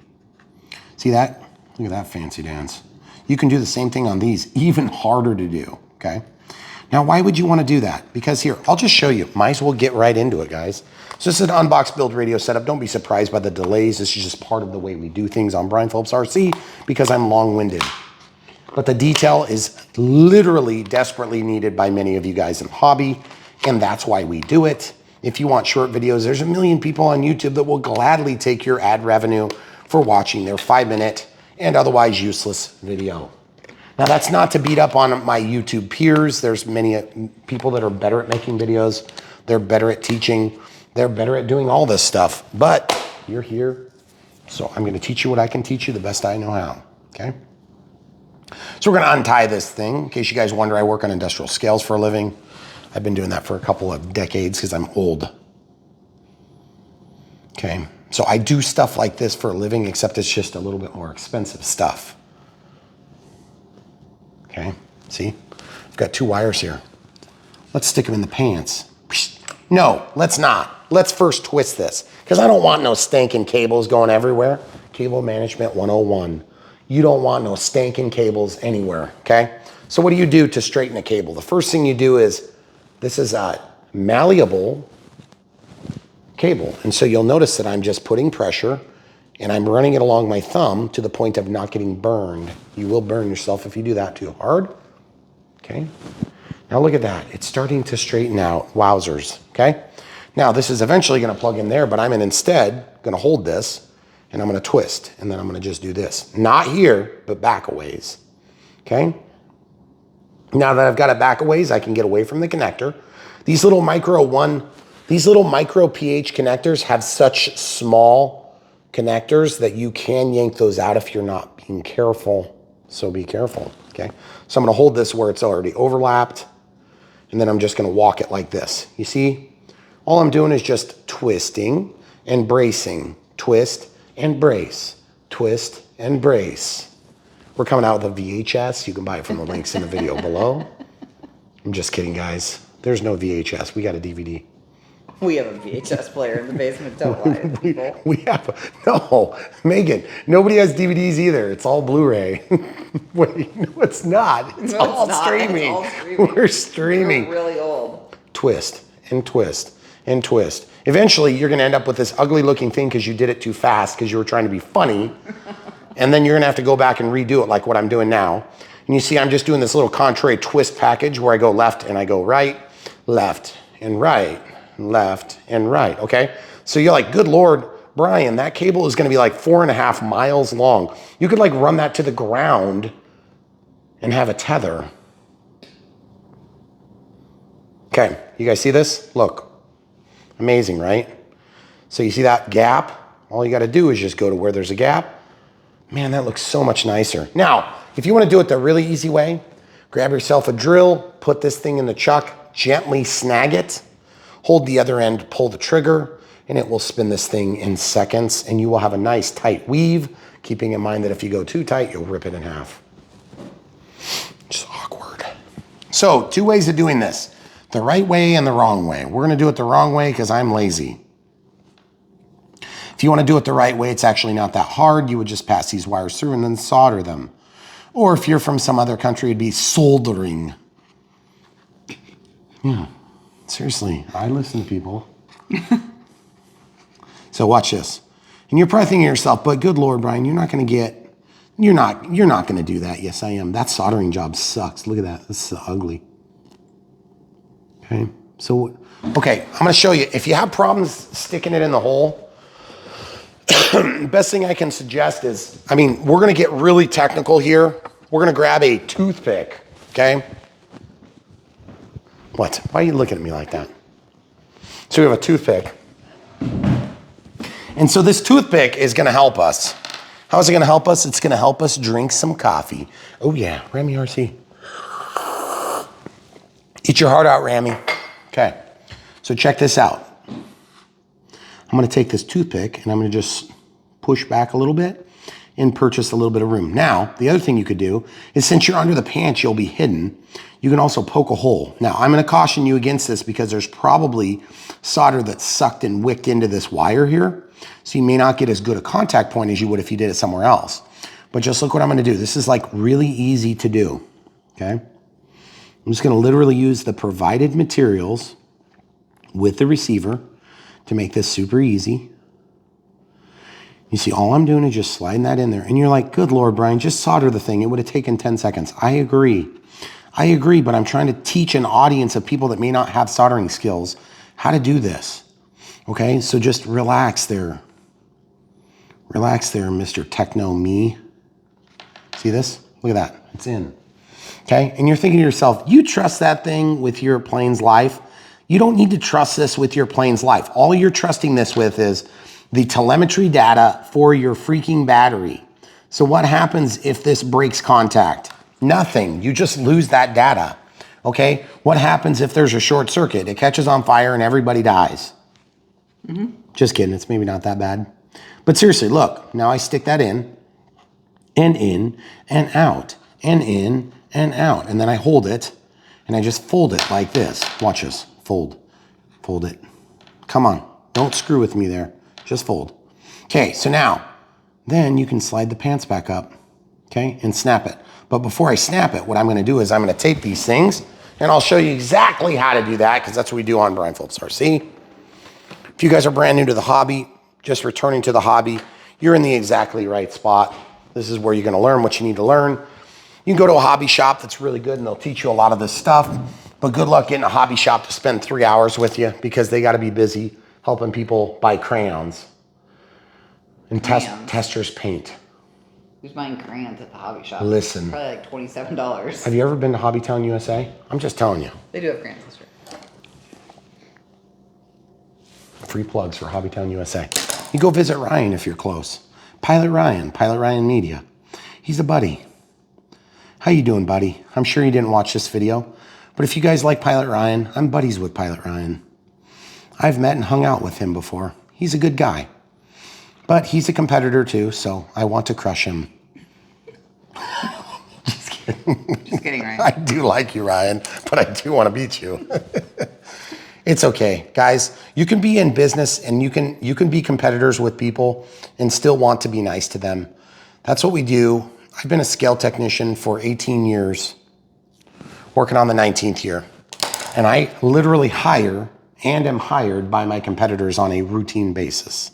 See that? Look at that fancy dance. You can do the same thing on these, even harder to do, okay? Now, why would you want to do that? Because here, I'll just show you. Might as well get right into it, guys. So this is an Unbox build radio setup. Don't be surprised by the delays. This is just part of the way we do things on Brian Phillips RC because I'm long-winded. But the detail is literally desperately needed by many of you guys in the hobby, and that's why we do it. If you want short videos, there's a million people on YouTube that will gladly take your ad revenue for watching their 5-minute and otherwise useless video. Now, that's not to beat up on my YouTube peers. There's many people that are better at making videos. They're better at teaching. They're better at doing all this stuff. But you're here, so I'm going to teach you what I can teach you the best I know how, okay? So we're going to untie this thing. In case you guys wonder, I work on industrial scales for a living. I've been doing that for a couple of decades because I'm old. Okay, so I do stuff like this for a living, except it's just a little bit more expensive stuff. Okay, see? I've got 2 wires here. Let's stick them in the pants. No, let's not. Let's first twist this, because I don't want no stankin' cables going everywhere. Cable Management 101. You don't want no stankin' cables anywhere, okay? So what do you do to straighten a cable? The first thing you do is, this is a malleable cable. And so you'll notice that I'm just putting pressure and I'm running it along my thumb to the point of not getting burned. You will burn yourself if you do that too hard. Okay. Now look at that. It's starting to straighten out. Wowzers. Okay. Now this is eventually going to plug in there, but I'm instead going to hold this and I'm going to twist and then I'm going to just do this. Not here, but back a ways. Okay. Now that I've got it back a ways, I can get away from the connector. These little micro PH connectors have such small connectors that you can yank those out if you're not being careful. So be careful, okay? So I'm gonna hold this where it's already overlapped, and then I'm just gonna walk it like this. You see? All I'm doing is just twisting and bracing. Twist and brace. Twist and brace. We're coming out with a VHS. You can buy it from the links in the video below. I'm just kidding, guys. There's no VHS. We got a DVD. We have a VHS player in the basement. Don't lie to people. We have, no, Megan, nobody has DVDs either. It's all Blu-ray. Wait, no, it's not. It's all streaming. It's all streaming. We're streaming. We're really old. Twist and twist and twist. Eventually, you're going to end up with this ugly looking thing because you did it too fast because you were trying to be funny. And then you're going to have to go back and redo it like what I'm doing now. And you see, I'm just doing this little contrary twist package where I go left and I go right, left and right, left and right, okay? So you're like, good Lord, Brian, that cable is going to be like 4.5 miles long. You could like run that to the ground and have a tether. Okay, you guys see this? Look. Amazing, right? So you see that gap? All you got to do is just go to where there's a gap. Man, that looks so much nicer. Now, if you want to do it the really easy way, grab yourself a drill, put this thing in the chuck, gently snag it, hold the other end, pull the trigger, and it will spin this thing in seconds, and you will have a nice tight weave, keeping in mind that if you go too tight, you'll rip it in half. Just awkward. So, 2 ways of doing this. The right way and the wrong way. We're going to do it the wrong way because I'm lazy. If you want to do it the right way, it's actually not that hard. You would just pass these wires through and then solder them. Or if you're from some other country, it'd be soldering. Yeah, seriously, I listen to people. So watch this. And you're probably thinking to yourself, but good Lord, Brian, you're not going to do that. Yes, I am. That soldering job sucks. Look at that. This is ugly. Okay, so, okay, I'm gonna show you. If you have problems sticking it in the hole, best thing I can suggest is, I mean, we're gonna get really technical here. We're gonna grab a toothpick, okay? What? Why are you looking at me like that? So we have a toothpick. And so this toothpick is gonna help us. How is it gonna help us? It's gonna help us drink some coffee. Oh yeah, Remy RC. Eat your heart out, Ramy. Okay, so check this out. I'm gonna take this toothpick and I'm gonna just push back a little bit and purchase a little bit of room. Now, the other thing you could do is since you're under the pants, you'll be hidden. You can also poke a hole. Now, I'm gonna caution you against this because there's probably solder that's sucked and wicked into this wire here. So you may not get as good a contact point as you would if you did it somewhere else. But just look what I'm gonna do. This is like really easy to do, okay? I'm just going to literally use the provided materials with the receiver to make this super easy. You see, all I'm doing is just sliding that in there. And you're like, good Lord, Brian, just solder the thing. It would have taken 10 seconds. I agree, but I'm trying to teach an audience of people that may not have soldering skills how to do this. Okay, so just relax there. Relax there, Mr. Techno Me. See this? Look at that. It's in. Okay, and you're thinking to yourself, you trust that thing with your plane's life? You don't need to trust this with your plane's life. All you're trusting this with is the telemetry data for your freaking battery. So what happens if this breaks contact? Nothing, you just lose that data. Okay, what happens if there's a short circuit? It catches on fire and everybody dies. Just kidding, it's maybe not that bad. But seriously, look, now I stick that in and out, and in, and out. And then I hold it and I just fold it like this. Watch this, fold it. Come on, don't screw with me there, just fold. Okay, so now, then you can slide the pants back up, okay, and snap it. But before I snap it, what I'm gonna do is I'm gonna tape these things and I'll show you exactly how to do that because that's what we do on Brian Phillips RC. If you guys are brand new to the hobby, just returning to the hobby, you're in the exactly right spot. This is where you're gonna learn what you need to learn. You can go to a hobby shop that's really good and they'll teach you a lot of this stuff, but good luck getting a hobby shop to spend 3 hours with you because they gotta be busy helping people buy crayons and testers paint. Who's buying crayons at the hobby shop? Listen. Probably like $27. Have you ever been to Hobbytown USA? I'm just telling you. They do have crayons this year. Free plugs for Hobbytown USA. You go visit Ryan if you're close. Pilot Ryan Media. He's a buddy. How you doing, buddy? I'm sure you didn't watch this video, but if you guys like Pilot Ryan, I'm buddies with Pilot Ryan. I've met and hung out with him before. He's a good guy, but he's a competitor too, so I want to crush him. Just kidding, Ryan. I do like you, Ryan, but I do want to beat you. It's okay, guys. You can be in business and you can be competitors with people and still want to be nice to them. That's what we do. I've been a scale technician for 18 years, working on the 19th year. And I literally hire and am hired by my competitors on a routine basis.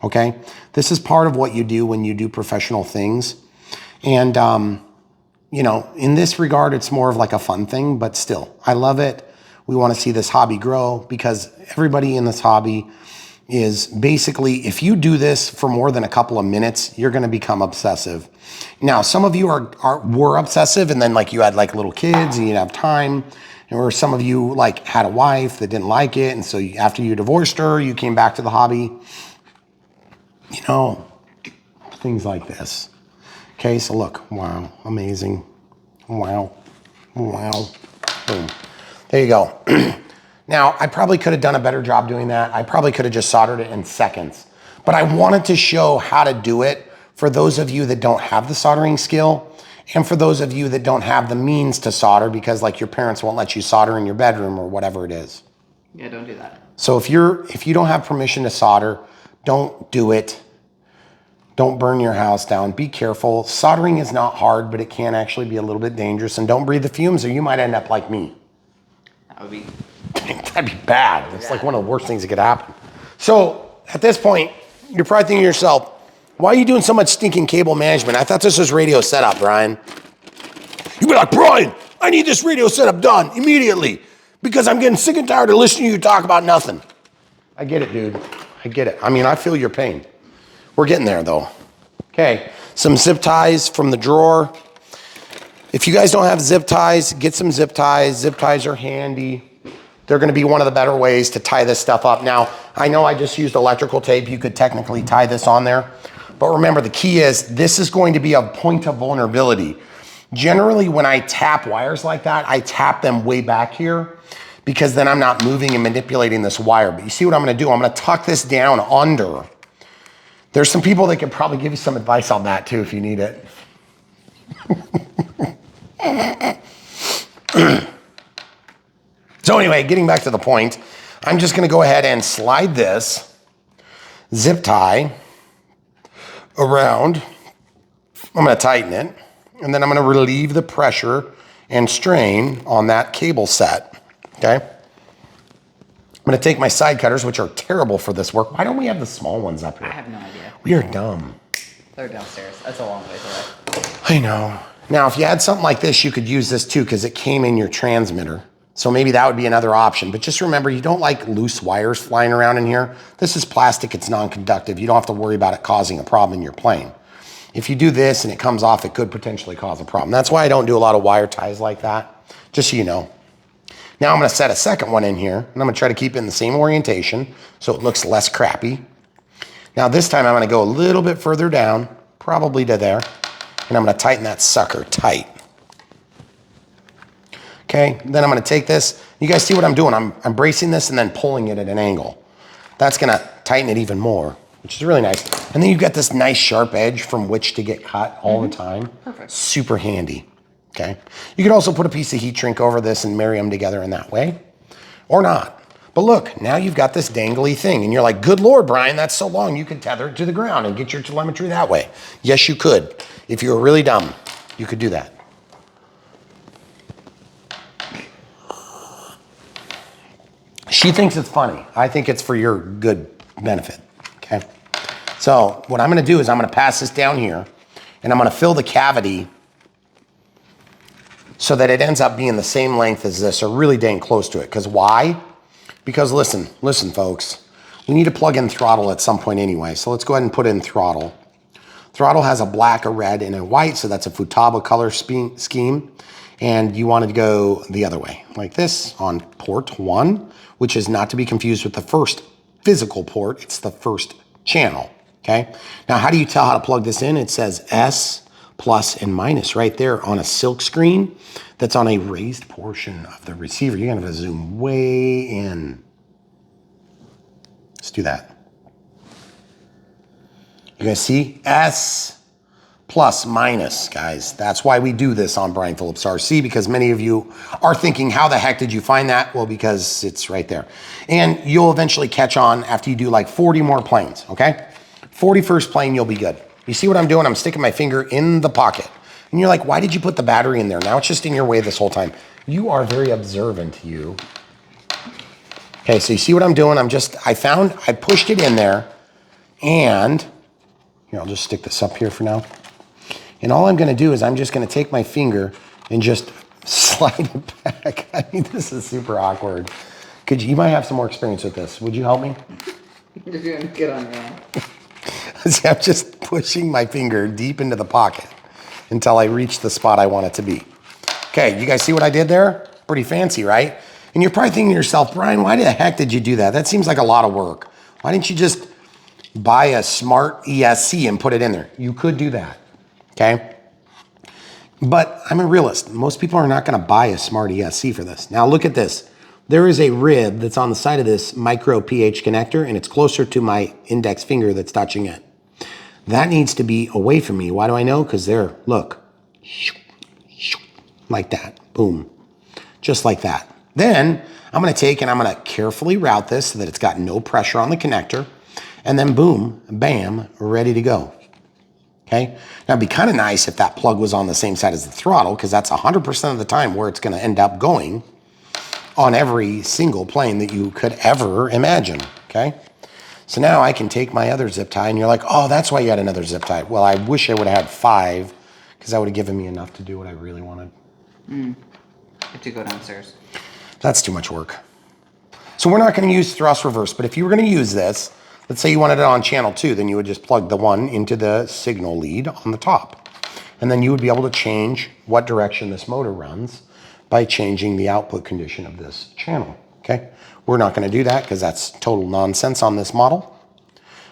Okay? This is part of what you do when you do professional things. And, you know, in this regard, it's more of like a fun thing, but still, I love it. We want to see this hobby grow because everybody in this hobby is basically, if you do this for more than a couple of minutes, you're going to become obsessive. Now, some of you were obsessive and then like you had like little kids and you'd have time. Or some of you like had a wife that didn't like it. And so after you divorced her, you came back to the hobby. You know, things like this. Okay, so look, wow, amazing. Wow, wow, boom. There you go. Now, I probably could have done a better job doing that. I probably could have just soldered it in seconds. But I wanted to show how to do it for those of you that don't have the soldering skill and for those of you that don't have the means to solder because like your parents won't let you solder in your bedroom or whatever it is. Yeah, don't do that. So if you don't have permission to solder, don't do it. Don't burn your house down. Be careful. Soldering is not hard, but it can actually be a little bit dangerous. And don't breathe the fumes or you might end up like me. That would be... That'd be bad. It's like one of the worst things that could happen. So at this point, you're probably thinking to yourself, why are you doing so much stinking cable management? I thought this was radio setup, Brian. You'd be like, Brian, I need this radio setup done immediately because I'm getting sick and tired of listening to you talk about nothing. I get it, dude. I get it. I mean, I feel your pain. We're getting there, though. Okay, some zip ties from the drawer. If you guys don't have zip ties, get some zip ties. Zip ties are handy. They're going to be one of the better ways to tie this stuff up. Now, I know I just used electrical tape. You could technically tie this on there. But remember, the key is this is going to be a point of vulnerability. Generally, when I tap wires like that, I tap them way back here because then I'm not moving and manipulating this wire. But you see what I'm going to do? I'm going to tuck this down under. There's some people that could probably give you some advice on that too if you need it. So anyway, getting back to the point, I'm just going to go ahead and slide this zip tie around. I'm going to tighten it, and then I'm going to relieve the pressure and strain on that cable set, okay? I'm going to take my side cutters, which are terrible for this work. Why don't we have the small ones up here? I have no idea. We are dumb. They're downstairs. That's a long way away. I know. Now, if you had something like this, you could use this too because it came in your transmitter. So maybe that would be another option. But just remember, you don't like loose wires flying around in here. This is plastic. It's non-conductive. You don't have to worry about it causing a problem in your plane. If you do this and it comes off, it could potentially cause a problem. That's why I don't do a lot of wire ties like that, just so you know. Now I'm going to set a second one in here, and I'm going to try to keep it in the same orientation so it looks less crappy. Now this time I'm going to go a little bit further down, probably to there, and I'm going to tighten that sucker tight. Okay, then I'm going to take this. You guys see what I'm doing? I'm bracing this and then pulling it at an angle. That's going to tighten it even more, which is really nice. And then you've got this nice sharp edge from which to get cut all the time. Perfect. Super handy. Okay. You can also put a piece of heat shrink over this and marry them together in that way, or not. But look, now you've got this dangly thing, and you're like, good Lord, Brian, that's so long. You could tether it to the ground and get your telemetry that way. Yes, you could. If you were really dumb, you could do that. She thinks it's funny. I think it's for your good benefit, okay? So what I'm gonna do is I'm gonna pass this down here, and I'm gonna fill the cavity so that it ends up being the same length as this, or really dang close to it. Because why? Because listen, folks, we need to plug in throttle at some point anyway. So let's go ahead and put in throttle. Throttle has a black, a red, and a white, so that's a Futaba color scheme. And you want to go the other way, like this on port 1, which is not to be confused with the first physical port. It's the first channel, okay? Now, how do you tell how to plug this in? It says S plus and minus right there on a silk screen that's on a raised portion of the receiver. You're gonna have to zoom way in. Let's do that. You guys see? S plus minus, guys. That's why we do this on Brian Phillips RC, because many of you are thinking, how the heck did you find that? Well, because it's right there. And you'll eventually catch on after you do like 40 more planes, okay? 41st plane, you'll be good. You see what I'm doing? I'm sticking my finger in the pocket. And you're like, why did you put the battery in there? Now it's just in your way this whole time. You are very observant, you. Okay, so you see what I'm doing? I pushed it in there, and here, I'll just stick this up here for now. And all I'm gonna do is I'm just gonna take my finger and just slide it back. I mean, this is super awkward. You might have some more experience with this. Would you help me? You're doing good on your own. See, I'm just pushing my finger deep into the pocket until I reach the spot I want it to be. Okay, you guys see what I did there? Pretty fancy, right? And you're probably thinking to yourself, Brian, why the heck did you do that? That seems like a lot of work. Why didn't you just buy a smart ESC and put it in there? You could do that, okay? But I'm a realist. Most people are not gonna buy a smart ESC for this. Now look at this. There is a rib that's on the side of this micro pH connector, and it's closer to my index finger that's touching it. That needs to be away from me. Why do I know? Because there, look, like that, boom, just like that. Then I'm gonna take and I'm gonna carefully route this so that it's got no pressure on the connector, and then boom, bam, ready to go. Okay, now it'd be kind of nice if that plug was on the same side as the throttle, because that's 100% of the time where it's gonna end up going on every single plane that you could ever imagine, okay? So now I can take my other zip tie, and you're like, oh, that's why you had another zip tie. Well, I wish I would have had 5, because that would have given me enough to do what I really wanted. Have to go downstairs. That's too much work. So we're not gonna use thrust reverse, but if you were gonna use this, let's say you wanted it on channel 2, then you would just plug the one into the signal lead on the top. And then you would be able to change what direction this motor runs by changing the output condition of this channel, okay? We're not gonna do that because that's total nonsense on this model.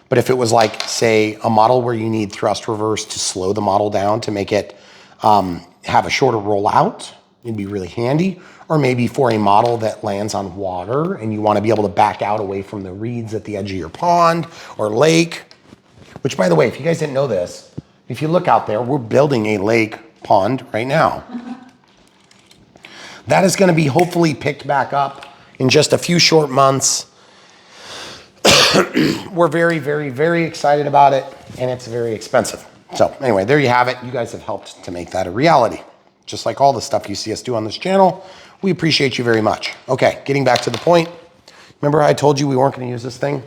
But if it was like, say, a model where you need thrust reverse to slow the model down to make it have a shorter rollout, it'd be really handy. Or maybe for a model that lands on water and you wanna be able to back out away from the reeds at the edge of your pond or lake, which by the way, if you guys didn't know this, if you look out there, we're building a lake pond right now. That is gonna be hopefully picked back up in just a few short months. We're very, very, very excited about it, and it's very expensive. So anyway, there you have it. You guys have helped to make that a reality. Just like all the stuff you see us do on this channel, we appreciate you very much. Okay, getting back to the point. Remember I told you we weren't gonna use this thing?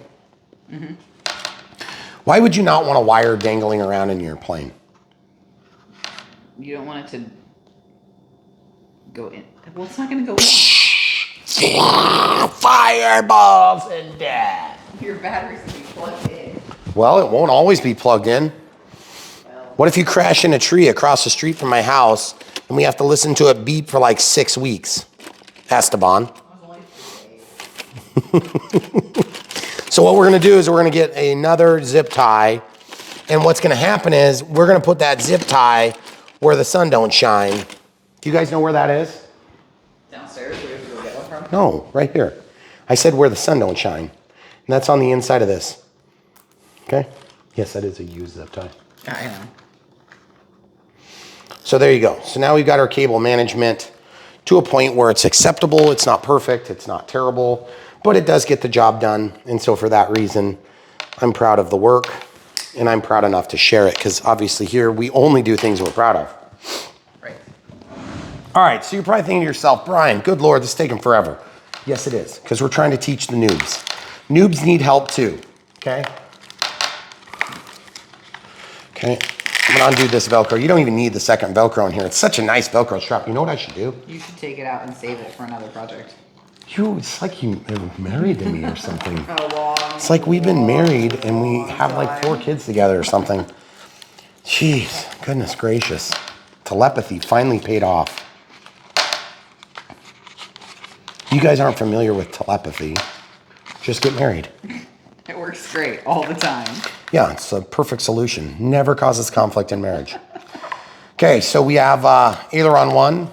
Mm-hmm. Why would you not want a wire dangling around in your plane? You don't want it to go in. Well, it's not going to go in. Fireballs and death. Your battery's going to be plugged in. Well, it won't always be plugged in. Well, What if you crash in a tree across the street from my house and we have to listen to it beep for like 6 weeks? Esteban. I was only 3 days. So what we're gonna do is we're gonna get another zip tie, and what's gonna happen is we're gonna put that zip tie where the sun don't shine. Do you guys know where that is? Downstairs, where you go get one from? No, right here. I said where the sun don't shine. And that's on the inside of this. Okay? Yes, that is a used zip tie. I know. So there you go. So now we've got our cable management to a point where it's acceptable. It's not perfect. It's not terrible, but it does get the job done. And so for that reason, I'm proud of the work, and I'm proud enough to share it, because obviously here we only do things we're proud of. Right. All right, so you're probably thinking to yourself, Brian, good Lord, this is taking forever. Yes, it is, because we're trying to teach the noobs. Noobs need help too, okay? Okay, I'm gonna undo this Velcro. You don't even need the second Velcro in here. It's such a nice Velcro strap. You know what I should do? You should take it out and save it for another project. It's like you are married to me or something. A It's like we've been married and we have like 4 kids together or something. Jeez, goodness gracious. Telepathy finally paid off. You guys aren't familiar with telepathy. Just get married. It works great all the time. Yeah, it's a perfect solution. Never causes conflict in marriage. Okay, so we have aileron 1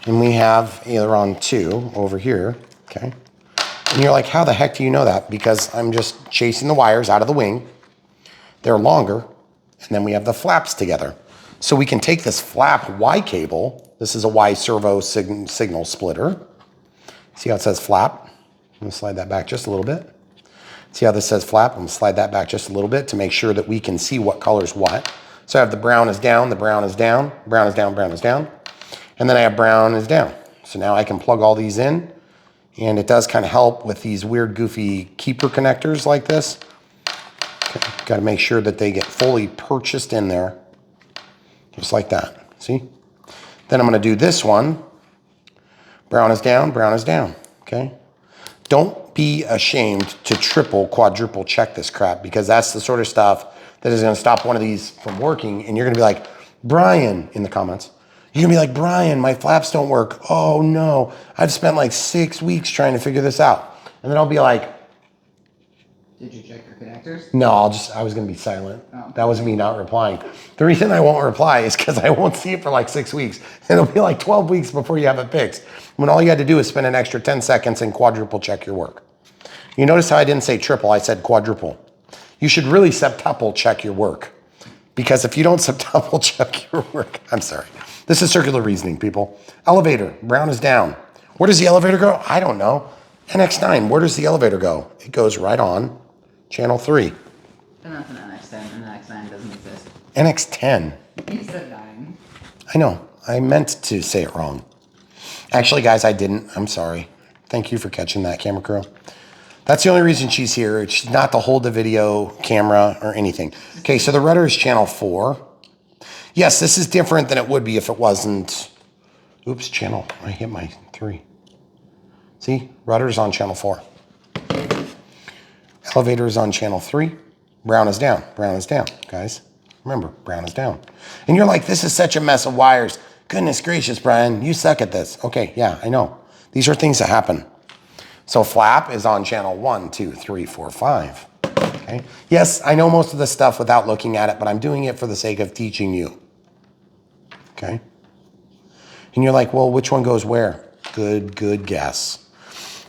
and we have aileron 2 over here, okay? And you're like, how the heck do you know that? Because I'm just chasing the wires out of the wing. They're longer, and then we have the flaps together. So we can take this flap Y cable. This is a Y servo signal splitter. See how it says flap? I'm gonna slide that back just a little bit. See how this says flap? I'm gonna slide that back just a little bit to make sure that we can see what color's what. So I have the brown is down, the brown is down, brown is down, brown is down. And then I have brown is down. So now I can plug all these in, and it does kind of help with these weird goofy keeper connectors like this. Okay. Got to make sure that they get fully purchased in there. Just like that, see? Then I'm gonna do this one. Brown is down, okay? Don't be ashamed to triple, quadruple check this crap, because that's the sort of stuff that is gonna stop one of these from working, and you're gonna be like, Brian, in the comments, you're gonna be like, Brian, my flaps don't work. Oh no, I've spent like 6 weeks trying to figure this out. And then I'll be like, did you check your connectors? no, I was gonna be silent. Oh. That was me not replying. The reason I won't reply is because I won't see it for like 6 weeks. It'll be like 12 weeks before you have it fixed, when all you had to do is spend an extra 10 seconds and quadruple check your work. You notice how I didn't say triple, I said quadruple. You should really septuple check your work, because if you don't septuple check your work, I'm sorry. This is circular reasoning, people. Elevator, brown is down. Where does the elevator go? I don't know. NX9, where does the elevator go? It goes right on channel 3. But that's an NX10, and NX9 doesn't exist. NX10. You said 9. I know. I meant to say it wrong. Actually, guys, I didn't. I'm sorry. Thank you for catching that, camera crew. That's the only reason she's here. She's not to hold the video camera or anything. Okay, so the rudder is channel 4. Yes, this is different than it would be if it wasn't. Oops, channel. I hit my 3. See? Rudder is on channel 4. Elevator is on channel 3. Brown is down. Brown is down, guys. Remember, brown is down. And you're like, this is such a mess of wires. Goodness gracious, Brian, you suck at this. Okay, yeah, I know. These are things that happen. So flap is on channel 1, 2, 3, 4, 5. Okay. Yes, I know most of this stuff without looking at it, but I'm doing it for the sake of teaching you. Okay. And you're like, well, which one goes where? Good guess.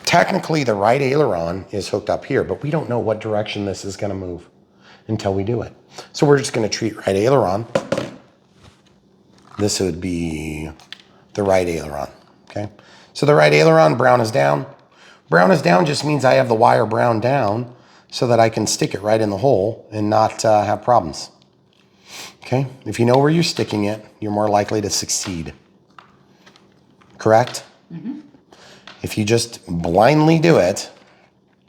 Technically, the right aileron is hooked up here, but we don't know what direction this is going to move until we do it. So we're just going to treat right aileron. This would be the right aileron, okay? So the right aileron, brown is down. Brown is down just means I have the wire brown down so that I can stick it right in the hole and not have problems, okay? If you know where you're sticking it, you're more likely to succeed, correct? Mm-hmm. If you just blindly do it,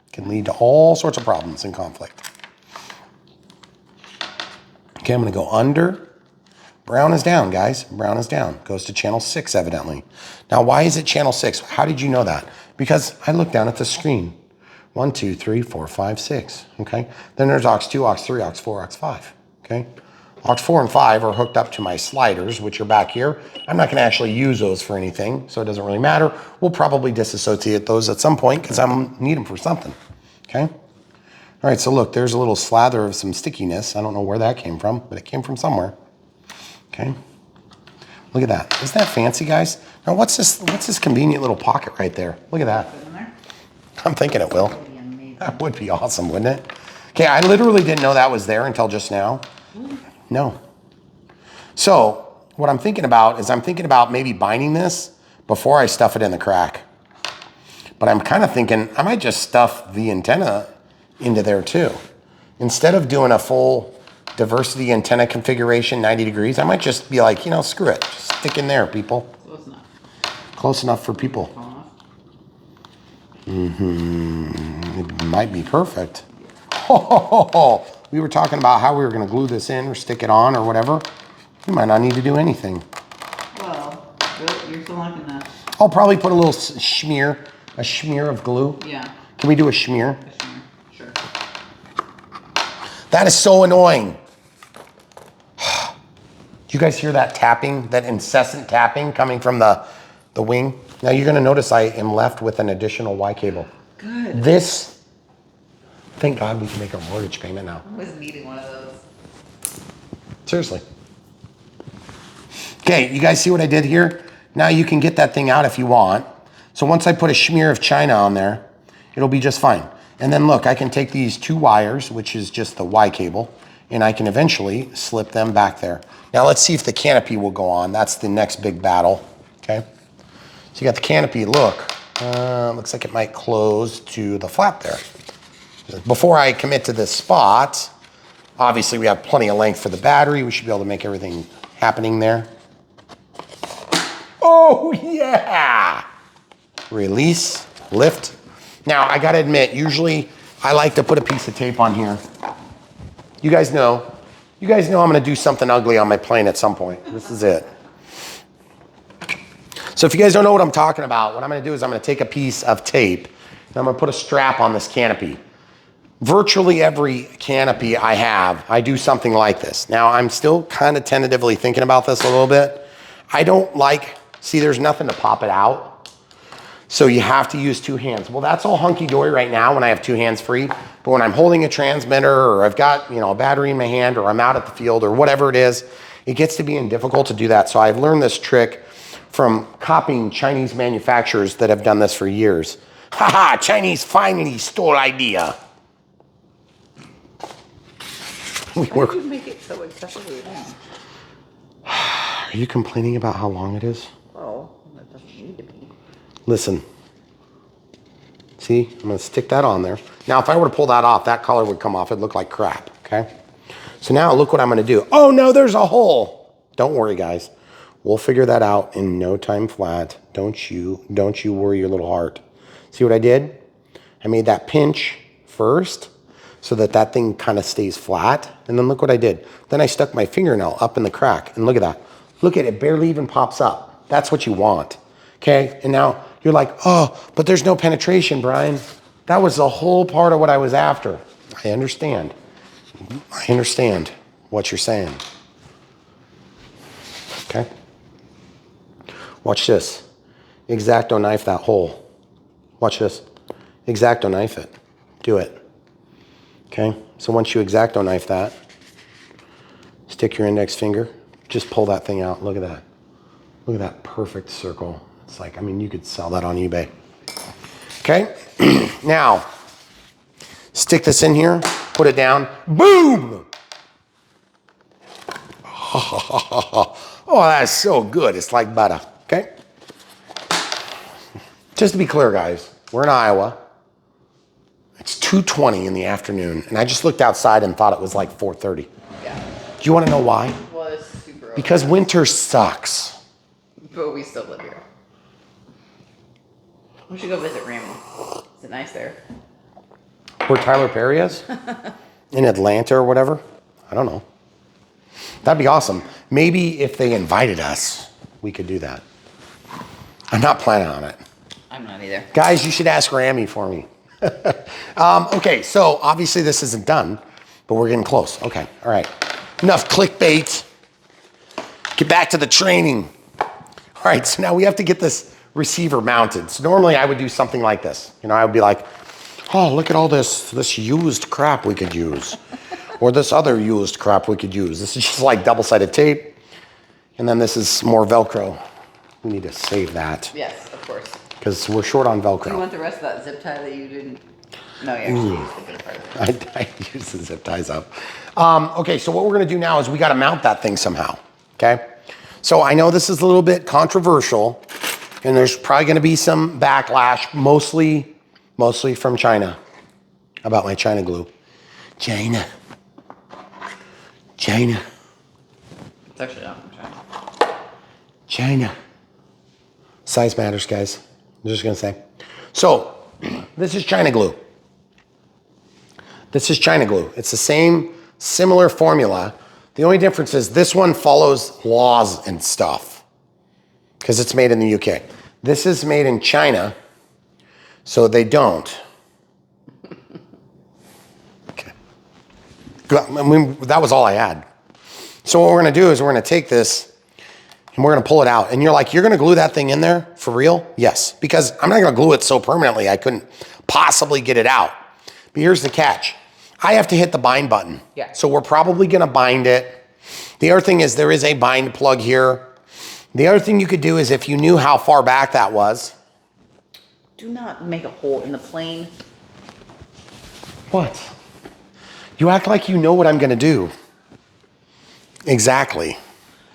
it can lead to all sorts of problems and conflict. Okay, I'm gonna go under. Brown is down, guys. Brown is down. Goes to channel 6, evidently. Now, why is it channel 6? How did you know that? Because I looked down at the screen. 1, 2, 3, 4, 5, 6, okay? Then there's aux 2, aux 3, aux 4, aux 5, okay? Aux 4 and 5 are hooked up to my sliders, which are back here. I'm not gonna actually use those for anything, so it doesn't really matter. We'll probably disassociate those at some point because I'm need them for something, okay? All right, so look, there's a little slather of some stickiness. I don't know where that came from, but it came from somewhere, okay? Look at that. Isn't that fancy, guys? Now, what's this convenient little pocket right there? Look at that. I'm thinking it will. That would be awesome, wouldn't it? Okay, I literally didn't know that was there until just now. No. So what I'm thinking about is maybe binding this before I stuff it in the crack. But I'm kind of thinking I might just stuff the antenna into there too. Instead of doing a full diversity antenna configuration, 90 degrees, I might just be like, screw it. Just stick in there, people. Close enough. Close enough for people. It might be perfect. Oh, we were talking about how we were going to glue this in or stick it on or whatever. You might not need to do anything. Well, you're still not gonna. I'll probably put a little smear of glue. Yeah. Can we do a smear? Sure. That is so annoying. Do you guys hear that tapping, that incessant tapping coming from the wing? Now you're going to notice I am left with an additional Y cable. Good. Thank God we can make our mortgage payment now. I was needing one of those. Seriously. Okay, you guys see what I did here? Now you can get that thing out if you want. So once I put a smear of China on there, it'll be just fine. And then look, I can take these 2 wires, which is just the Y cable, and I can eventually slip them back there. Now let's see if the canopy will go on. That's the next big battle, okay? So you got the canopy, look. Looks like it might close to the flap there. Before I commit to this spot, obviously we have plenty of length for the battery. We should be able to make everything happening there. Oh yeah! Release, lift. Now I gotta admit, usually I like to put a piece of tape on here. You guys know I'm gonna do something ugly on my plane at some point. This is it. So if you guys don't know what I'm talking about, what I'm gonna do is I'm gonna take a piece of tape and I'm gonna put a strap on this canopy. Virtually every canopy I have, I do something like this. Now I'm still kind of tentatively thinking about this a little bit. I don't like, see there's nothing to pop it out. So you have to use two hands. Well, that's all hunky-dory right now when I have two hands free. But when I'm holding a transmitter or I've got, a battery in my hand or I'm out at the field or whatever it is, it gets to being difficult to do that. So I've learned this trick from copying Chinese manufacturers that have done this for years. Haha, Chinese finally stole idea. Why did you make it so excessively long? Are you complaining about how long it is? Oh, that doesn't need to be. Listen, see, I'm gonna stick that on there. Now, if I were to pull that off, that color would come off. It'd look like crap, okay? So now look what I'm gonna do. Oh no, there's a hole. Don't worry, guys. We'll figure that out in no time flat. Don't you worry your little heart. See what I did? I made that pinch first so that thing kind of stays flat. And then look what I did. Then I stuck my fingernail up in the crack and look at that. Look at it, barely even pops up. That's what you want. Okay, and now you're like, oh, but there's no penetration, Brian. That was the whole part of what I was after. I understand. I understand what you're saying. Okay. Watch this. X-Acto knife that hole. Watch this. X-Acto knife it. Do it. Okay, so once you X-Acto knife that, stick your index finger, just pull that thing out. Look at that. Look at that perfect circle. It's like, you could sell that on eBay. Okay, now, stick this in here, put it down, boom! Oh, that's so good. It's like butter, okay? Just to be clear, guys, we're in Iowa. It's 2:20 in the afternoon, and I just looked outside and thought it was like 4:30. Yeah. Do you want to know why? Well, it's super early. Because winter sucks. But we still live here. We should go visit Ramy. Is it nice there? Where Tyler Perry is? In Atlanta or whatever? I don't know. That'd be awesome. Maybe if they invited us, we could do that. I'm not planning on it. I'm not either. Guys, you should ask Ramy for me. Okay, so obviously this isn't done, but we're getting close. Okay, all right. Enough clickbait. Get back to the training. All right, so now we have to get this receiver mounted. So normally I would do something like this. I would be like, oh, look at all this used crap we could use. Or this other used crap we could use. This is just like double-sided tape. And then this is more Velcro. We need to save that. Yes, of course. Because we're short on Velcro. Do you want the rest of that zip tie that you didn't? No, you actually used the good part of it. I use the zip ties up. Okay, so what we're gonna do now is we gotta mount that thing somehow, okay? So I know this is a little bit controversial, and there's probably gonna be some backlash, mostly from China, about my China glue. China. It's actually not from China. China. Size matters, guys. I'm just gonna say. So, this is China glue. This is China glue. It's the same, similar formula. The only difference is this one follows laws and stuff because it's made in the UK. This is made in China, so they don't. Okay. That was all I had. So what we're gonna do is we're gonna take this and we're gonna pull it out. And you're like, you're gonna glue that thing in there for real? Yes, because I'm not gonna glue it so permanently I couldn't possibly get it out. But here's the catch. I have to hit the bind button. Yeah. So we're probably gonna bind it. The other thing is there is a bind plug here. The other thing you could do is if you knew how far back that was. Do not make a hole in the plane. What? You act like you know what I'm gonna do. exactly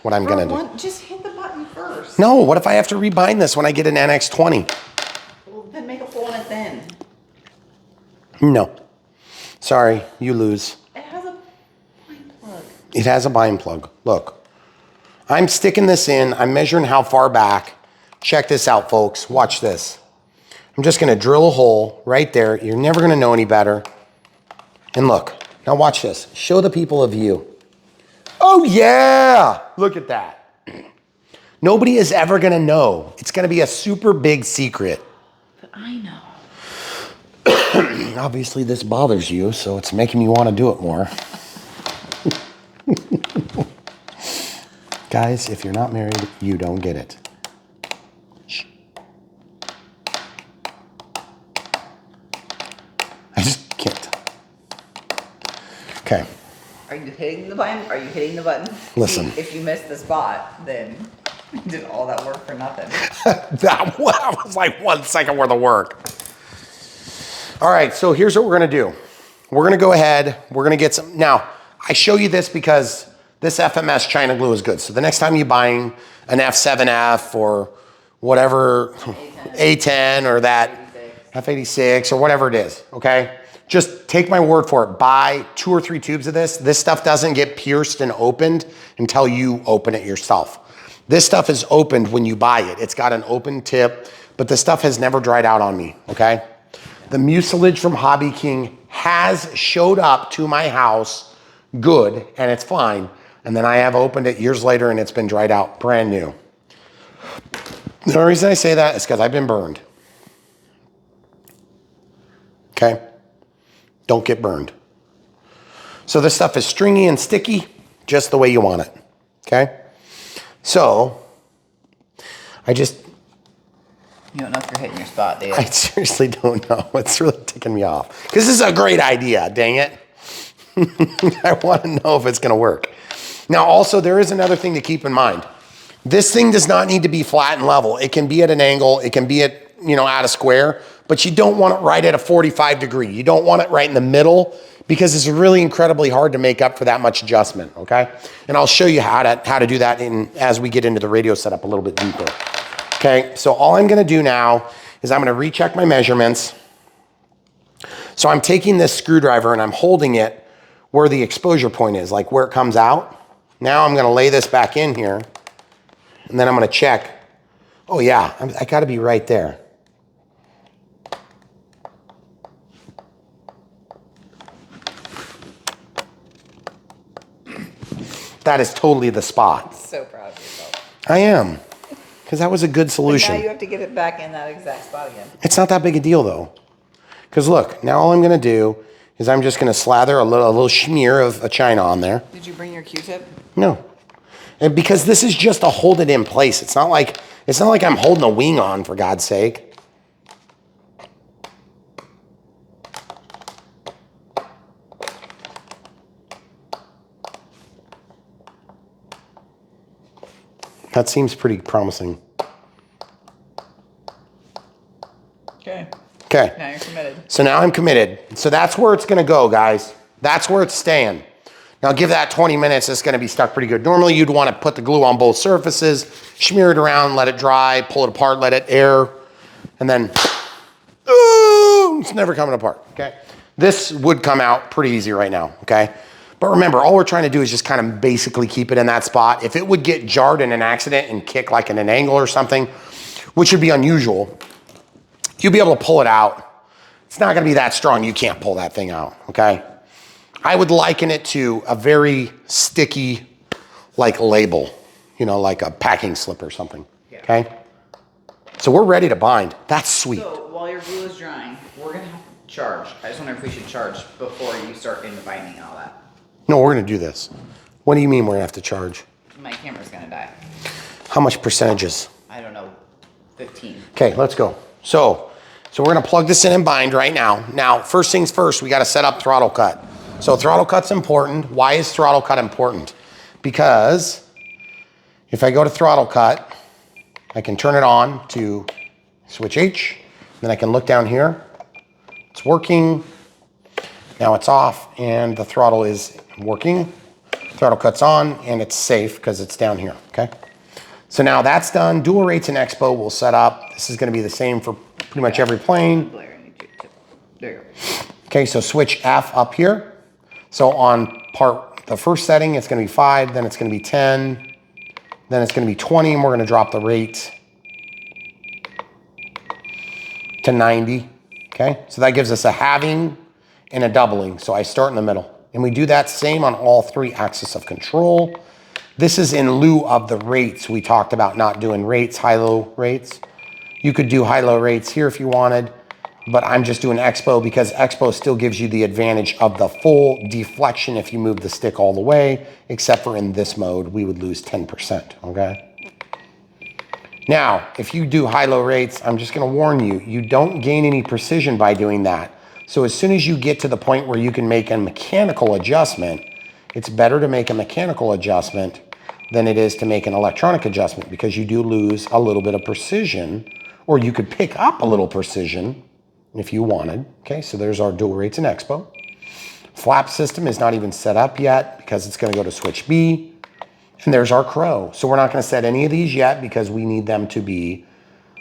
what I'm going to do. Just hit the button first. No, what if I have to rebind this when I get an NX20? Well, then make a hole in it then. No. Sorry, you lose. It has a bind plug. It has a bind plug. Look, I'm sticking this in. I'm measuring how far back. Check this out, folks. Watch this. I'm just going to drill a hole right there. You're never going to know any better. And look, now watch this. Show the people a view. Oh, yeah. Look at that. Nobody is ever going to know. It's going to be a super big secret. But I know. Obviously, this bothers you, so it's making me want to do it more. Guys, if you're not married, you don't get it. Shh. I just can't. Okay. Are you hitting the button? Are you hitting the button? Listen. See, if you miss the spot, then you did all that work for nothing. That was like 1 second worth of work. All right, so here's what we're gonna do. We're gonna go ahead, we're gonna get some, now, I show you this because this FMS China glue is good. So the next time you're buying an F7F or whatever, A10 or that F86 or whatever it is, okay? Just take my word for it. Buy 2 or 3 tubes of this. This stuff doesn't get pierced and opened until you open it yourself. This stuff is opened when you buy it. It's got an open tip, but the stuff has never dried out on me, okay? The mucilage from Hobby King has showed up to my house good, and it's fine. And then I have opened it years later and it's been dried out brand new. The only reason I say that is because I've been burned. Okay? Don't get burned. So this stuff is stringy and sticky, just the way you want it. Okay? So, You don't know if you're hitting your spot, do you? I seriously don't know. It's really ticking me off. Because this is a great idea, dang it. I want to know if it's going to work. Now, also, there is another thing to keep in mind. This thing does not need to be flat and level. It can be at an angle. It can be at, at a square. But you don't want it right at a 45 degree. You don't want it right in the middle because it's really incredibly hard to make up for that much adjustment, okay? And I'll show you how to do that as we get into the radio setup a little bit deeper. Okay, so all I'm gonna do now is I'm gonna recheck my measurements. So I'm taking this screwdriver and I'm holding it where the exposure point is, like where it comes out. Now I'm gonna lay this back in here and then I'm gonna check. Oh yeah, I gotta be right there. That is totally the spot. So proud of yourself. I am, because that was a good solution. But now you have to get it back in that exact spot again. It's not that big a deal though. Because look, now all I'm gonna do is I'm just gonna slather a little smear of a China on there. Did you bring your Q-tip? No. And because this is just to hold it in place. It's not like I'm holding a wing on, for God's sake. That seems pretty promising. Okay. Okay. Now you're committed. So now I'm committed. So that's where it's gonna go, guys. That's where it's staying. Now give that 20 minutes, it's gonna be stuck pretty good. Normally you'd wanna put the glue on both surfaces, smear it around, let it dry, pull it apart, let it air, and then, it's never coming apart, okay? This would come out pretty easy right now, okay? But remember, all we're trying to do is just kind of basically keep it in that spot. If it would get jarred in an accident and kick like in an angle or something, which would be unusual, you'll be able to pull it out. It's not gonna be that strong, you can't pull that thing out, okay? I would liken it to a very sticky, like label, like a packing slip or something, okay? So we're ready to bind. That's sweet. So while your glue is drying, we're gonna have to charge. I just wonder if we should charge before you start into binding and all that. No, we're gonna do this. What do you mean we're gonna have to charge? My camera's gonna die. How much percentages? I don't know, 15. Okay, let's go. So we're gonna plug this in and bind right now. Now, first things first, we gotta set up throttle cut. So throttle cut's important. Why is throttle cut important? Because if I go to throttle cut, I can turn it on to switch H, then I can look down here. It's working. Now it's off and the throttle is working. Throttle cuts on, and it's safe because it's down here, okay? So now that's done. Dual rates and expo will set up. This is gonna be the same for pretty much every plane. There you go. Okay, so switch F up here. So on the first setting, it's gonna be 5, then it's gonna be 10, then it's gonna be 20, and we're gonna drop the rate to 90, okay? So that gives us a halving and a doubling. So I start in the middle. And we do that same on all 3 axes of control. This is in lieu of the rates. We talked about not doing rates, high-low rates. You could do high-low rates here if you wanted, but I'm just doing expo because expo still gives you the advantage of the full deflection if you move the stick all the way, except for in this mode, we would lose 10%, okay? Now, if you do high-low rates, I'm just gonna warn you, you don't gain any precision by doing that. So as soon as you get to the point where you can make a mechanical adjustment, it's better to make a mechanical adjustment than it is to make an electronic adjustment because you do lose a little bit of precision, or you could pick up a little precision if you wanted. Okay, so there's our dual rates and expo. Flap system is not even set up yet because it's gonna go to switch B. And there's our crow. So we're not gonna set any of these yet because we need them to be,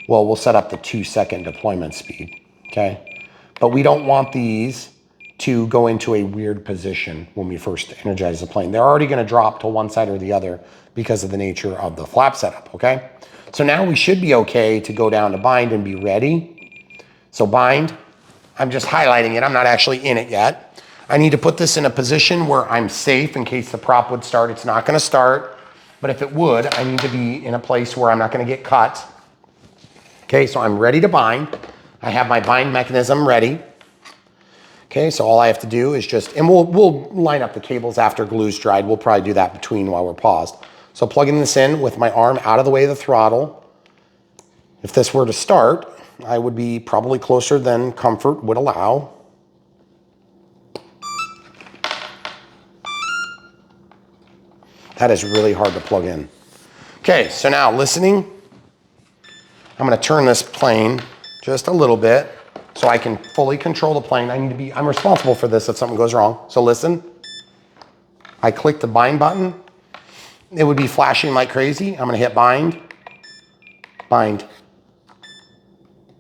well, we'll set up the 2-second deployment speed, okay? But we don't want these to go into a weird position when we first energize the plane. They're already gonna drop to one side or the other because of the nature of the flap setup, okay? So now we should be okay to go down to bind and be ready. So bind, I'm just highlighting it. I'm not actually in it yet. I need to put this in a position where I'm safe in case the prop would start. It's not gonna start, but if it would, I need to be in a place where I'm not gonna get cut. Okay, so I'm ready to bind. I have my bind mechanism ready. Okay, so all I have to do is just, and we'll line up the cables after glue's dried. We'll probably do that between while we're paused. So plugging this in with my arm out of the way of the throttle. If this were to start, I would be probably closer than comfort would allow. That is really hard to plug in. Okay, so now listening. I'm gonna turn this plane just a little bit so I can fully control the plane. I'm responsible for this if something goes wrong. So listen, I click the bind button. It would be flashing like crazy. I'm gonna hit bind, bind.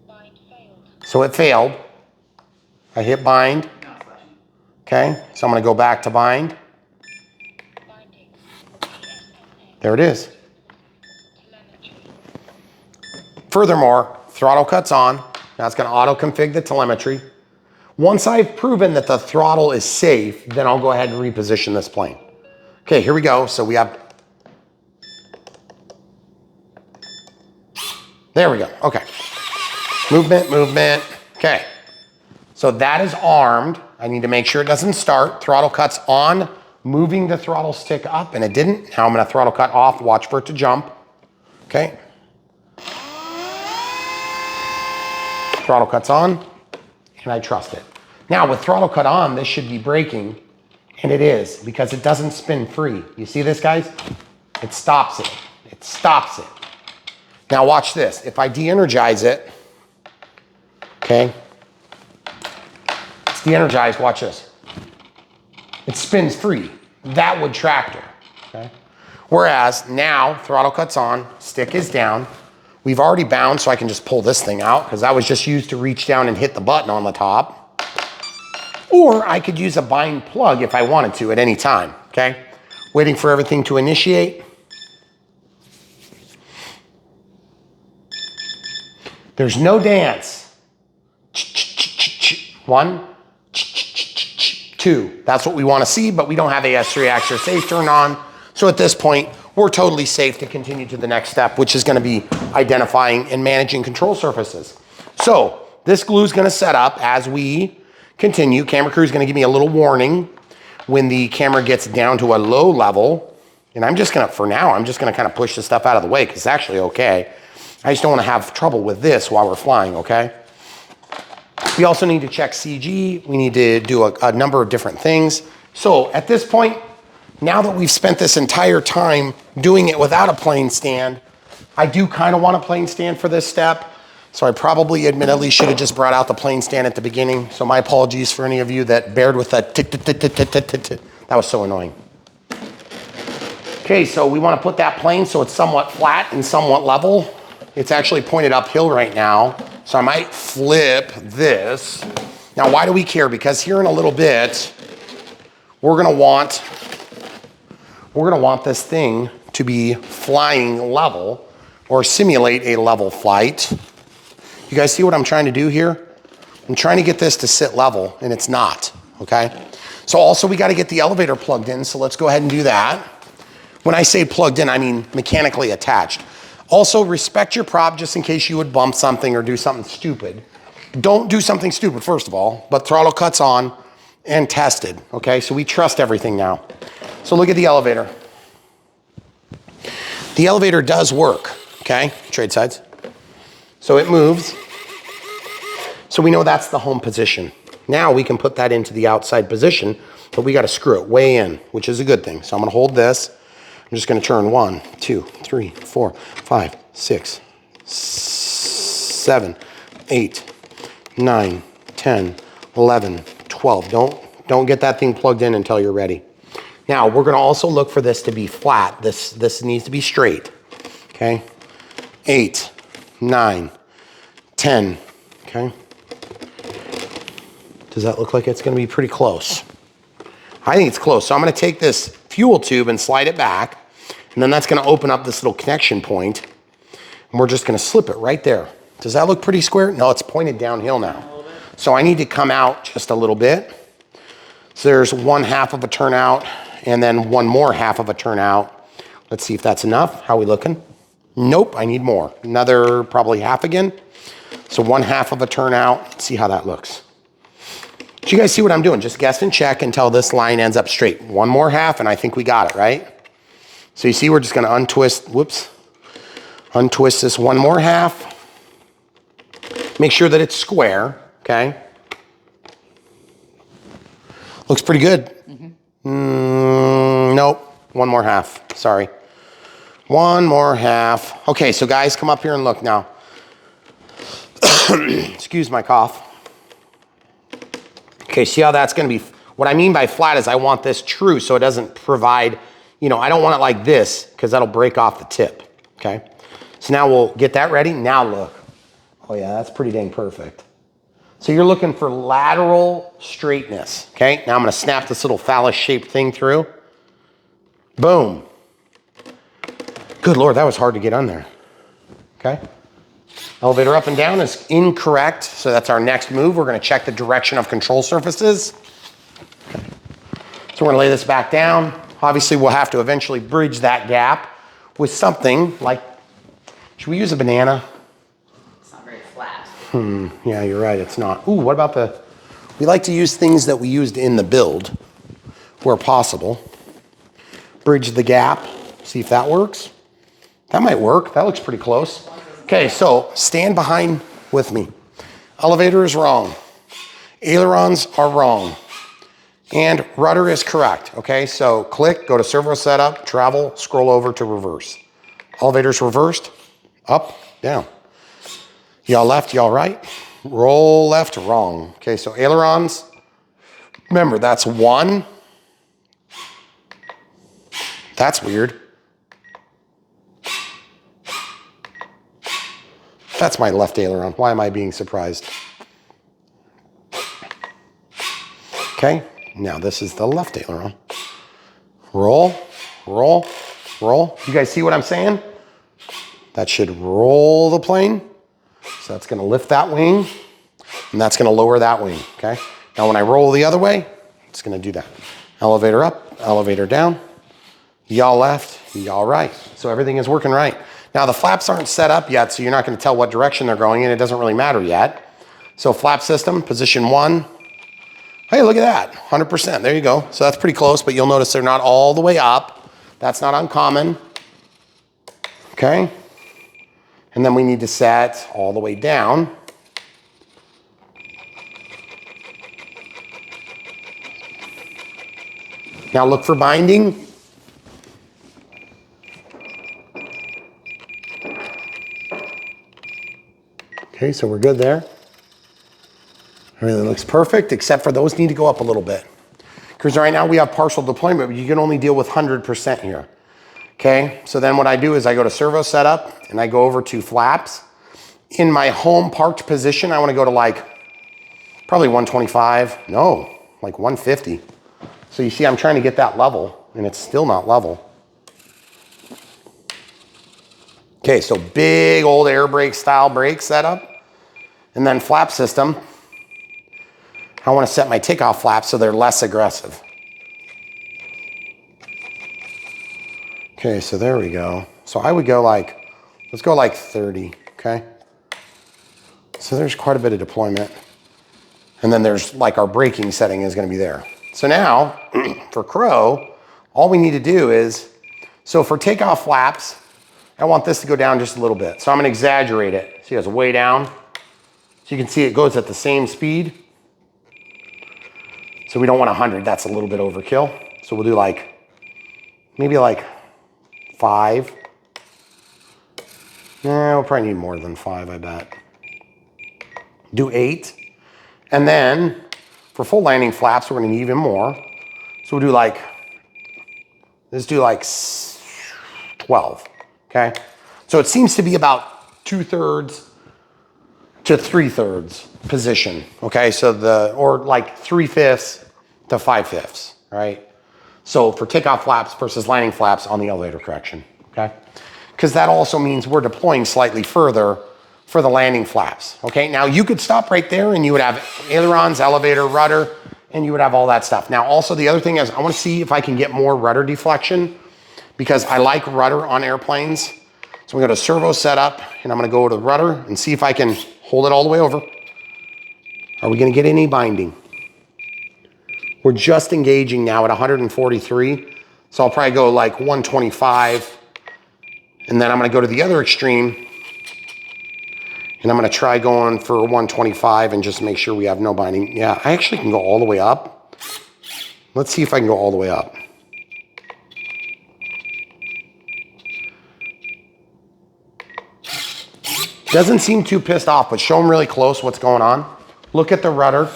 Bind failed. So it failed. I hit bind. Okay, so I'm gonna go back to bind. Binding. There it is. Telemetry. Furthermore, throttle cuts on. Now it's gonna auto-config the telemetry. Once I've proven that the throttle is safe, then I'll go ahead and reposition this plane. Okay, here we go. So we have, there we go, okay. Movement, movement, okay. So that is armed. I need to make sure it doesn't start. Throttle cuts on, moving the throttle stick up, and it didn't. Now I'm gonna throttle cut off, watch for it to jump, okay. Throttle cuts on, and I trust it. Now with throttle cut on, this should be braking, and it is, because it doesn't spin free. You see this, guys? It stops it. It stops it. Now watch this. If I de-energize it, okay, it's de-energized, watch this. It spins free. That would tractor, okay? Whereas now, throttle cuts on, stick is down. We've already bound, so I can just pull this thing out because that was just used to reach down and hit the button on the top. Or I could use a bind plug if I wanted to at any time, okay? Waiting for everything to initiate. There's no dance. 1, 2. That's what we want to see, but we don't have AS3 Axis safe turned on. So at this point, we're totally safe to continue to the next step, which is going to be identifying and managing control surfaces. So this glue is going to set up as we continue. Camera crew is going to give me a little warning when the camera gets down to a low level. And I'm just going to, for now, I'm just going to kind of push this stuff out of the way because it's actually okay. I just don't want to have trouble with this while we're flying, okay? We also need to check CG. We need to do a number of different things. So at this point, now that we've spent this entire time doing it without a plane stand, I do kind of want a plane stand for this step. So I probably admittedly should have just brought out the plane stand at the beginning. So my apologies for any of you that bared with that tick, tick, tick, tick, tick, tick, tick. That was so annoying. Okay, so we want to put that plane so it's somewhat flat and somewhat level. It's actually pointed uphill right now, so I might flip this. Now, why do we care? Because here in a little bit, we're gonna want this thing to be flying level or simulate a level flight. You guys see what I'm trying to do here? I'm trying to get this to sit level, and it's not, okay? So also we gotta get the elevator plugged in, so let's go ahead and do that. When I say plugged in, I mean mechanically attached. Also, respect your prop just in case you would bump something or do something stupid. Don't do something stupid, first of all, but throttle cuts on and tested, okay? So we trust everything now. So look at the elevator. The elevator does work, okay? Trade sides. So it moves. So we know that's the home position. Now we can put that into the outside position, but we gotta screw it way in, which is a good thing. So I'm gonna hold this. I'm just gonna turn 1, 2, 3, 4, 5, 6, 7, 8, 9, 10, 11, 12. Don't get that thing plugged in until you're ready. Now, we're gonna also look for this to be flat. This needs to be straight, okay? 8, 9, 10, okay? Does that look like it's gonna be pretty close? I think it's close. So I'm gonna take this fuel tube and slide it back, and then that's gonna open up this little connection point, and we're just gonna slip it right there. Does that look pretty square? No, it's pointed downhill now. So I need to come out just a little bit. So there's 1/2 of a turnout, and then one more 1/2 of a turnout. Let's see if that's enough. How are we looking? Nope, I need more. Another probably 1/2 again. So 1/2 of a turnout. Let's see how that looks. Do you guys see what I'm doing? Just guess and check until this line ends up straight. One more 1/2, and I think we got it, right? So you see, we're just gonna untwist, untwist this one more 1/2. Make sure that it's square, okay? Looks pretty good. Nope, one more 1/2, sorry. One more 1/2. Okay, so guys, come up here and look now. Excuse my cough. Okay, see how that's gonna be, what I mean by flat is I want this true so it doesn't provide, you know, I don't want it like this because that'll break off the tip, okay? So now we'll get that ready. Now look. Oh yeah, that's pretty dang perfect. So you're looking for lateral straightness, okay? Now I'm gonna snap this little phallus-shaped thing through. Boom. Good Lord, that was hard to get on there, okay? Elevator up and down is incorrect, so that's our next move. We're gonna check the direction of control surfaces. Okay. So we're gonna lay this back down. Obviously, we'll have to eventually bridge that gap with something like, should we use a banana? It's not very flat. Yeah, you're right, it's not. Ooh, what about we like to use things that we used in the build where possible. Bridge the gap, see if that works. That might work, that looks pretty close. Okay, so stand behind with me. Elevator is wrong. Ailerons are wrong. And rudder is correct, okay? So click, go to servo setup, travel, scroll over to reverse. Elevator's reversed, up, down. Y'all left, y'all right. Roll left, wrong. Okay, so ailerons, remember that's 1. That's weird. That's my left aileron. Why am I being surprised? Okay, now this is the left aileron. Roll, roll, roll. You guys see what I'm saying? That should roll the plane. So that's gonna lift that wing, and that's gonna lower that wing, okay? Now when I roll the other way, it's gonna do that. Elevator up, elevator down. Y'all left, y'all right. So everything is working right. Now the flaps aren't set up yet, so you're not gonna tell what direction they're going in. It doesn't really matter yet. So flap system, position 1. Hey, look at that, 100%, there you go. So that's pretty close, but you'll notice they're not all the way up. That's not uncommon, okay? And then we need to set all the way down. Now look for binding. Okay, so we're good there. Everything looks perfect, except for those need to go up a little bit. Because right now we have partial deployment, but you can only deal with 100% here. Okay, so then what I do is I go to servo setup and I go over to flaps. In my home parked position, I want to go to like probably 125. No, like 150. So you see, I'm trying to get that level and it's still not level. Okay, so big old air brake style brake setup. And then flap system. I want to set my takeoff flaps so they're less aggressive. Okay, so there we go. So I would go like, let's go like 30, okay? So there's quite a bit of deployment. And then there's like our braking setting is gonna be there. So now, for Crow, all we need to do is, so for takeoff flaps, I want this to go down just a little bit. So I'm gonna exaggerate it. See, it's way down. So you can see it goes at the same speed. So we don't want 100, that's a little bit overkill. So we'll do like, maybe like 5. We'll probably need more than 5, I bet. Do 8. And then for full landing flaps, we're gonna need even more. So we'll do like, let's do like 12, okay? So it seems to be about 2/3 to 3/3 position, okay? So or like 3/5 to 5/5, right? So for takeoff flaps versus landing flaps on the elevator correction, okay? Because that also means we're deploying slightly further for the landing flaps, okay? Now you could stop right there and you would have ailerons, elevator, rudder, and you would have all that stuff. Now also the other thing is I wanna see if I can get more rudder deflection because I like rudder on airplanes. So I'm gonna go to servo setup and I'm gonna go to rudder and see if I can hold it all the way over. Are we gonna get any binding? We're just engaging now at 143. So I'll probably go like 125. And then I'm gonna go to the other extreme and I'm gonna try going for 125 and just make sure we have no binding. Yeah, I actually can go all the way up. Let's see if I can go all the way up. Doesn't seem too pissed off, but show them really close what's going on. Look at the rudder.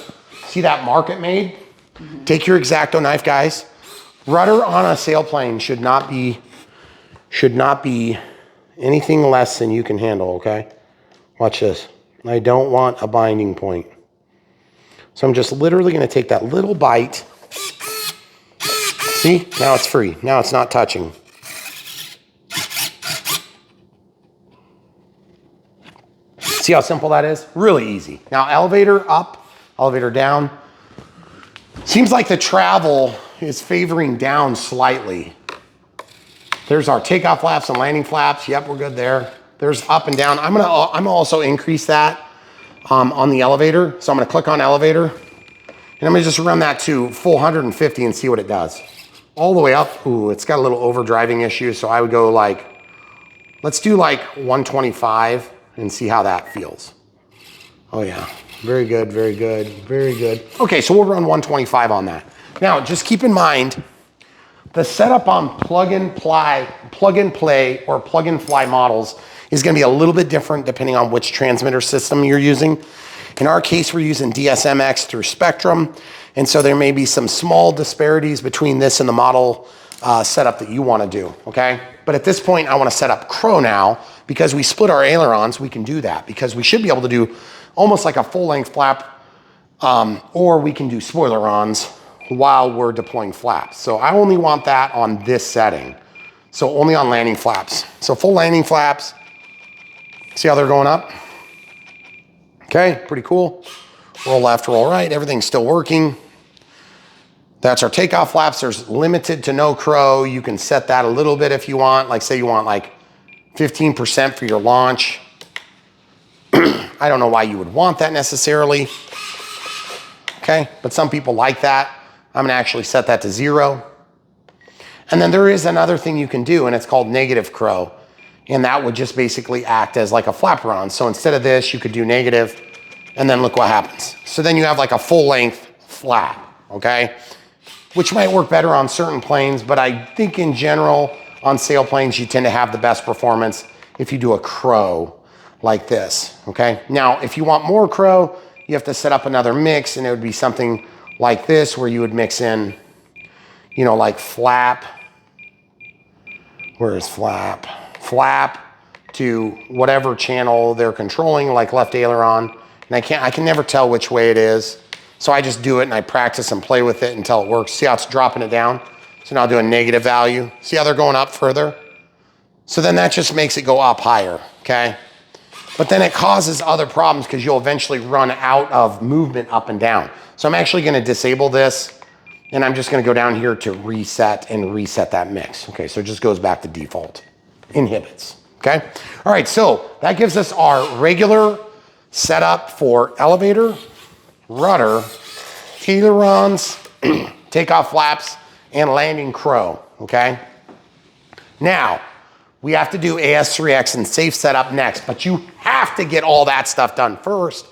See that mark it made? Mm-hmm. Take your X-Acto knife, guys. Rudder on a sailplane should not be anything less than you can handle, okay? Watch this. I don't want a binding point. So I'm just literally gonna take that little bite. See, now it's free. Now it's not touching. See how simple that is? Really easy. Now elevator up, elevator down. Seems like the travel is favoring down slightly. There's our takeoff flaps and landing flaps. Yep, we're good there. There's up and down. I'm gonna also increase that on the elevator. So I'm gonna click on elevator and I'm gonna just run that to full 150 and see what it does. All the way up, ooh, it's got a little overdriving issue. So I would go like, let's do like 125 and see how that feels. Oh yeah, very good, very good, very good. Okay, so we'll run 125 on that. Now, just keep in mind, the setup on plug and play or plug and fly models is gonna be a little bit different depending on which transmitter system you're using. In our case, we're using DSMX through Spectrum, and so there may be some small disparities between this and the model setup that you wanna do, okay? But at this point, I wanna set up Crow now, because we split our ailerons, we can do that, because we should be able to do almost like a full-length flap, or we can do spoilerons while we're deploying flaps. So I only want that on this setting. So only on landing flaps. So full landing flaps, see how they're going up? Okay, pretty cool. Roll left, roll right, everything's still working. That's our takeoff flaps. There's limited to no Crow. You can set that a little bit if you want. Like say you want like 15% for your launch. I don't know why you would want that necessarily. Okay, but some people like that. I'm gonna actually set that to 0. And then there is another thing you can do and it's called negative Crow. And that would just basically act as like a flaperon. So instead of this, you could do negative and then look what happens. So then you have like a full length flap, okay? Which might work better on certain planes, but I think in general on sailplanes, you tend to have the best performance if you do a Crow like this, okay? Now, if you want more Crow, you have to set up another mix and it would be something like this where you would mix in, you know, like flap, where is flap? Flap to whatever channel they're controlling, like left aileron. And I can never tell which way it is. So I just do it and I practice and play with it until it works. See how it's dropping it down? So now I'll do a negative value. See how they're going up further? So then that just makes it go up higher, okay? But then it causes other problems because you'll eventually run out of movement up and down. So I'm actually gonna disable this and I'm just gonna go down here to reset and reset that mix. Okay, so it just goes back to default. Inhibits, okay? All right, so that gives us our regular setup for elevator, rudder, ailerons, takeoff flaps, and landing crow, okay? Now, we have to do AS3X and safe setup next, but you have to get all that stuff done first,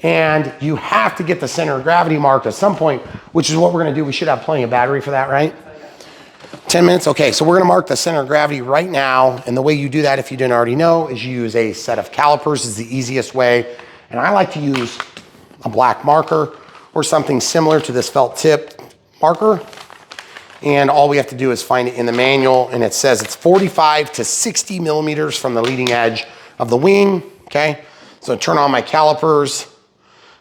and you have to get the center of gravity marked at some point, which is what we're gonna do. We should have plenty of battery for that, right? 10 minutes, okay, so we're gonna mark the center of gravity right now, and the way you do that, if you didn't already know, is you use a set of calipers is the easiest way, and I like to use a black marker or something similar to this felt tip marker. And all we have to do is find it in the manual, and it says it's 45 to 60 millimeters from the leading edge of the wing, okay? So turn on my calipers,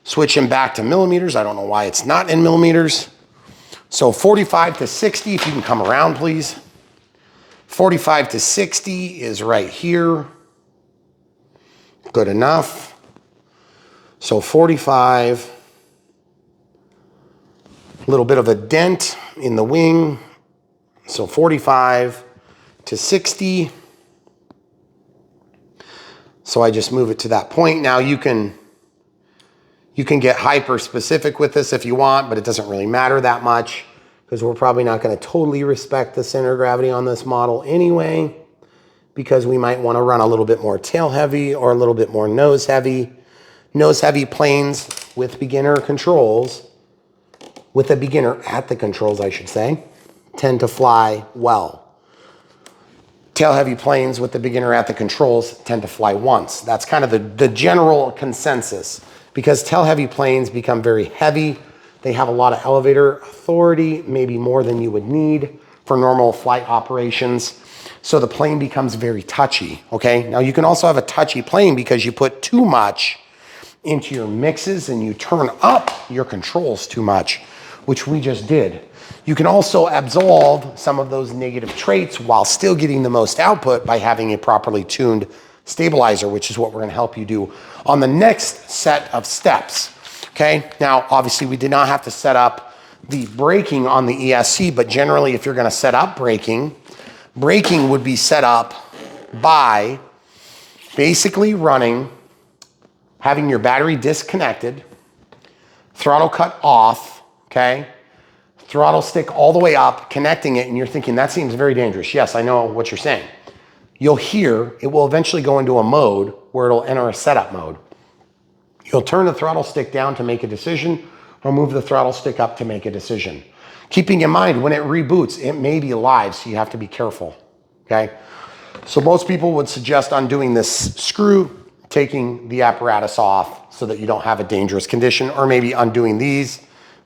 switch them back to millimeters. I don't know why it's not in millimeters. So 45 to 60, if you can come around, please. 45 to 60 is right here. Good enough. So 45. A little bit of a dent in the wing. So 45 to 60. So I just move it to that point. Now you can get hyper specific with this if you want, but it doesn't really matter that much because we're probably not going to totally respect the center of gravity on this model anyway, because we might want to run a little bit more tail heavy or a little bit more nose heavy. Nose heavy planes with beginner controls, with a beginner at the controls, I should say, tend to fly well. Tail heavy planes with the beginner at the controls tend to fly once. That's kind of the general consensus, because tail heavy planes become very heavy. They have a lot of elevator authority, maybe more than you would need for normal flight operations. So the plane becomes very touchy, okay? Now you can also have a touchy plane because you put too much into your mixes and you turn up your controls too much, which we just did. You can also absolve some of those negative traits while still getting the most output by having a properly tuned stabilizer, which is what we're gonna help you do on the next set of steps, okay? Now, obviously we did not have to set up the braking on the ESC, but generally if you're gonna set up braking would be set up by basically having your battery disconnected, throttle cut off, okay? Throttle stick all the way up, connecting it, and you're thinking, that seems very dangerous. Yes, I know what you're saying. You'll hear, it will eventually go into a mode where it'll enter a setup mode. You'll turn the throttle stick down to make a decision, or move the throttle stick up to make a decision. Keeping in mind, when it reboots, it may be live, so you have to be careful, okay? So most people would suggest undoing this screw, taking the apparatus off so that you don't have a dangerous condition, or maybe undoing these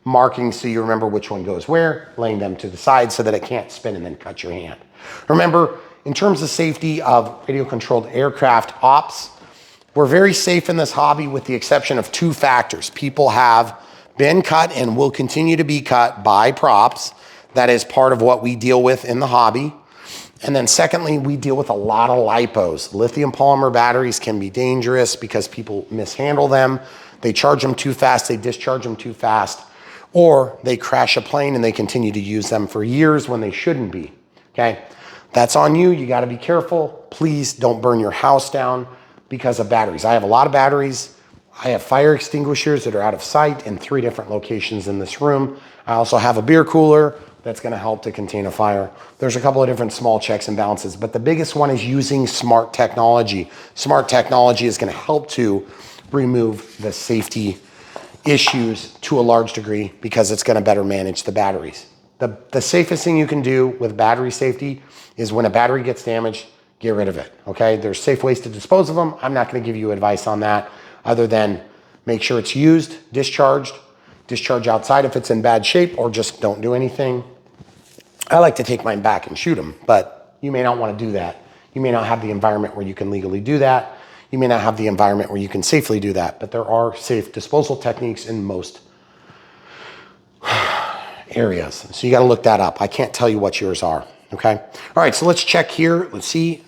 markings so you remember which one goes where, laying them to the side so that it can't spin and then cut your hand. Remember, in terms of safety of radio-controlled aircraft ops, we're very safe in this hobby with the exception of two factors. People have been cut and will continue to be cut by props. That is part of what we deal with in the hobby. And then secondly, we deal with a lot of LiPos. Lithium polymer batteries can be dangerous because people mishandle them. They charge them too fast, they discharge them too fast, or they crash a plane and they continue to use them for years when they shouldn't be, okay? That's on you, you gotta be careful. Please don't burn your house down because of batteries. I have a lot of batteries. I have fire extinguishers that are out of sight in 3 different locations in this room. I also have a beer cooler that's gonna help to contain a fire. There's a couple of different small checks and balances, but the biggest one is using smart technology. Smart technology is gonna help to remove the safety issues to a large degree because it's gonna better manage the batteries. The safest thing you can do with battery safety is when a battery gets damaged, get rid of it, okay? There's safe ways to dispose of them. I'm not gonna give you advice on that other than make sure it's used, discharge outside if it's in bad shape, or just don't do anything. I like to take mine back and shoot them, but you may not want to do that. You may not have the environment where you can legally do that. You may not have the environment where you can safely do that, but there are safe disposal techniques in most areas. So you got to look that up. I can't tell you what yours are. Okay. All right. So let's check here. Let's see.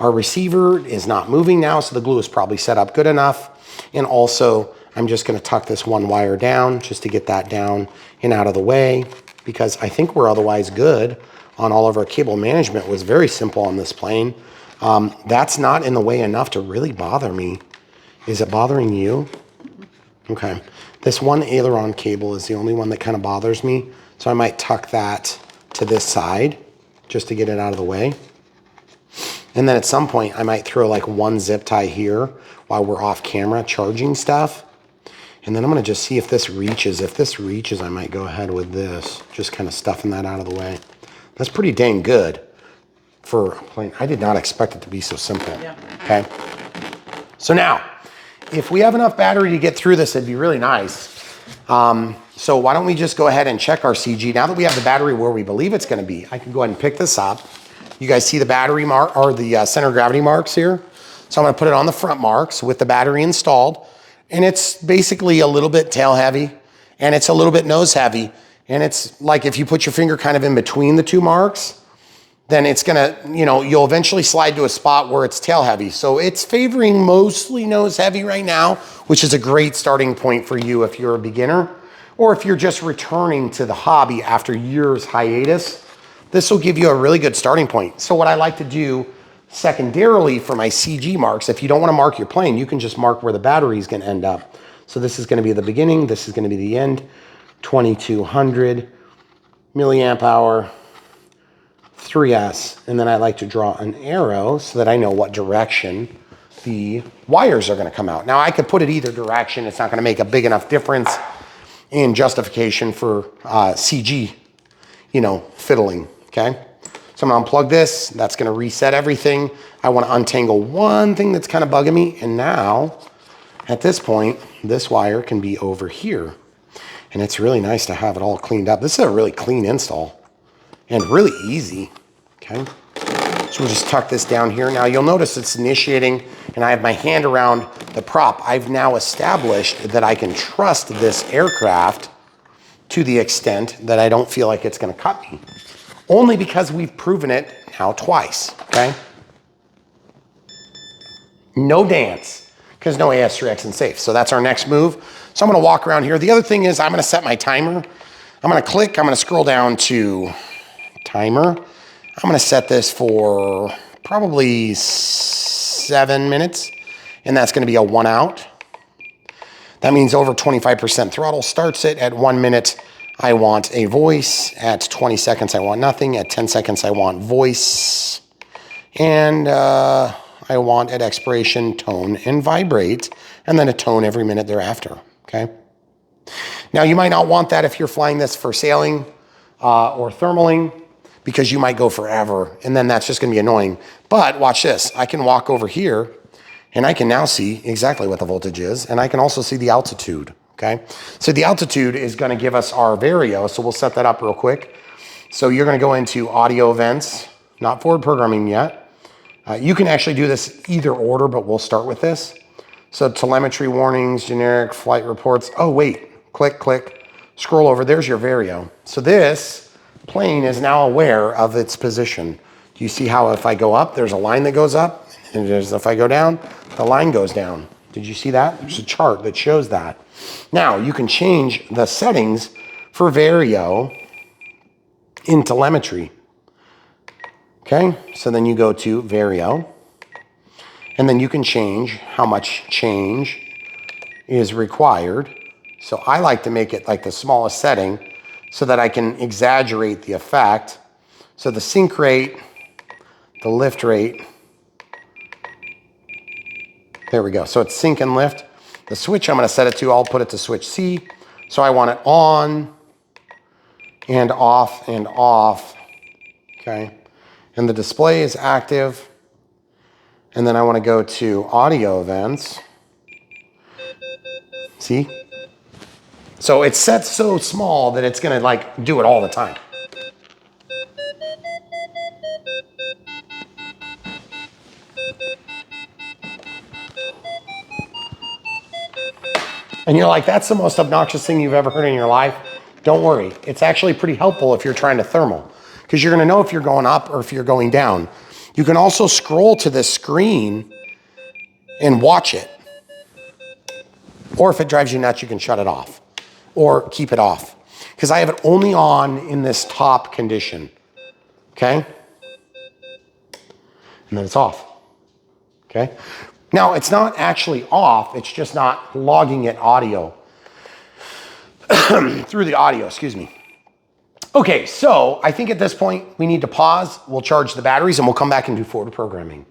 Our receiver is not moving now. So the glue is probably set up good enough. And also I'm just going to tuck this one wire down just to get that down and out of the way, because I think we're otherwise good on all of our cable management. Was very simple on this plane. That's not in the way enough to really bother me. Is it bothering you? Okay. This one aileron cable is the only one that kind of bothers me. So I might tuck that to this side just to get it out of the way. And then at some point I might throw like one zip tie here while we're off camera charging stuff. And then I'm going to just see if this reaches. If this reaches, I might go ahead with this, just kind of stuffing that out of the way. That's pretty dang good for a plane. I did not expect it to be so simple. Yeah. Okay. So now, if we have enough battery to get through this, it'd be really nice. So why don't we just go ahead and check our CG. Now that we have the battery where we believe it's going to be, I can go ahead and pick this up. You guys see the battery mark or the center of gravity marks here? So I'm going to put it on the front marks with the battery installed. And it's basically a little bit tail heavy and it's a little bit nose heavy. And it's like if you put your finger kind of in between the two marks, then it's gonna, you'll eventually slide to a spot where it's tail heavy. So it's favoring mostly nose heavy right now, which is a great starting point for you if you're a beginner or if you're just returning to the hobby after years hiatus. This will give you a really good starting point. So what I like to do secondarily for my CG marks, if you don't want to mark your plane, you can just mark where the battery is going to end up. So this is going to be the beginning. This is going to be the end. 2200 milliamp hour, 3S. And then I like to draw an arrow so that I know what direction the wires are going to come out. Now I could put it either direction. It's not going to make a big enough difference in justification for CG, fiddling. Okay. So I'm going to unplug this. That's going to reset everything. I want to untangle one thing that's kind of bugging me. And now, at this point, this wire can be over here. And it's really nice to have it all cleaned up. This is a really clean install and really easy. Okay. So we'll just tuck this down here. Now you'll notice it's initiating and I have my hand around the prop. I've now established that I can trust this aircraft to the extent that I don't feel like it's going to cut me. Only because we've proven it now twice, okay? No dance, because no AS3X and safe. So that's our next move. So I'm gonna walk around here. The other thing is I'm gonna set my timer. I'm gonna click, I'm gonna scroll down to timer. I'm gonna set this for probably 7 minutes, and that's gonna be a 1 out. That means over 25% throttle. Starts it at 1 minute. I want a voice. At 20 seconds, I want nothing. At 10 seconds, I want voice. And I want at expiration tone and vibrate, and then a tone every minute thereafter, okay? Now, you might not want that if you're flying this for sailing or thermaling, because you might go forever, and then that's just gonna be annoying. But watch this. I can walk over here, and I can now see exactly what the voltage is, and I can also see the altitude. Okay, so the altitude is going to give us our vario. So we'll set that up real quick. So you're going to go into audio events, not forward programming yet. You can actually do this either order, but we'll start with this. So telemetry warnings, generic flight reports. Oh, wait, click, click, scroll over. There's your vario. So this plane is now aware of its position. Do you see how if I go up, there's a line that goes up, and if I go down, the line goes down. Did you see that? There's a chart that shows that. Now, you can change the settings for vario in telemetry. Okay, so then you go to vario, and then you can change how much change is required. So I like to make it like the smallest setting so that I can exaggerate the effect. So the sync rate, the lift rate, there we go. So it's sync and lift. The switch I'm going to set it to, I'll put it to switch C. So I want it on and off and off. Okay. And the display is active. And then I want to go to audio events. See? So it's set so small that it's going to like do it all the time. And you're like, that's the most obnoxious thing you've ever heard in your life. Don't worry. It's actually pretty helpful if you're trying to thermal, because you're going to know if you're going up or if you're going down. You can also scroll to this screen and watch it. Or if it drives you nuts, you can shut it off or keep it off. Because I have it only on in this top condition. Okay? And then it's off. Okay? Now, it's not actually off. It's just not logging it audio. Through the audio, excuse me. Okay, so I think at this point we need to pause. We'll charge the batteries and we'll come back and do forward programming.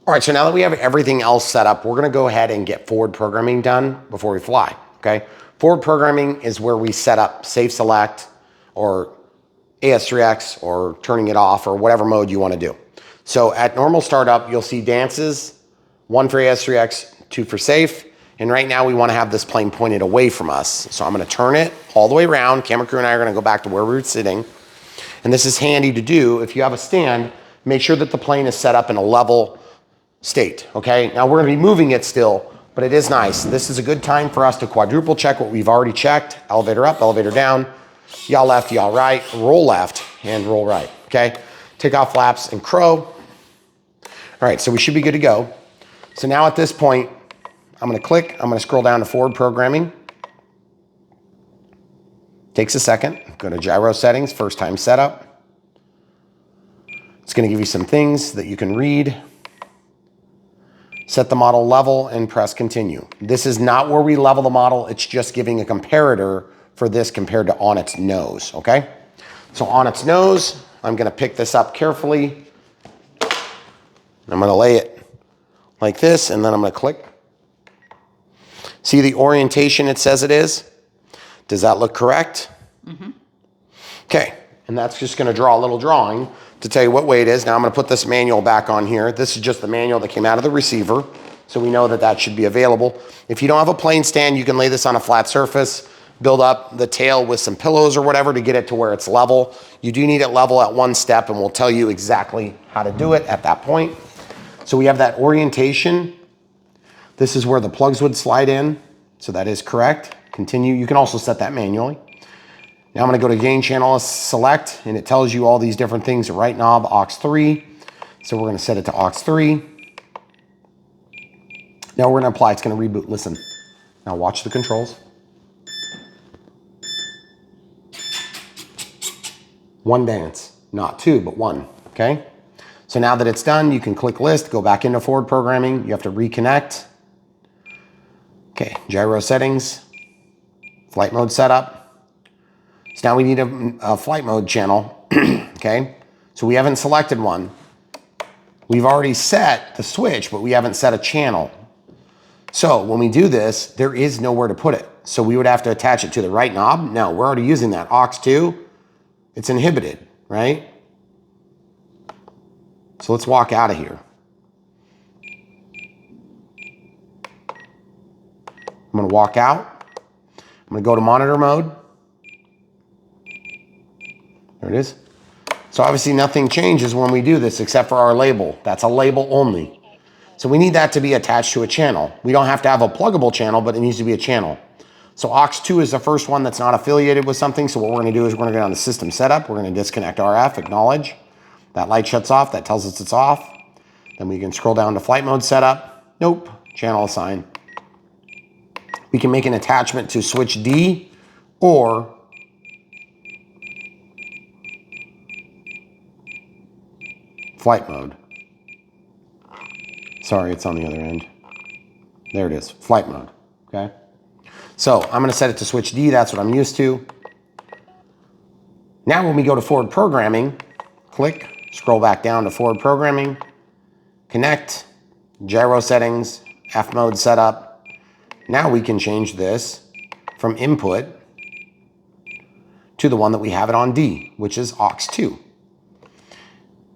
All right, so now that we have everything else set up, we're gonna go ahead and get forward programming done before we fly, okay? Forward programming is where we set up safe select or AS3X or turning it off or whatever mode you wanna do. So at normal startup, you'll see dances, 1 for AS3X, 2 for safe. And right now we wanna have this plane pointed away from us. So I'm gonna turn it all the way around. Camera crew and I are gonna go back to where we were sitting. And this is handy to do. If you have a stand, make sure that the plane is set up in a level state, okay? Now we're gonna be moving it still, but it is nice. This is a good time for us to quadruple check what we've already checked. Elevator up, elevator down, yaw left, yaw right, roll left, and roll right, okay? Take off flaps and crow. All right, so we should be good to go. So now at this point, I'm gonna click, I'm gonna scroll down to forward programming. Takes a second, go to gyro settings, first time setup. It's gonna give you some things that you can read. Set the model level and press continue. This is not where we level the model, it's just giving a comparator for this compared to on its nose, okay? So on its nose, I'm gonna pick this up carefully. I'm gonna lay it like this, and then I'm gonna click. See the orientation it says it is? Does that look correct? Mm-hmm. Okay, and that's just gonna draw a little drawing to tell you what way it is. Now I'm gonna put this manual back on here. This is just the manual that came out of the receiver, so we know that that should be available. If you don't have a plane stand, you can lay this on a flat surface, build up the tail with some pillows or whatever to get it to where it's level. You do need it level at one step, and we'll tell you exactly how to do it at that point. So we have that orientation. This is where the plugs would slide in, so that is correct. Continue, you can also set that manually. Now I'm gonna go to gain channel select, and it tells you all these different things, the right knob, aux 3. So we're gonna set it to aux 3. Now we're gonna apply, it's gonna reboot, listen. Now watch the controls. One dance, not two, but one, okay? So now that it's done, you can click list, go back into forward programming, you have to reconnect. Okay, gyro settings, flight mode setup. So now we need a flight mode channel, okay? So we haven't selected one. We've already set the switch, but we haven't set a channel. So when we do this, there is nowhere to put it. So we would have to attach it to the right knob. No, we're already using that. aux 2, it's inhibited, right? So let's walk out of here. I'm gonna walk out. I'm gonna go to monitor mode. There it is. So obviously nothing changes when we do this except for our label. That's a label only. So we need that to be attached to a channel. We don't have to have a pluggable channel, but it needs to be a channel. So aux 2 is the first one that's not affiliated with something. So what we're gonna do is we're gonna go down to system setup. We're gonna disconnect RF, acknowledge. That light shuts off, that tells us it's off. Then we can scroll down to flight mode setup. Nope, channel assign. We can make an attachment to switch D or flight mode. Sorry, it's on the other end. There it is, flight mode, okay? So I'm gonna set it to switch D, that's what I'm used to. Now when we go to forward programming, click, scroll back down to forward programming, connect, gyro settings, F mode setup. Now we can change this from input to the one that we have it on D, which is aux 2.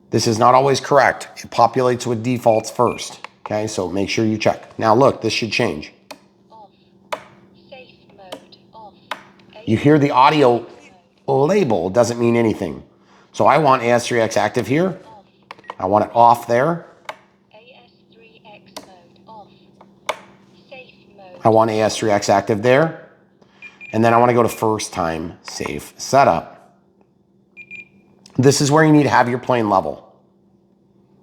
This is not always correct. It populates with defaults first, okay? So make sure you check. Now look, this should change. Off. Safe mode. Off. You hear the audio label, doesn't mean anything. So I want AS3X active here. Off. I want it off there. AS3X mode. Off. Safe mode. I want AS3X active there. And then I want to go to first time safe setup. This is where you need to have your plane level.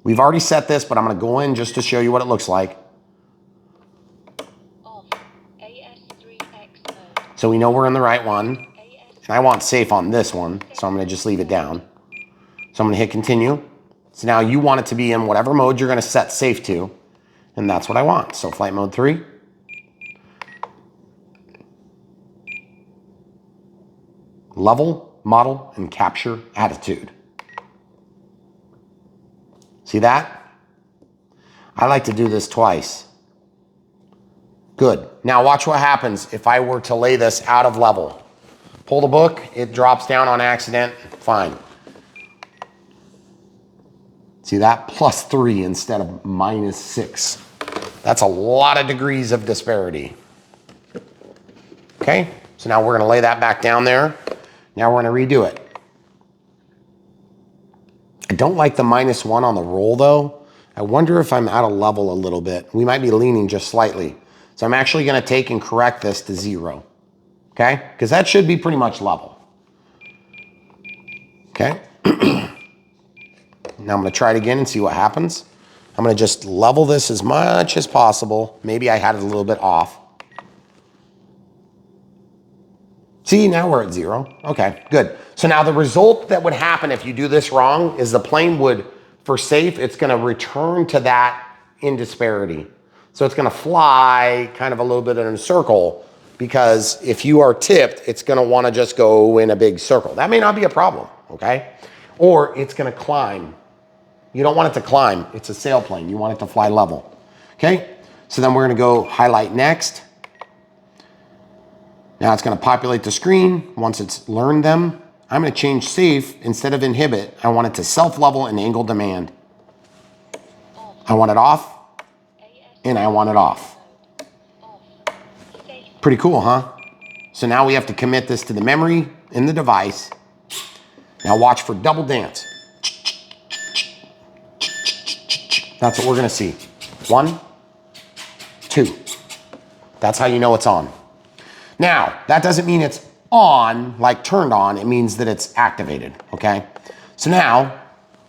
We've already set this, but I'm going to go in just to show you what it looks like. Off. AS3X mode. So we know we're in the right one. AS. And I want safe on this one, so I'm going to just leave it down. So I'm going to hit continue. So now you want it to be in whatever mode you're going to set safe to. And that's what I want. So flight mode 3. Level, model, and capture attitude. See that? I like to do this twice. Good. Now watch what happens if I were to lay this out of level. Pull the book, it drops down on accident, fine. See that? +3 instead of -6. That's a lot of degrees of disparity. Okay, so now we're gonna lay that back down there. Now we're gonna redo it. I don't like the -1 on the roll though. I wonder if I'm out of level a little bit. We might be leaning just slightly. So I'm actually gonna take and correct this to 0. Okay, because that should be pretty much level. Okay. Now I'm going to try it again and see what happens. I'm going to just level this as much as possible. Maybe I had it a little bit off. See, now we're at 0. Okay, good. So now the result that would happen if you do this wrong is the plane would, for safe, it's going to return to that in disparity. So it's going to fly kind of a little bit in a circle, because if you are tipped, it's going to want to just go in a big circle. That may not be a problem, okay? Or it's going to climb. You don't want it to climb. It's a sailplane. You want it to fly level. Okay? So then we're going to go highlight next. Now it's going to populate the screen. Once it's learned them, I'm going to change safe. Instead of inhibit, I want it to self-level and angle demand. I want it off, and I want it off. Pretty cool, huh? So now we have to commit this to the memory in the device. Now watch for double dance. That's what we're gonna see. 1, 2. That's how you know it's on. Now, that doesn't mean it's on, like turned on. It means that it's activated, okay? So now,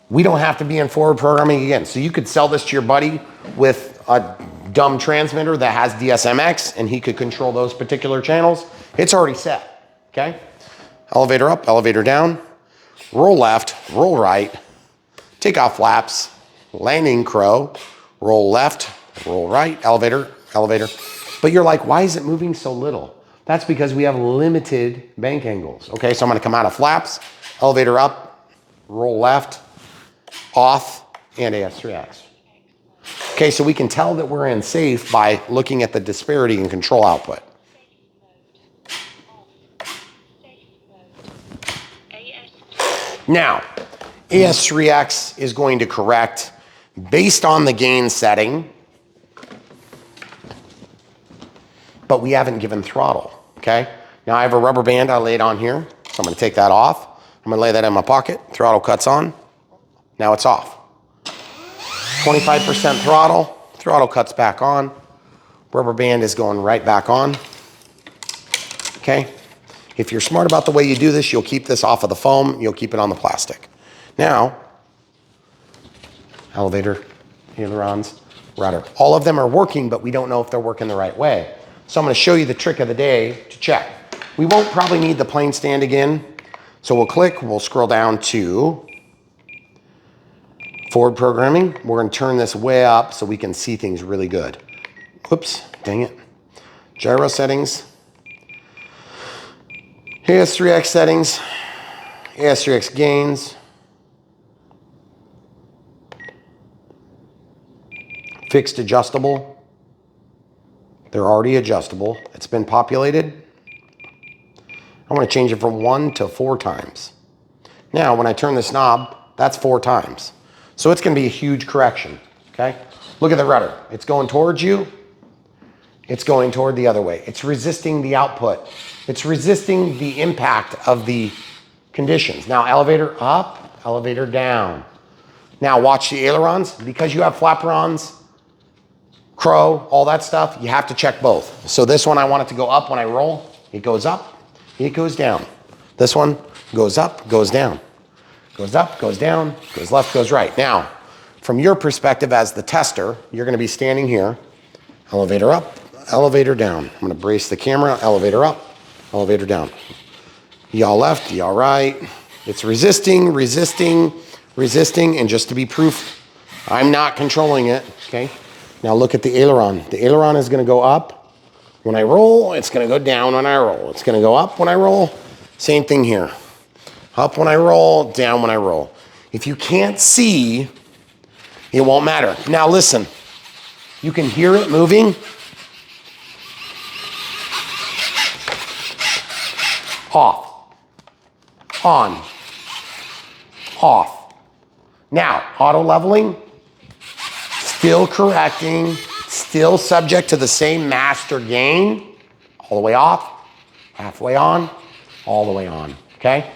we don't have to be in forward programming again. So you could sell this to your buddy with a dumb transmitter that has DSMX, and he could control those particular channels. It's already set, okay? Elevator up, elevator down, roll left, roll right, take off flaps, landing crow, roll left, roll right, elevator, elevator. But you're like, why is it moving so little? That's because we have limited bank angles. Okay, so I'm gonna come out of flaps, elevator up, roll left, off, and AS3X. Okay, so we can tell that we're in safe by looking at the disparity in control output. Now, AS3X is going to correct based on the gain setting, but we haven't given throttle, okay? Now I have a rubber band I laid on here, so I'm gonna take that off. I'm gonna lay that in my pocket, throttle cuts on, now it's off. 25% throttle, throttle cuts back on, rubber band is going right back on, okay? If you're smart about the way you do this, you'll keep this off of the foam, you'll keep it on the plastic. Now, elevator, ailerons, rudder. All of them are working, but we don't know if they're working the right way. So I'm gonna show you the trick of the day to check. We won't probably need the plane stand again. So we'll click, we'll scroll down to forward programming. We're gonna turn this way up so we can see things really good. Whoops, dang it. Gyro settings. AS3X settings. AS3X gains. Fixed adjustable. They're already adjustable. It's been populated. I want to change it from 1 to 4 times. Now, when I turn this knob, that's 4 times. So it's going to be a huge correction, okay? Look at the rudder. It's going towards you. It's going toward the other way. It's resisting the output. It's resisting the impact of the conditions. Now, elevator up, elevator down. Now, watch the ailerons. Because you have flaperons, crow, all that stuff, you have to check both. So this one, I want it to go up when I roll. It goes up, it goes down. This one goes up, goes down. Goes up, goes down, goes left, goes right. Now, from your perspective as the tester, you're gonna be standing here, elevator up, elevator down. I'm gonna brace the camera, elevator up, elevator down. Y'all left, y'all right. It's resisting, resisting, resisting, and just to be proof, I'm not controlling it, okay? Now look at the aileron. The aileron is gonna go up when I roll, it's gonna go down when I roll. It's gonna go up when I roll, same thing here. Up when I roll, down when I roll. If you can't see, it won't matter. Now listen, you can hear it moving. Off, on, off. Now, auto leveling, still correcting, still subject to the same master gain, all the way off, halfway on, all the way on, okay?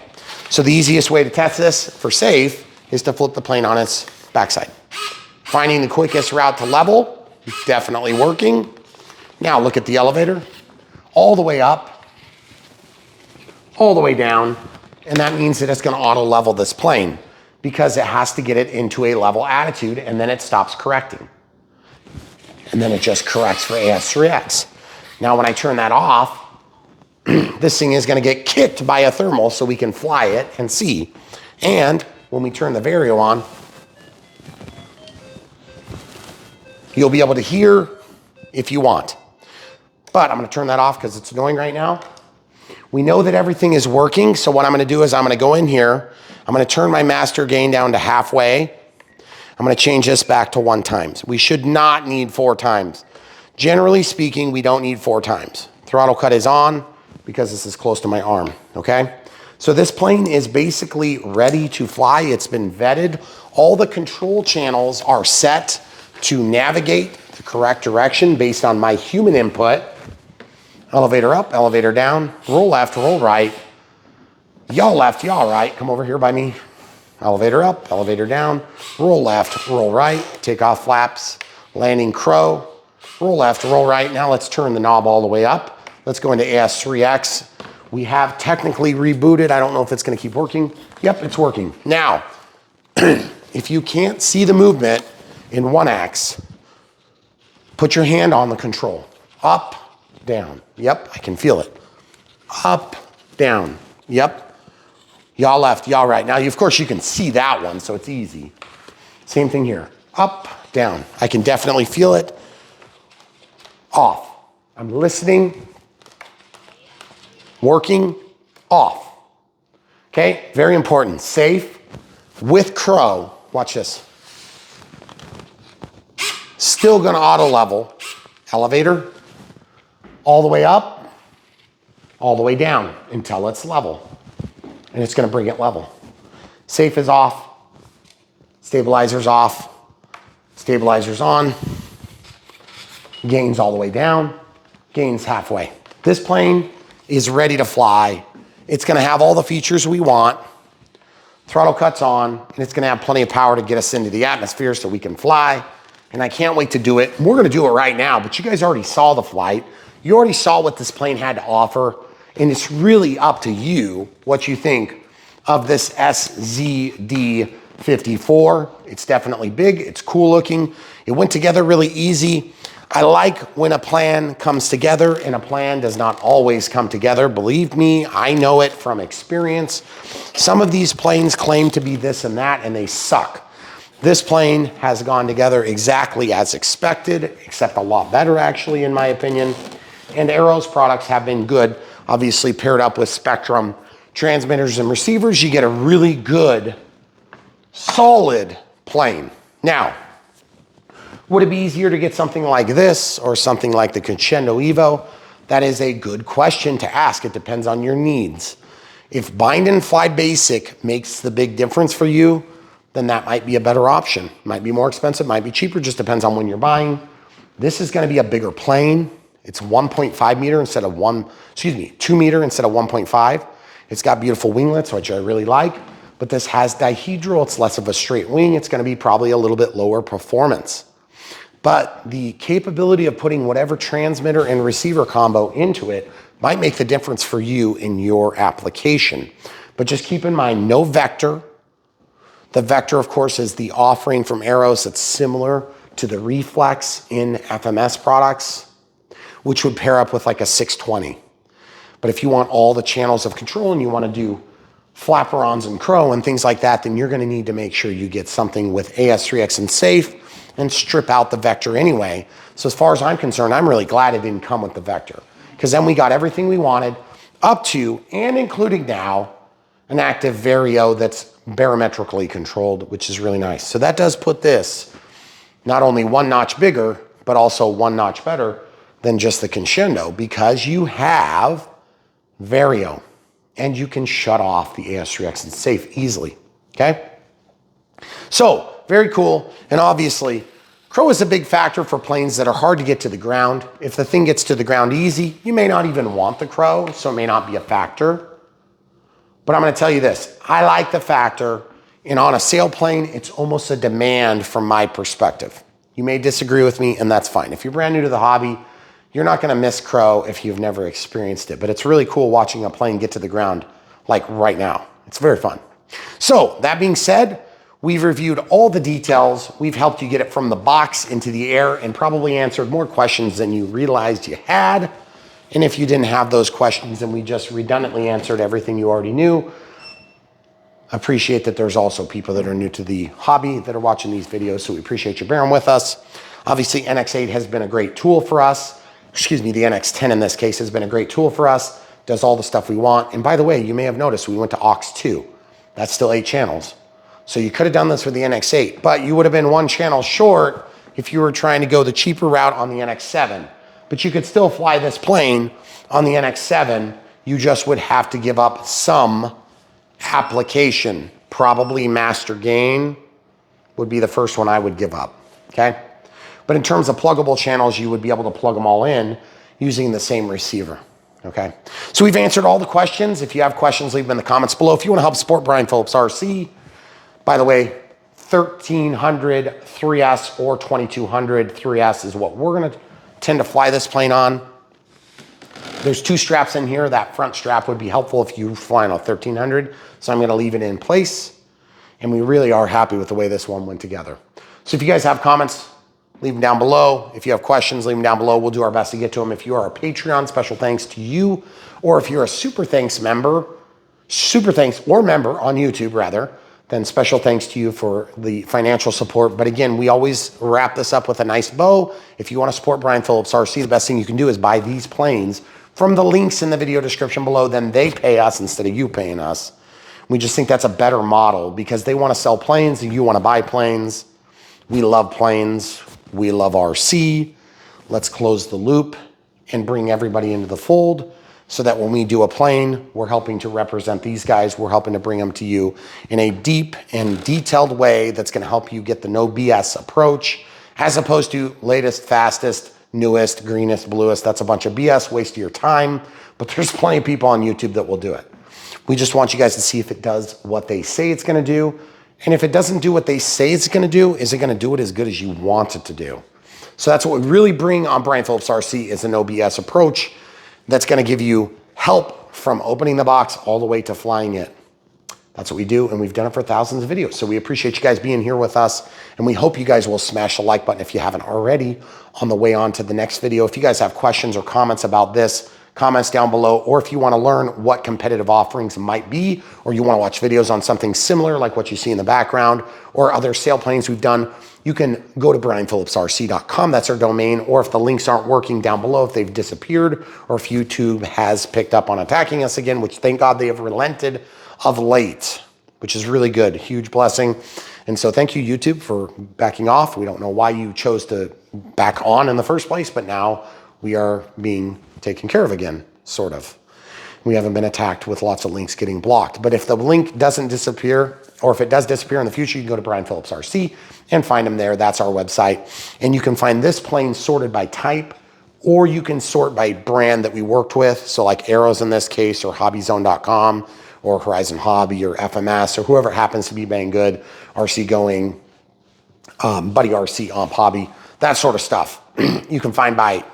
So the easiest way to test this for safe is to flip the plane on its backside. Finding the quickest route to level, definitely working. Now look at the elevator, all the way up, all the way down, and that means that it's gonna auto level this plane because it has to get it into a level attitude and then it stops correcting. And then it just corrects for AS3X. Now when I turn that off, this thing is gonna get kicked by a thermal so we can fly it and see. And when we turn the Vario on, you'll be able to hear if you want. But I'm gonna turn that off because it's annoying right now. We know that everything is working, so what I'm gonna do is I'm gonna go in here, I'm gonna turn my master gain down to halfway. I'm gonna change this back to 1 times. We should not need 4 times. Generally speaking, we don't need 4 times. Throttle cut is on because this is close to my arm, okay? So this plane is basically ready to fly. It's been vetted. All the control channels are set to navigate the correct direction based on my human input. Elevator up, elevator down, roll left, roll right. Y'all left, y'all right. Come over here by me. Elevator up, elevator down, roll left, roll right, take off flaps, landing crow, roll left, roll right. Now let's turn the knob all the way up. Let's go into AS3X. We have technically rebooted. I don't know if it's gonna keep working. Yep, it's working. Now, if you can't see the movement in 1X, put your hand on the control. Up, down. Yep, I can feel it. Up, down. Yep. Y'all left, y'all right. Now, of course, you can see that one, so it's easy. Same thing here. Up, down. I can definitely feel it. Off. I'm listening. Working. Off. Okay, very important. Safe. With crow. Watch this. Still gonna auto level. Elevator. All the way up. All the way down until it's level. And it's gonna bring it level. Safe is off. Stabilizer's off. Stabilizer's on. Gains all the way down. Gains halfway. This plane is ready to fly. It's gonna have all the features we want. Throttle cut's on, and it's gonna have plenty of power to get us into the atmosphere so we can fly. And I can't wait to do it. We're gonna do it right now, but you guys already saw the flight. You already saw what this plane had to offer, and it's really up to you what you think of this SZD-54. It's definitely big, it's cool looking. It went together really easy. I like when a plan comes together, and a plan does not always come together. Believe me, I know it from experience. Some of these planes claim to be this and that, and they suck. This plane has gone together exactly as expected, except a lot better actually, in my opinion. And Aero's products have been good. Obviously paired up with Spectrum transmitters and receivers, you get a really good, solid plane. Now, would it be easier to get something like this or something like the Crescendo Evo? That is a good question to ask. It depends on your needs. If bind and fly basic makes the big difference for you, then that might be a better option. Might be more expensive, might be cheaper, just depends on when you're buying. This is gonna be a bigger plane. It's 1.5 meter instead of 2 meter instead of 1.5. It's got beautiful winglets, which I really like, but this has dihedral. It's less of a straight wing. It's gonna be probably a little bit lower performance. but the capability of putting whatever transmitter and receiver combo into it might make the difference for you in your application. But just keep in mind, no vector. The vector, of course, is the offering from Arrows that's similar to the reflex in FMS products, which would pair up with like a 620. But if you want all the channels of control and you want to do flapperons and crow and things like that, then you're going to need to make sure you get something with AS3X and safe and strip out the vector anyway. So as far as I'm concerned, I'm really glad it didn't come with the vector, because then we got everything we wanted up to and including now an active Vario that's barometrically controlled, which is really nice. So that does put this not only one notch bigger, but also one notch better than just the Crescendo, because you have Vario and you can shut off the AS3X and safe easily, okay? So very cool. And obviously crow is a big factor for planes that are hard to get to the ground. If the thing gets to the ground easy, you may not even want the crow, so it may not be a factor. But I'm going to tell you this, I like the factor, and on a sailplane, it's almost a demand from my perspective. You may disagree with me, and that's fine. If you're brand new to the hobby, you're not going to miss crow if you've never experienced it. But it's really cool watching a plane get to the ground like right now. It's very fun. So that being said, we've reviewed all the details. We've helped you get it from the box into the air and probably answered more questions than you realized you had. And if you didn't have those questions and we just redundantly answered everything you already knew, appreciate that there's also people that are new to the hobby that are watching these videos, so we appreciate you bearing with us. Obviously, NX8 has been a great tool for us. Excuse me, the NX10 in this case has been a great tool for us. Does all the stuff we want. And by the way, you may have noticed we went to aux 2. That's still 8 channels. So you could have done this with the NX8, but you would have been 1 channel short if you were trying to go the cheaper route on the NX7. But you could still fly this plane on the NX7. You just would have to give up some application. Probably master gain would be the first one I would give up, okay? But in terms of pluggable channels, you would be able to plug them all in using the same receiver, okay? So we've answered all the questions. If you have questions, leave them in the comments below. If you want to help support Brian Phillips RC, by the way, 1300 3S or 2200 3S is what we're going to tend to fly this plane on. There's 2 straps in here. That front strap would be helpful if you fly on a 1300. So I'm going to leave it in place. And we really are happy with the way this one went together. So if you guys have comments, leave them down below. If you have questions, leave them down below. We'll do our best to get to them. If you are a Patreon, special thanks to you. Or if you're a super thanks member on YouTube rather, then special thanks to you for the financial support. But again, we always wrap this up with a nice bow. If you want to support Brian Phillips RC, the best thing you can do is buy these planes from the links in the video description below. Then they pay us instead of you paying us. We just think that's a better model because they want to sell planes and you want to buy planes. We love planes. We love RC. Let's close the loop and bring everybody into the fold, so that when we do a plane, we're helping to represent these guys. We're helping to bring them to you in a deep and detailed way that's going to help you get the no BS approach, as opposed to latest, fastest, newest, greenest, bluest. That's a bunch of BS, waste of your time, but there's plenty of people on YouTube that will do it. We just want you guys to see if it does what they say it's going to do. And if it doesn't do what they say it's going to do, is it going to do it as good as you want it to do? So that's what we really bring on Brian Phillips RC, is a no BS approach that's going to give you help from opening the box all the way to flying it. That's what we do, and we've done it for thousands of videos. So we appreciate you guys being here with us, and we hope you guys will smash the like button if you haven't already on the way on to the next video. If you guys have questions or comments about this, comments down below, or if you want to learn what competitive offerings might be, or you want to watch videos on something similar like what you see in the background, or other sailplanes we've done, you can go to brianphillipsrc.com. That's our domain. Or if the links aren't working down below, if they've disappeared, or if YouTube has picked up on attacking us again, which thank God they have relented of late, which is really good. Huge blessing. And so thank you, YouTube, for backing off. We don't know why you chose to back on in the first place, but now we are being taken care of again, sort of. We haven't been attacked with lots of links getting blocked. But if the link doesn't disappear, or if it does disappear in the future, you can go to Brian Phillips RC and find him there. That's our website. And you can find this plane sorted by type, or you can sort by brand that we worked with. So like Arrows in this case, or hobbyzone.com, or Horizon Hobby, or FMS, or whoever happens to be bang good, RC Going, Buddy RC, Hobby. that sort of stuff. You can find by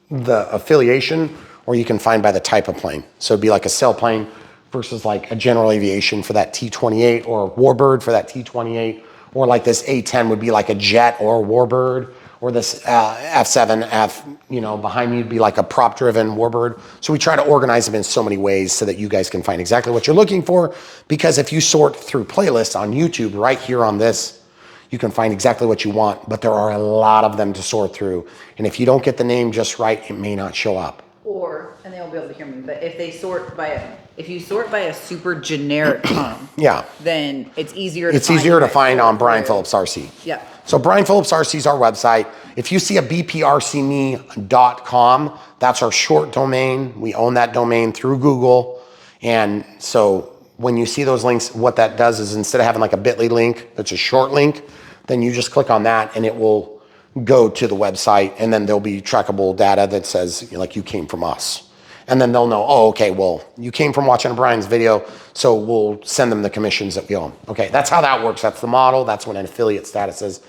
the affiliation, or you can find by the type of plane. So it'd be like a sailplane versus like a general aviation for that T-28, or a warbird for that T-28, or like this A-10 would be like a jet or a warbird, or this F-7F, behind me would be like a prop-driven warbird. So we try to organize them in so many ways so that you guys can find exactly what you're looking for, because if you sort through playlists on YouTube right here on this, you can find exactly what you want, but there are a lot of them to sort through. And if you don't get the name just right, it may not show up. And they won't be able to hear me, but if you sort by a super generic term, Yeah. then it's easier to find on Brian Phillips RC. Yeah. So Brian Phillips RC is our website. If you see a bprcme.com, that's our short domain. We own that domain through Google. And so when you see those links, what that does is instead of having like a bit.ly link, that's a short link, then you just click on that and it will go to the website, and then there'll be trackable data that says like you came from us. And then they'll know, oh, okay, well, you came from watching Brian's video, so we'll send them the commissions that we own. Okay, that's how that works. That's the model. That's what an affiliate status is.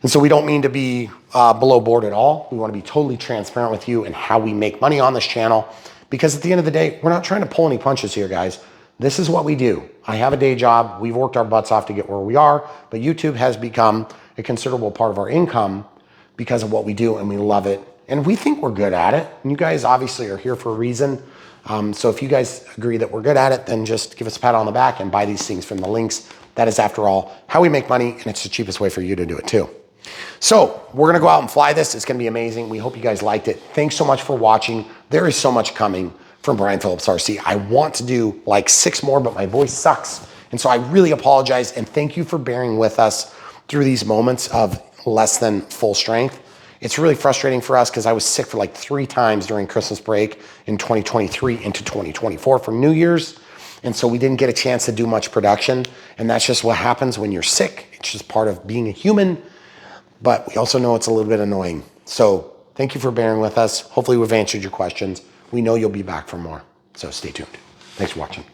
And so we don't mean to be below board at all. We want to be totally transparent with you and how we make money on this channel, because at the end of the day, we're not trying to pull any punches here, guys. This is what we do. I have a day job. We've worked our butts off to get where we are, but YouTube has become a considerable part of our income because of what we do, and we love it. And we think we're good at it. And you guys obviously are here for a reason. So if you guys agree that we're good at it, then just give us a pat on the back and buy these things from the links. That is, after all, how we make money, and it's the cheapest way for you to do it too. So we're gonna go out and fly this. It's gonna be amazing. We hope you guys liked it. Thanks so much for watching. There is so much coming from Brian Phillips RC. I want to do like 6 more, but my voice sucks. And so I really apologize, and thank you for bearing with us through these moments of less than full strength. It's really frustrating for us because I was sick for like 3 times during Christmas break in 2023 into 2024 for New Year's. And so we didn't get a chance to do much production. And that's just what happens when you're sick. It's just part of being a human. But we also know it's a little bit annoying. So thank you for bearing with us. Hopefully we've answered your questions. We know you'll be back for more. So stay tuned. Thanks for watching.